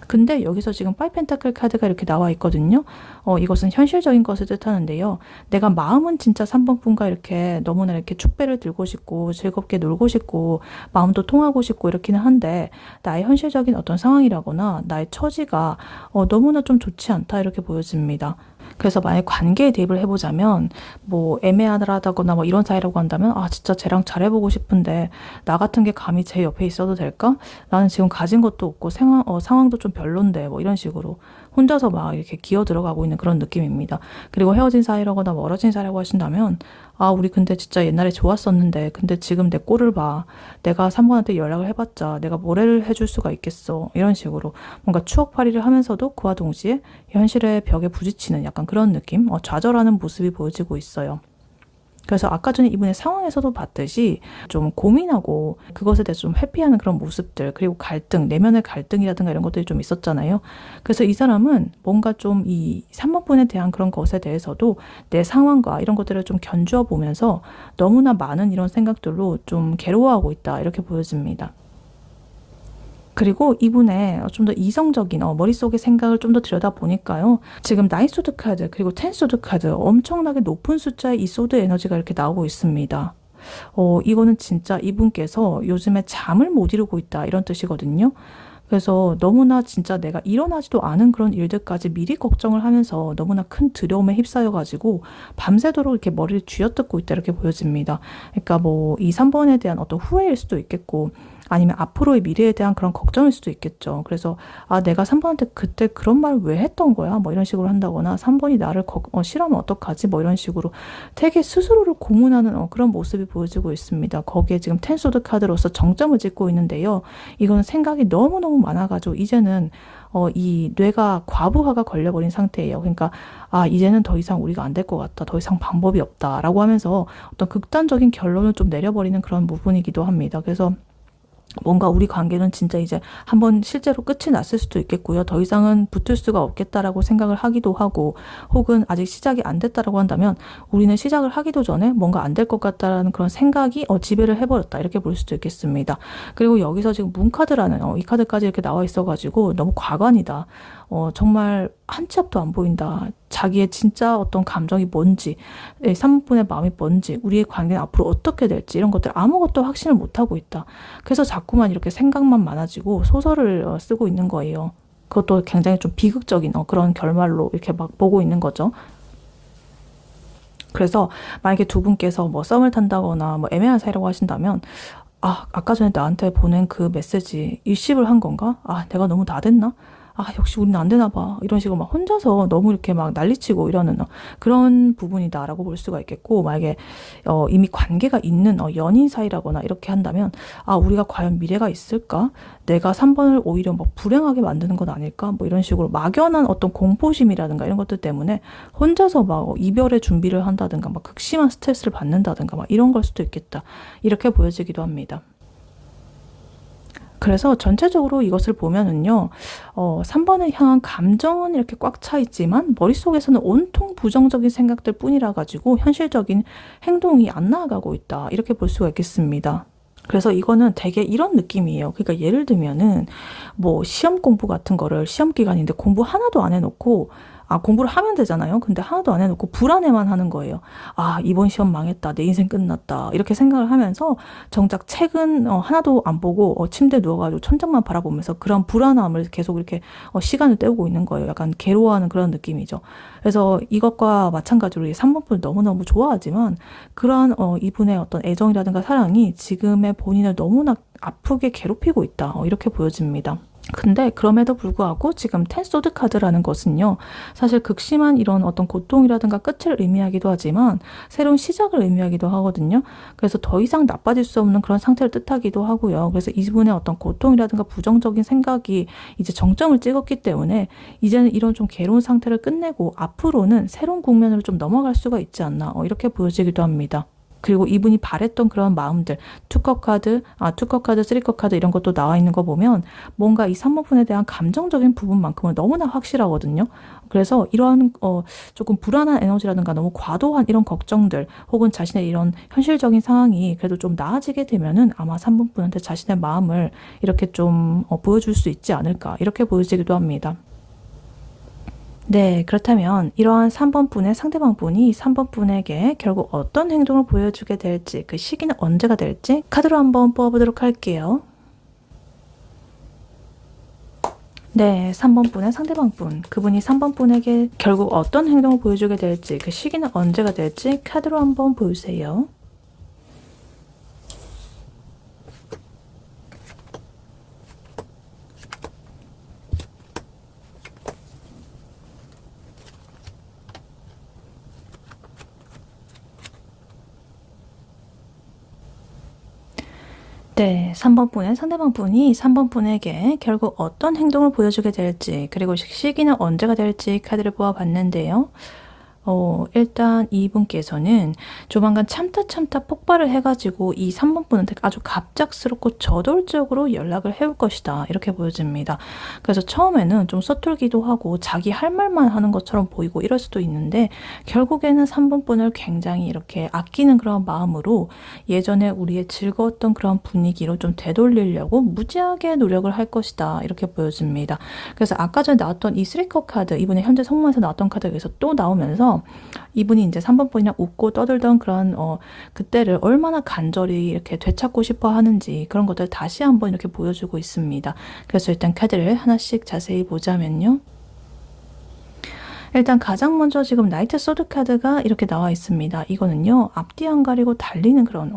근데 여기서 지금 5펜타클 카드가 이렇게 나와 있거든요. 이것은 현실적인 것을 뜻하는데요. 내가 마음은 진짜 3번 분과 이렇게 너무나 이렇게 축배를 들고 싶고 즐겁게 놀고 싶고 마음도 통하고 싶고 이렇기는 한데 나의 현실적인 어떤 상황이라거나 나의 처지가 너무나 좀 좋지 않다 이렇게 보여집니다. 그래서 만약 관계에 대입을 해보자면 뭐 애매하다거나 뭐 이런 사이라고 한다면 진짜 쟤랑 잘해보고 싶은데 나 같은 게 감히 제 옆에 있어도 될까? 나는 지금 가진 것도 없고 상황도 좀 별론데 뭐 이런 식으로 혼자서 막 이렇게 기어 들어가고 있는 그런 느낌입니다. 그리고 헤어진 사이라거나 멀어진 사이라고 하신다면 우리 근데 진짜 옛날에 좋았었는데 근데 지금 내 꼴을 봐. 내가 3번한테 연락을 해봤자 내가 뭐래를 해줄 수가 있겠어. 이런 식으로 뭔가 추억팔이를 하면서도 그와 동시에 현실의 벽에 부딪히는 약간 그런 느낌, 좌절하는 모습이 보여지고 있어요. 그래서 아까 전에 이분의 상황에서도 봤듯이 좀 고민하고 그것에 대해서 좀 회피하는 그런 모습들, 그리고 갈등, 내면의 갈등이라든가 이런 것들이 좀 있었잖아요. 그래서 이 사람은 뭔가 좀 이 3번분에 대한 그런 것에 대해서도 내 상황과 이런 것들을 좀 견주어 보면서 너무나 많은 이런 생각들로 좀 괴로워하고 있다 이렇게 보여집니다. 그리고 이분의 좀 더 이성적인 머릿속의 생각을 좀 더 들여다보니까요. 지금 나인 소드 카드 그리고 텐 소드 카드 엄청나게 높은 숫자의 이 소드 에너지가 이렇게 나오고 있습니다. 이거는 진짜 이분께서 요즘에 잠을 못 이루고 있다 이런 뜻이거든요. 그래서 너무나 진짜 내가 일어나지도 않은 그런 일들까지 미리 걱정을 하면서 너무나 큰 두려움에 휩싸여가지고 밤새도록 이렇게 머리를 쥐어뜯고 있다 이렇게 보여집니다. 그러니까 뭐 2, 3번에 대한 어떤 후회일 수도 있겠고 아니면 앞으로의 미래에 대한 그런 걱정일 수도 있겠죠. 그래서 내가 3번한테 그때 그런 말을 왜 했던 거야? 뭐 이런 식으로 한다거나 3번이 나를 싫어하면 어떡하지? 뭐 이런 식으로 되게 스스로를 고문하는 그런 모습이 보여지고 있습니다. 거기에 지금 텐소드 카드로서 정점을 찍고 있는데요. 이거는 생각이 너무너무 너무너무 많아가지고 이제는 이 뇌가 과부하가 걸려버린 상태예요. 그러니까 이제는 더 이상 우리가 안 될 것 같다. 더 이상 방법이 없다. 라고 하면서 어떤 극단적인 결론을 좀 내려버리는 그런 부분이기도 합니다. 그래서 뭔가 우리 관계는 진짜 이제 한번 실제로 끝이 났을 수도 있겠고요. 더 이상은 붙을 수가 없겠다라고 생각을 하기도 하고, 혹은 아직 시작이 안 됐다라고 한다면 우리는 시작을 하기도 전에 뭔가 안 될 것 같다라는 그런 생각이 지배를 해버렸다, 이렇게 볼 수도 있겠습니다. 그리고 여기서 지금 문카드라는 이 카드까지 이렇게 나와 있어가지고 너무 과관이다. 정말 한 치 앞도 안 보인다. 자기의 진짜 어떤 감정이 뭔지, 3분의 마음이 뭔지, 우리의 관계는 앞으로 어떻게 될지, 이런 것들 아무것도 확신을 못하고 있다. 그래서 자꾸만 이렇게 생각만 많아지고 소설을 쓰고 있는 거예요. 그것도 굉장히 좀 비극적인 그런 결말로 이렇게 막 보고 있는 거죠. 그래서 만약에 두 분께서 뭐 썸을 탄다거나 뭐 애매한 사이라고 하신다면, 아까 전에 나한테 보낸 그 메시지 일십을 한 건가? 내가 너무 나댔나? 역시 우리는 안 되나 봐. 이런 식으로 막 혼자서 너무 이렇게 막 난리치고 이러는 그런 부분이다라고 볼 수가 있겠고, 만약에 이미 관계가 있는 연인 사이라거나 이렇게 한다면, 우리가 과연 미래가 있을까? 내가 3번을 오히려 막 불행하게 만드는 건 아닐까? 뭐 이런 식으로 막연한 어떤 공포심이라든가 이런 것들 때문에 혼자서 막 이별의 준비를 한다든가 막 극심한 스트레스를 받는다든가 막 이런 걸 수도 있겠다. 이렇게 보여지기도 합니다. 그래서 전체적으로 이것을 보면은요, 3번을 향한 감정은 이렇게 꽉 차 있지만 머릿속에서는 온통 부정적인 생각들 뿐이라 가지고 현실적인 행동이 안 나아가고 있다. 이렇게 볼 수가 있겠습니다. 그래서 이거는 되게 이런 느낌이에요. 그러니까 예를 들면은 뭐 시험 공부 같은 거를, 시험 기간인데 공부 하나도 안 해놓고, 공부를 하면 되잖아요. 근데 하나도 안 해놓고 불안해만 하는 거예요. 이번 시험 망했다. 내 인생 끝났다. 이렇게 생각을 하면서 정작 책은 하나도 안 보고 침대에 누워가지고 천장만 바라보면서 그런 불안함을 계속 이렇게 시간을 때우고 있는 거예요. 약간 괴로워하는 그런 느낌이죠. 그래서 이것과 마찬가지로 이 3번분을 너무너무 좋아하지만 그러한 이분의 어떤 애정이라든가 사랑이 지금의 본인을 너무나 아프게 괴롭히고 있다. 이렇게 보여집니다. 근데 그럼에도 불구하고 지금 텐소드 카드라는 것은요, 사실 극심한 이런 어떤 고통이라든가 끝을 의미하기도 하지만 새로운 시작을 의미하기도 하거든요. 그래서 더 이상 나빠질 수 없는 그런 상태를 뜻하기도 하고요. 그래서 이분의 어떤 고통이라든가 부정적인 생각이 이제 정점을 찍었기 때문에 이제는 이런 좀 괴로운 상태를 끝내고 앞으로는 새로운 국면으로 좀 넘어갈 수가 있지 않나, 이렇게 보여지기도 합니다. 그리고 이분이 바랬던 그런 마음들, 투컵 카드, 쓰리컵 카드 이런 것도 나와 있는 거 보면 뭔가 이 3번분에 대한 감정적인 부분만큼은 너무나 확실하거든요. 그래서 이러한 조금 불안한 에너지라든가 너무 과도한 이런 걱정들, 혹은 자신의 이런 현실적인 상황이 그래도 좀 나아지게 되면은 아마 3번분한테 자신의 마음을 이렇게 좀 보여줄 수 있지 않을까, 이렇게 보여지기도 합니다. 네, 그렇다면 이러한 3번분의 상대방분이 3번분에게 결국 어떤 행동을 보여주게 될지, 그 시기는 언제가 될지 카드로 한번 뽑아보도록 할게요. 네, 3번분의 상대방분, 그분이 3번분에게 결국 어떤 행동을 보여주게 될지, 그 시기는 언제가 될지 카드로 한번 보여주세요. 네, 3번분의 상대방분이 3번분에게 결국 어떤 행동을 보여주게 될지, 그리고 시기는 언제가 될지 카드를 뽑아봤는데요. 일단 이분께서는 조만간 참다 폭발을 해가지고 이 3번분한테 아주 갑작스럽고 저돌적으로 연락을 해올 것이다, 이렇게 보여집니다. 그래서 처음에는 좀 서툴기도 하고 자기 할 말만 하는 것처럼 보이고 이럴 수도 있는데, 결국에는 3번분을 굉장히 이렇게 아끼는 그런 마음으로 예전에 우리의 즐거웠던 그런 분위기로 좀 되돌리려고 무지하게 노력을 할 것이다, 이렇게 보여집니다. 그래서 아까 전에 나왔던 이 3컵 카드, 이분의 현재 성공에서 나왔던 카드에서 또 나오면서 이분이 이제 3번분이랑 웃고 떠들던 그런 그때를 얼마나 간절히 이렇게 되찾고 싶어 하는지, 그런 것들 다시 한번 이렇게 보여주고 있습니다. 그래서 일단 카드를 하나씩 자세히 보자면요. 일단 가장 먼저 지금 나이트 소드 카드가 이렇게 나와 있습니다. 이거는요, 앞뒤 안 가리고 달리는 그런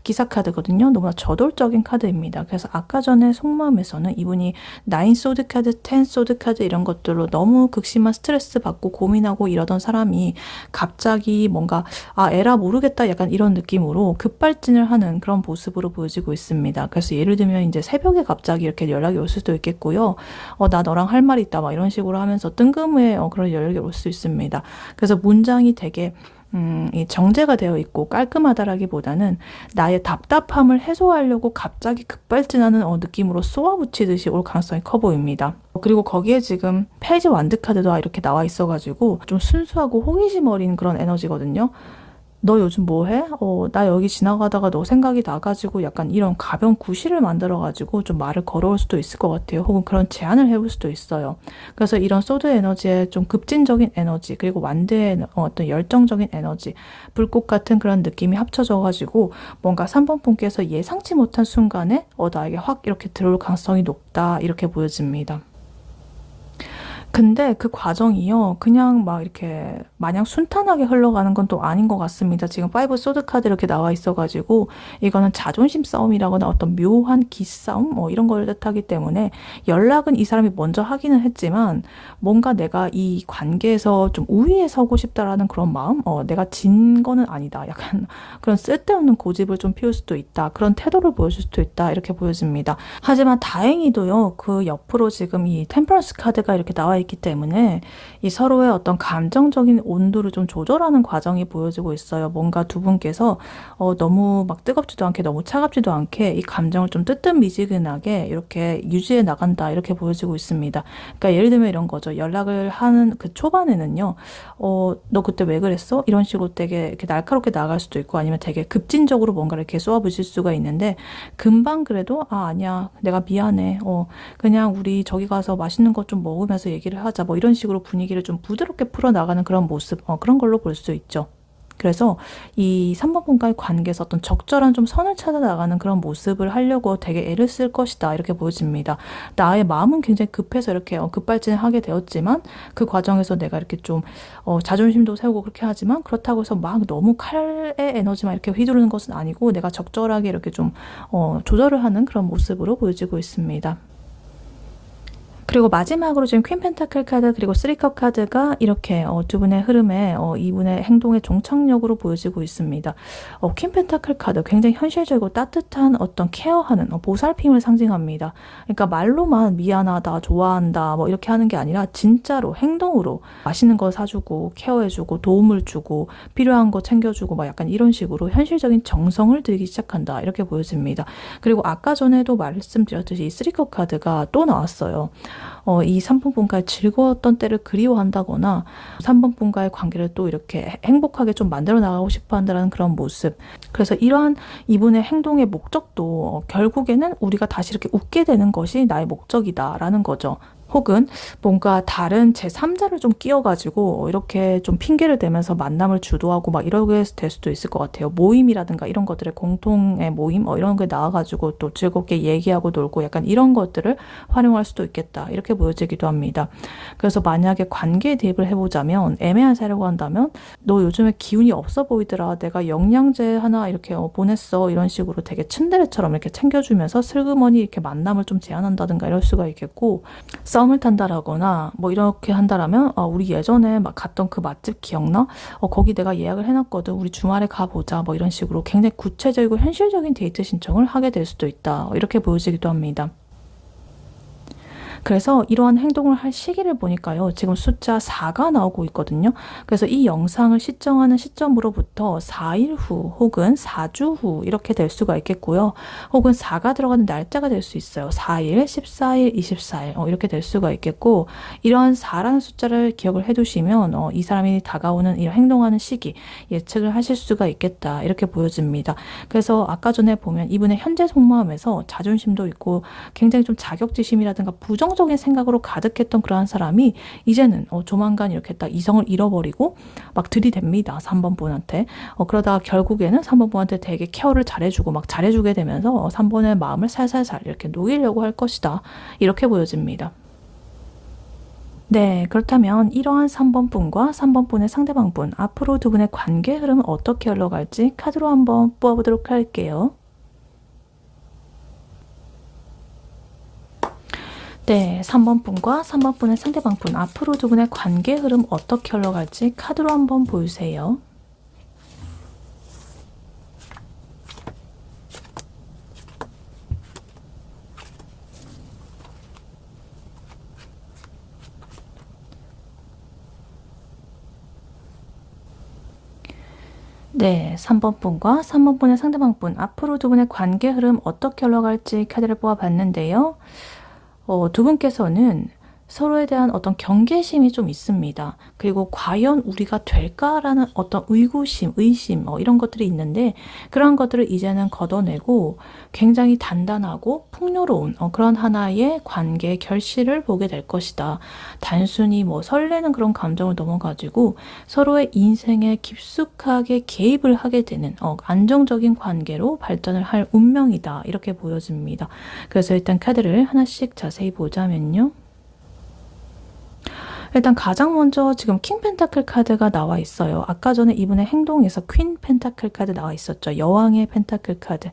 기사 카드거든요. 너무나 저돌적인 카드입니다. 그래서 아까 전에 속마음에서는 이분이 9 소드 카드, 10 소드 카드 이런 것들로 너무 극심한 스트레스 받고 고민하고 이러던 사람이 갑자기 뭔가 에라 모르겠다 약간 이런 느낌으로 급발진을 하는 그런 모습으로 보여지고 있습니다. 그래서 예를 들면 이제 새벽에 갑자기 이렇게 연락이 올 수도 있겠고요. 나 너랑 할 말이 있다 막 이런 식으로 하면서 뜬금에 그런 연락이 올 수 있습니다. 그래서 문장이 되게 이 정제가 되어 있고 깔끔하다라기보다는 나의 답답함을 해소하려고 갑자기 급발진하는 느낌으로 쏘아붙이듯이 올 가능성이 커 보입니다. 그리고 거기에 지금 페이지 완드 카드도 이렇게 나와 있어가지고 좀 순수하고 호기심 어린 그런 에너지거든요. 너 요즘 뭐 해? 나 여기 지나가다가 너 생각이 나가지고 약간 이런 가벼운 구실을 만들어가지고 좀 말을 걸어올 수도 있을 것 같아요. 혹은 그런 제안을 해볼 수도 있어요. 그래서 이런 소드 에너지의 좀 급진적인 에너지, 그리고 완드의 어떤 열정적인 에너지, 불꽃 같은 그런 느낌이 합쳐져가지고 뭔가 3번 분께서 예상치 못한 순간에 나에게 확 이렇게 들어올 가능성이 높다. 이렇게 보여집니다. 근데 그 과정이요, 그냥 막 이렇게 마냥 순탄하게 흘러가는 건 또 아닌 것 같습니다. 지금 5 소드 카드 이렇게 나와 있어가지고 이거는 자존심 싸움이라거나 어떤 묘한 기싸움 이런 걸 뜻하기 때문에 연락은 이 사람이 먼저 하기는 했지만 뭔가 내가 이 관계에서 좀 우위에 서고 싶다라는 그런 마음, 내가 진 거는 아니다. 약간 그런 쓸데없는 고집을 좀 피울 수도 있다. 그런 태도를 보여줄 수도 있다. 이렇게 보여집니다. 하지만 다행히도요, 그 옆으로 지금 이 템퍼런스 카드가 이렇게 나와 있기 때문에 이 서로의 어떤 감정적인 온도를 좀 조절하는 과정이 보여지고 있어요. 뭔가 두 분께서 너무 막 뜨겁지도 않게 너무 차갑지도 않게 이 감정을 좀 뜨뜻미지근하게 이렇게 유지해 나간다. 이렇게 보여지고 있습니다. 그러니까 예를 들면 이런 거죠. 연락을 하는 그 초반에는요. 너 그때 왜 그랬어? 이런 식으로 되게 이렇게 날카롭게 나갈 수도 있고 아니면 되게 급진적으로 뭔가를 이렇게 쏘아부실 수가 있는데 금방 그래도 아니야. 내가 미안해. 그냥 우리 저기 가서 맛있는 것 좀 먹으면서 얘기를 하자. 뭐 이런 식으로 분위기를 좀 부드럽게 풀어나가는 그런 모습, 그런 걸로 볼 수 있죠. 그래서 이 3번 분과의 관계에서 어떤 적절한 좀 선을 찾아 나가는 그런 모습을 하려고 되게 애를 쓸 것이다. 이렇게 보여집니다. 나의 마음은 굉장히 급해서 이렇게 급발진을 하게 되었지만 그 과정에서 내가 이렇게 좀 자존심도 세우고 그렇게 하지만 그렇다고 해서 막 너무 칼의 에너지만 이렇게 휘두르는 것은 아니고 내가 적절하게 이렇게 좀 조절을 하는 그런 모습으로 보여지고 있습니다. 그리고 마지막으로 지금 퀸 펜타클 카드 그리고 3컵 카드가 이렇게 두 분의 흐름에 이분의 행동의 종착역으로 보여지고 있습니다. 퀸 펜타클 카드 굉장히 현실적이고 따뜻한 어떤 케어하는 보살핌을 상징합니다. 그러니까 말로만 미안하다, 좋아한다 뭐 이렇게 하는 게 아니라 진짜로 행동으로 맛있는 거 사주고 케어해주고 도움을 주고 필요한 거 챙겨주고 막 약간 이런 식으로 현실적인 정성을 들이기 시작한다. 이렇게 보여집니다. 그리고 아까 전에도 말씀드렸듯이 이 3컵 카드가 또 나왔어요. 이 3번 분과의 즐거웠던 때를 그리워한다거나 3번 분과의 관계를 또 이렇게 행복하게 좀 만들어 나가고 싶어 한다는 그런 모습. 그래서 이러한 이분의 행동의 목적도 결국에는 우리가 다시 이렇게 웃게 되는 것이 나의 목적이다라는 거죠. 혹은 뭔가 다른 제3자를 좀 끼워가지고 이렇게 좀 핑계를 대면서 만남을 주도하고 막 이러게 될 수도 있을 것 같아요. 모임이라든가 이런 것들의 공통의 모임 이런 게 나와가지고 또 즐겁게 얘기하고 놀고 약간 이런 것들을 활용할 수도 있겠다. 이렇게 보여지기도 합니다. 그래서 만약에 관계에 대입을 해보자면 애매한 사례라고 한다면 너 요즘에 기운이 없어 보이더라. 내가 영양제 하나 이렇게 보냈어. 이런 식으로 되게 츤데레처럼 이렇게 챙겨주면서 슬그머니 이렇게 만남을 좀 제안한다든가 이럴 수가 있겠고 썸을 탄다라거나 뭐 이렇게 한다라면 우리 예전에 막 갔던 그 맛집 기억나? 거기 내가 예약을 해놨거든. 우리 주말에 가보자. 뭐 이런 식으로 굉장히 구체적이고 현실적인 데이트 신청을 하게 될 수도 있다. 이렇게 보여지기도 합니다. 그래서 이러한 행동을 할 시기를 보니까요. 지금 숫자 4가 나오고 있거든요. 그래서 이 영상을 시청하는 시점으로부터 4일 후 혹은 4주 후 이렇게 될 수가 있겠고요. 혹은 4가 들어가는 날짜가 될 수 있어요. 4일, 14일, 24일 이렇게 될 수가 있겠고 이러한 4라는 숫자를 기억을 해두시면 이 사람이 다가오는 이런 행동하는 시기 예측을 하실 수가 있겠다. 이렇게 보여집니다. 그래서 아까 전에 보면 이분의 현재 속마음에서 자존심도 있고 굉장히 좀 자격지심이라든가 부정적인 생각으로 가득했던 그러한 사람이 이제는 조만간 이렇게 딱 이성을 잃어버리고 막 들이댑니다. 3번 분한테. 그러다가 결국에는 3번 분한테 되게 케어를 잘해주고 막 잘해주게 되면서 3번의 마음을 살살살 이렇게 녹이려고 할 것이다. 이렇게 보여집니다. 네, 그렇다면 이러한 3번 분과 3번 분의 상대방 분, 앞으로 두 분의 관계 흐름은 어떻게 흘러갈지 카드로 한번 뽑아보도록 할게요. 네, 3번 분과 3번 분의 상대방 분, 앞으로 두 분의 관계 흐름 어떻게 흘러갈지 카드로 한번 보여주세요. 네, 3번 분과 3번 분의 상대방 분, 앞으로 두 분의 관계 흐름 어떻게 흘러갈지 카드를 뽑아봤는데요. 두 분께서는 서로에 대한 어떤 경계심이 좀 있습니다. 그리고 과연 우리가 될까라는 어떤 의구심, 의심 이런 것들이 있는데 그런 것들을 이제는 걷어내고 굉장히 단단하고 풍요로운 그런 하나의 관계 결실을 보게 될 것이다. 단순히 뭐 설레는 그런 감정을 넘어가지고 서로의 인생에 깊숙하게 개입을 하게 되는 안정적인 관계로 발전을 할 운명이다. 이렇게 보여집니다. 그래서 일단 카드를 하나씩 자세히 보자면요. 일단 가장 먼저 지금 킹 펜타클 카드가 나와 있어요. 아까 전에 이분의 행동에서 퀸 펜타클 카드 나와 있었죠. 여왕의 펜타클 카드.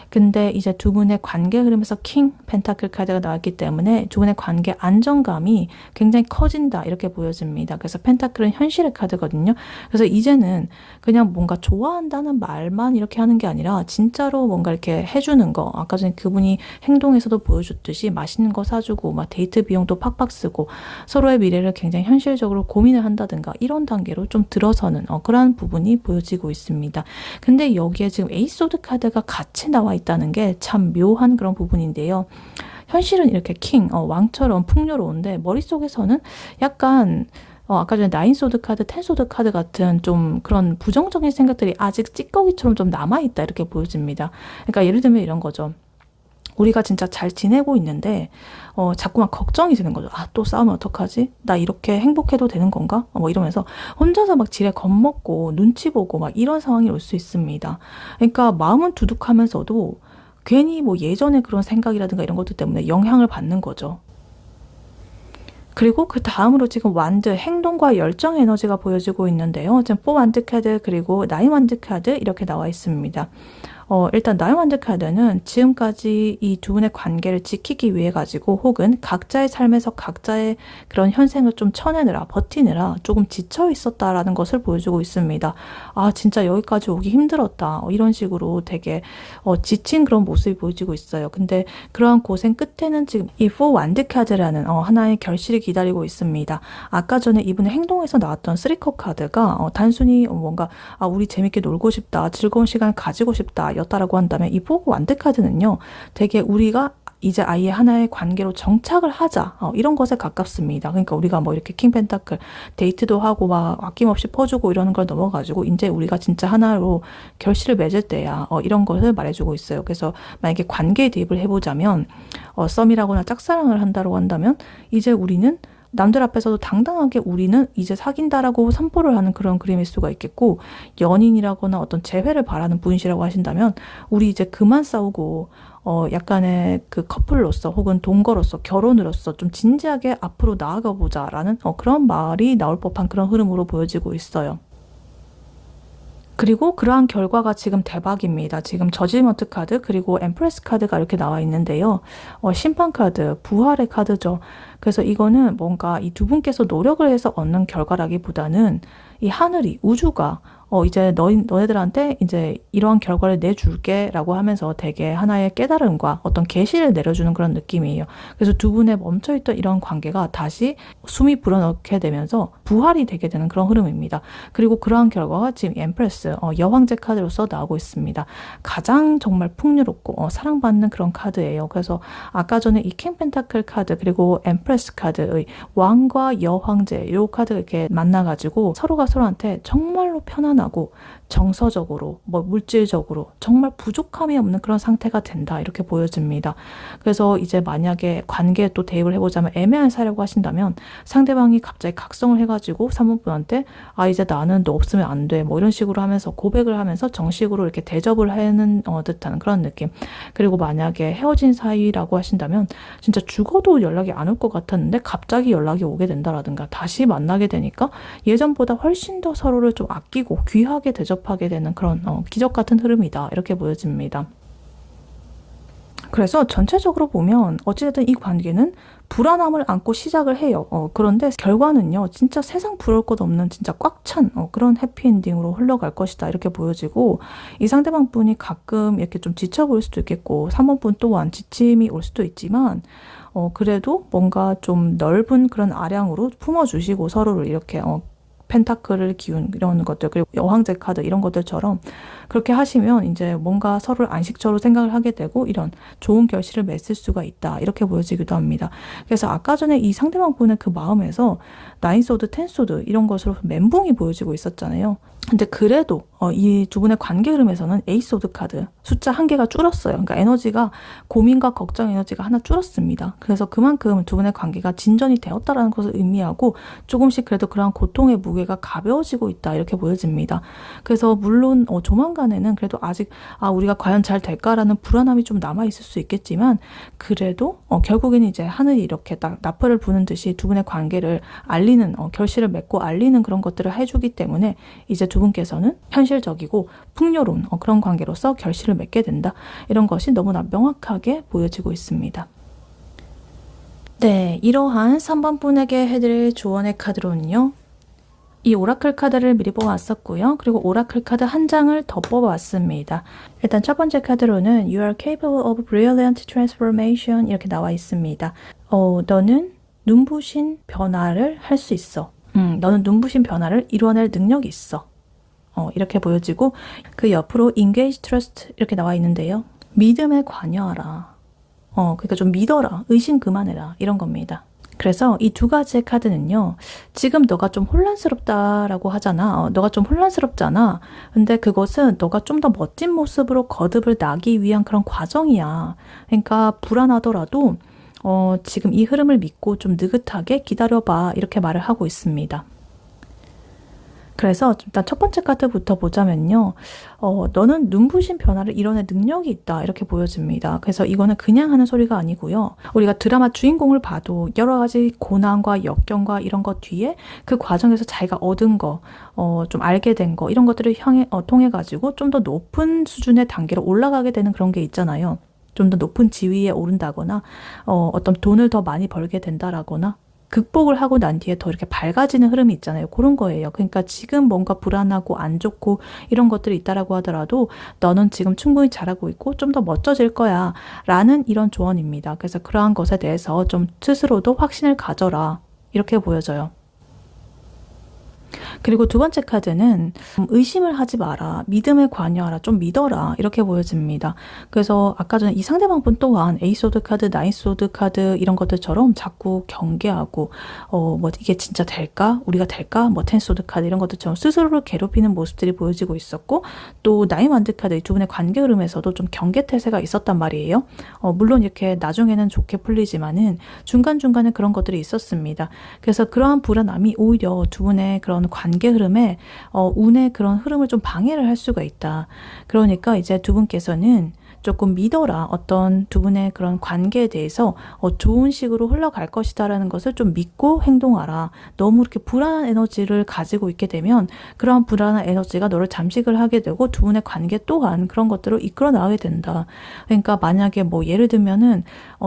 근데 이제 두 분의 관계 흐름에서 킹 펜타클 카드가 나왔기 때문에 두 분의 관계 안정감이 굉장히 커진다 이렇게 보여집니다. 그래서 펜타클은 현실의 카드거든요. 그래서 이제는 그냥 뭔가 좋아한다는 말만 이렇게 하는 게 아니라 진짜로 뭔가 이렇게 해주는 거. 아까 전에 그분이 행동에서도 보여줬듯이 맛있는 거 사주고 막 데이트 비용도 팍팍 쓰고 서로의 미래를 굉장히 현실적으로 고민을 한다든가 이런 단계로 좀 들어서는 그러한 부분이 보여지고 있습니다. 근데 여기에 지금 에이소드 카드가 같이 나와 있다는 게 참 묘한 그런 부분인데요. 현실은 이렇게 킹, 왕처럼 풍요로운데 머릿속에서는 약간 아까 전에 나인소드 카드, 텐소드 카드 같은 좀 그런 부정적인 생각들이 아직 찌꺼기처럼 좀 남아있다 이렇게 보여집니다. 그러니까 예를 들면 이런 거죠. 우리가 진짜 잘 지내고 있는데 자꾸만 걱정이 드는 거죠. 아, 또 싸우면 어떡하지? 나 이렇게 행복해도 되는 건가? 뭐 이러면서 혼자서 막 지레 겁먹고 눈치 보고 막 이런 상황이 올 수 있습니다. 그러니까 마음은 두둑하면서도 괜히 뭐 예전에 그런 생각이라든가 이런 것들 때문에 영향을 받는 거죠. 그리고 그 다음으로 지금 완드, 행동과 열정 에너지가 보여지고 있는데요. 지금 4 완드 카드 그리고 9 완드 카드 이렇게 나와 있습니다. 일단 9 완드 카드는 지금까지 이 두 분의 관계를 지키기 위해 가지고 혹은 각자의 삶에서 각자의 그런 현생을 좀 쳐내느라 버티느라 조금 지쳐 있었다라는 것을 보여주고 있습니다. 아, 진짜 여기까지 오기 힘들었다. 이런 식으로 되게 지친 그런 모습이 보여지고 있어요. 근데 그러한 고생 끝에는 지금 이 4 완드 카드라는 하나의 결실이 기다리고 있습니다. 아까 전에 이분의 행동에서 나왔던 3컵 카드가 단순히 뭔가 우리 재밌게 놀고 싶다, 즐거운 시간을 가지고 싶다 였다라고 한다면 이 4 완드 카드는요, 되게 우리가 이제 아예 하나의 관계로 정착을 하자 이런 것에 가깝습니다. 그러니까 우리가 뭐 이렇게 킹 펜타클 데이트도 하고 막 아낌없이 퍼주고 이러는 걸 넘어가지고 이제 우리가 진짜 하나로 결실을 맺을 때야 이런 것을 말해주고 있어요. 그래서 만약에 관계에 대입을 해보자면 썸이라거나 짝사랑을 한다고 한다면 이제 우리는 남들 앞에서도 당당하게 우리는 이제 사귄다라고 선포를 하는 그런 그림일 수가 있겠고, 연인이라거나 어떤 재회를 바라는 분이시라고 하신다면 우리 이제 그만 싸우고 약간의 그 커플로서 혹은 동거로서 결혼으로서 좀 진지하게 앞으로 나아가 보자라는 그런 말이 나올 법한 그런 흐름으로 보여지고 있어요. 그리고 그러한 결과가 지금 대박입니다. 지금 저지먼트 카드 그리고 엠프레스 카드가 이렇게 나와 있는데요. 심판 카드, 부활의 카드죠. 그래서 이거는 뭔가 이 두 분께서 노력을 해서 얻는 결과라기보다는 이 하늘이, 우주가 이제 너네들한테 이제 이러한 결과를 내줄게 라고 하면서 되게 하나의 깨달음과 어떤 계시를 내려주는 그런 느낌이에요. 그래서 두 분의 멈춰있던 이런 관계가 다시 숨이 불어넣게 되면서 부활이 되게 되는 그런 흐름입니다. 그리고 그러한 결과가 지금 엠프레스, 여왕제 카드로서 나오고 있습니다. 가장 정말 풍요롭고 사랑받는 그런 카드예요. 그래서 아까 전에 이 킹 펜타클 카드 그리고 엠프레스 카드의 왕과 여왕제 이 카드가 이렇게 만나가지고 서로가 서로한테 정말로 편안한 피곤하고 정서적으로 뭐 물질적으로 정말 부족함이 없는 그런 상태가 된다 이렇게 보여집니다. 그래서 이제 만약에 관계에 또 대입을 해보자면 애매한 사례라고 하신다면 상대방이 갑자기 각성을 해가지고 사모분한테 아 이제 나는 너 없으면 안 돼 뭐 이런 식으로 하면서 고백을 하면서 정식으로 이렇게 대접을 하는 듯한 그런 느낌. 그리고 만약에 헤어진 사이라고 하신다면 진짜 죽어도 연락이 안 올 것 같았는데 갑자기 연락이 오게 된다라든가 다시 만나게 되니까 예전보다 훨씬 더 서로를 좀 아끼고 귀하게 대접하게 되는 그런 기적 같은 흐름이다 이렇게 보여집니다. 그래서 전체적으로 보면 어찌됐든 이 관계는 불안함을 안고 시작을 해요. 그런데 결과는요, 진짜 세상 부러울 것 없는 진짜 꽉 찬 그런 해피엔딩으로 흘러갈 것이다. 이렇게 보여지고, 이 상대방 분이 가끔 이렇게 좀 지쳐 보일 수도 있겠고, 3번 분 또한 지침이 올 수도 있지만, 그래도 뭔가 좀 넓은 그런 아량으로 품어주시고 서로를 이렇게 펜타클을 기운 이런 것들 그리고 여왕제 카드 이런 것들처럼 그렇게 하시면 이제 뭔가 서로를 안식처로 생각을 하게 되고 이런 좋은 결실을 맺을 수가 있다 이렇게 보여지기도 합니다. 그래서 아까 전에 이 상대방 분의 그 마음에서 나인소드, 텐소드 이런 것으로 멘붕이 보여지고 있었잖아요. 근데 그래도 이 두 분의 관계 흐름에서는 에이소드 카드 숫자 한 개가 줄었어요. 그러니까 에너지가 고민과 걱정 에너지가 하나 줄었습니다. 그래서 그만큼 두 분의 관계가 진전이 되었다라는 것을 의미하고 조금씩 그래도 그러한 고통의 무게가 가벼워지고 있다 이렇게 보여집니다. 그래서 물론 조만간에는 그래도 아직 우리가 과연 잘 될까라는 불안함이 좀 남아 있을 수 있겠지만 그래도 결국에는 이제 하늘이 이렇게 딱 나팔을 부는 듯이 두 분의 관계를 알리는 결실을 맺고 알리는 그런 것들을 해주기 때문에 이제 두 분께서는 현실적이고 풍요로운 그런 관계로서 결실을 맺게 된다. 이런 것이 너무나 명확하게 보여지고 있습니다. 네, 이러한 3번 분에게 해드릴 조언의 카드로는요. 이 오라클 카드를 미리 뽑아왔었고요. 그리고 오라클 카드 한 장을 더 뽑아왔습니다. 일단 첫 번째 카드로는 You are capable of brilliant transformation 이렇게 나와 있습니다. 너는 눈부신 변화를 할 수 있어. 너는 눈부신 변화를 이루어낼 능력이 있어. 이렇게 보여지고 그 옆으로 engage trust 이렇게 나와 있는데요. 믿음에 관여하라. 그러니까 좀 믿어라. 의심 그만해라. 이런 겁니다. 그래서 이 두 가지의 카드는요. 지금 너가 좀 혼란스럽다라고 하잖아. 너가 좀 혼란스럽잖아. 근데 그것은 너가 좀 더 멋진 모습으로 거듭을 나기 위한 그런 과정이야. 그러니까 불안하더라도 지금 이 흐름을 믿고 좀 느긋하게 기다려봐. 이렇게 말을 하고 있습니다. 그래서 일단 첫 번째 카드부터 보자면요. 너는 눈부신 변화를 이뤄낼 능력이 있다. 이렇게 보여집니다. 그래서 이거는 그냥 하는 소리가 아니고요. 우리가 드라마 주인공을 봐도 여러 가지 고난과 역경과 이런 것 뒤에 그 과정에서 자기가 얻은 거, 좀 알게 된 거, 이런 것들을 통해가지고 좀 더 높은 수준의 단계로 올라가게 되는 그런 게 있잖아요. 좀 더 높은 지위에 오른다거나, 어떤 돈을 더 많이 벌게 된다라거나, 극복을 하고 난 뒤에 더 이렇게 밝아지는 흐름이 있잖아요. 그런 거예요. 그러니까 지금 뭔가 불안하고 안 좋고 이런 것들이 있다라고 하더라도 너는 지금 충분히 잘하고 있고 좀 더 멋져질 거야 라는 이런 조언입니다. 그래서 그러한 것에 대해서 좀 스스로도 확신을 가져라 이렇게 보여져요. 그리고 두 번째 카드는 의심을 하지 마라. 믿음에 관여하라. 좀 믿어라. 이렇게 보여집니다. 그래서 아까 전에 이 상대방 분 또한 에이소드 카드, 나인소드 카드 이런 것들처럼 자꾸 경계하고 뭐 이게 진짜 될까? 우리가 될까? 뭐 텐소드 카드 이런 것들처럼 스스로를 괴롭히는 모습들이 보여지고 있었고 또 나인완드 카드 이 두 분의 관계 흐름에서도 좀 경계태세가 있었단 말이에요. 물론 이렇게 나중에는 좋게 풀리지만은 중간중간에 그런 것들이 있었습니다. 그래서 그러한 불안함이 오히려 두 분의 그런 관계 흐름에 운의 그런 흐름을 좀 방해를 할 수가 있다. 그러니까 이제 두 분께서는 조금 믿어라. 어떤 두 분의 그런 관계에 대해서 좋은 식으로 흘러갈 것이다라는 것을 좀 믿고 행동하라. 너무 이렇게 불안한 에너지를 가지고 있게 되면 그러한 불안한 에너지가 너를 잠식을 하게 되고 두 분의 관계 또한 그런 것들을 이끌어 나가게 된다. 그러니까 만약에 뭐 예를 들면은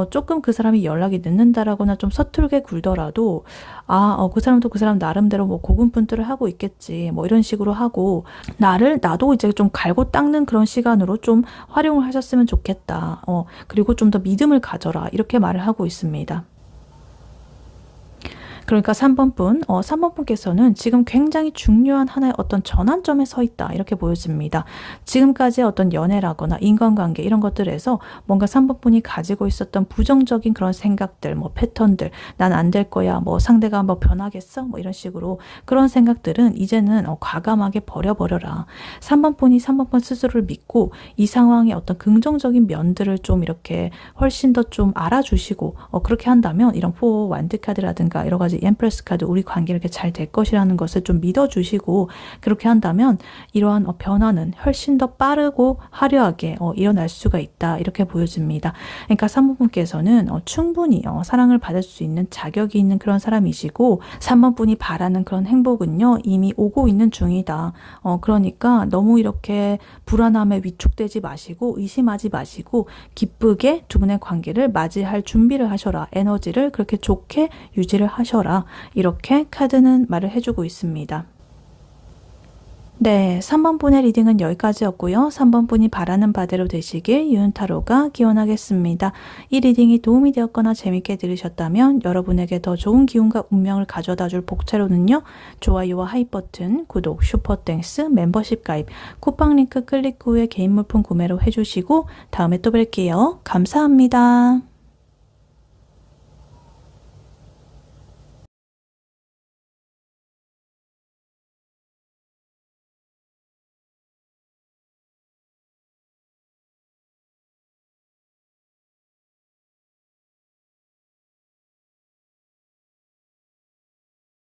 조금 그 사람이 연락이 늦는다라거나 좀 서툴게 굴더라도 그 사람도 그 사람 나름대로 뭐 고군분투를 하고 있겠지. 뭐 이런 식으로 하고 나도 이제 좀 갈고 닦는 그런 시간으로 좀 활용을 하셨으면 좋겠다. 그리고 좀 더 믿음을 가져라. 이렇게 말을 하고 있습니다. 그러니까 3번 분, 3번 분께서는 지금 굉장히 중요한 하나의 어떤 전환점에 서 있다. 이렇게 보여집니다. 지금까지의 어떤 연애라거나 인간관계 이런 것들에서 뭔가 3번 분이 가지고 있었던 부정적인 그런 생각들, 뭐 패턴들, 난 안 될 거야, 뭐 상대가 뭐 변하겠어? 뭐 이런 식으로 그런 생각들은 이제는 과감하게 버려버려라. 3번 분이 3번 분 스스로를 믿고 이 상황의 어떤 긍정적인 면들을 좀 이렇게 훨씬 더 좀 알아주시고 그렇게 한다면 이런 4 완드 카드라든가 여러 가지 엠프레스 카드 우리 관계 이렇게 잘 될 것이라는 것을 좀 믿어주시고 그렇게 한다면 이러한 변화는 훨씬 더 빠르고 화려하게 일어날 수가 있다 이렇게 보여집니다. 그러니까 3번 분께서는 충분히 사랑을 받을 수 있는 자격이 있는 그런 사람이시고 3번 분이 바라는 그런 행복은요 이미 오고 있는 중이다. 그러니까 너무 이렇게 불안함에 위축되지 마시고 의심하지 마시고 기쁘게 두 분의 관계를 맞이할 준비를 하셔라. 에너지를 그렇게 좋게 유지를 하셔라. 이렇게 카드는 말을 해주고 있습니다. 네, 3번 분의 리딩은 여기까지였고요. 3번 분이 바라는 바대로 되시길 유은타로가 기원하겠습니다. 이 리딩이 도움이 되었거나 재밌게 들으셨다면 여러분에게 더 좋은 기운과 운명을 가져다 줄 복채로는요. 좋아요와 하이 버튼, 구독, 슈퍼땡스, 멤버십 가입, 쿠팡 링크 클릭 후에 개인 물품 구매로 해주시고 다음에 또 뵐게요. 감사합니다.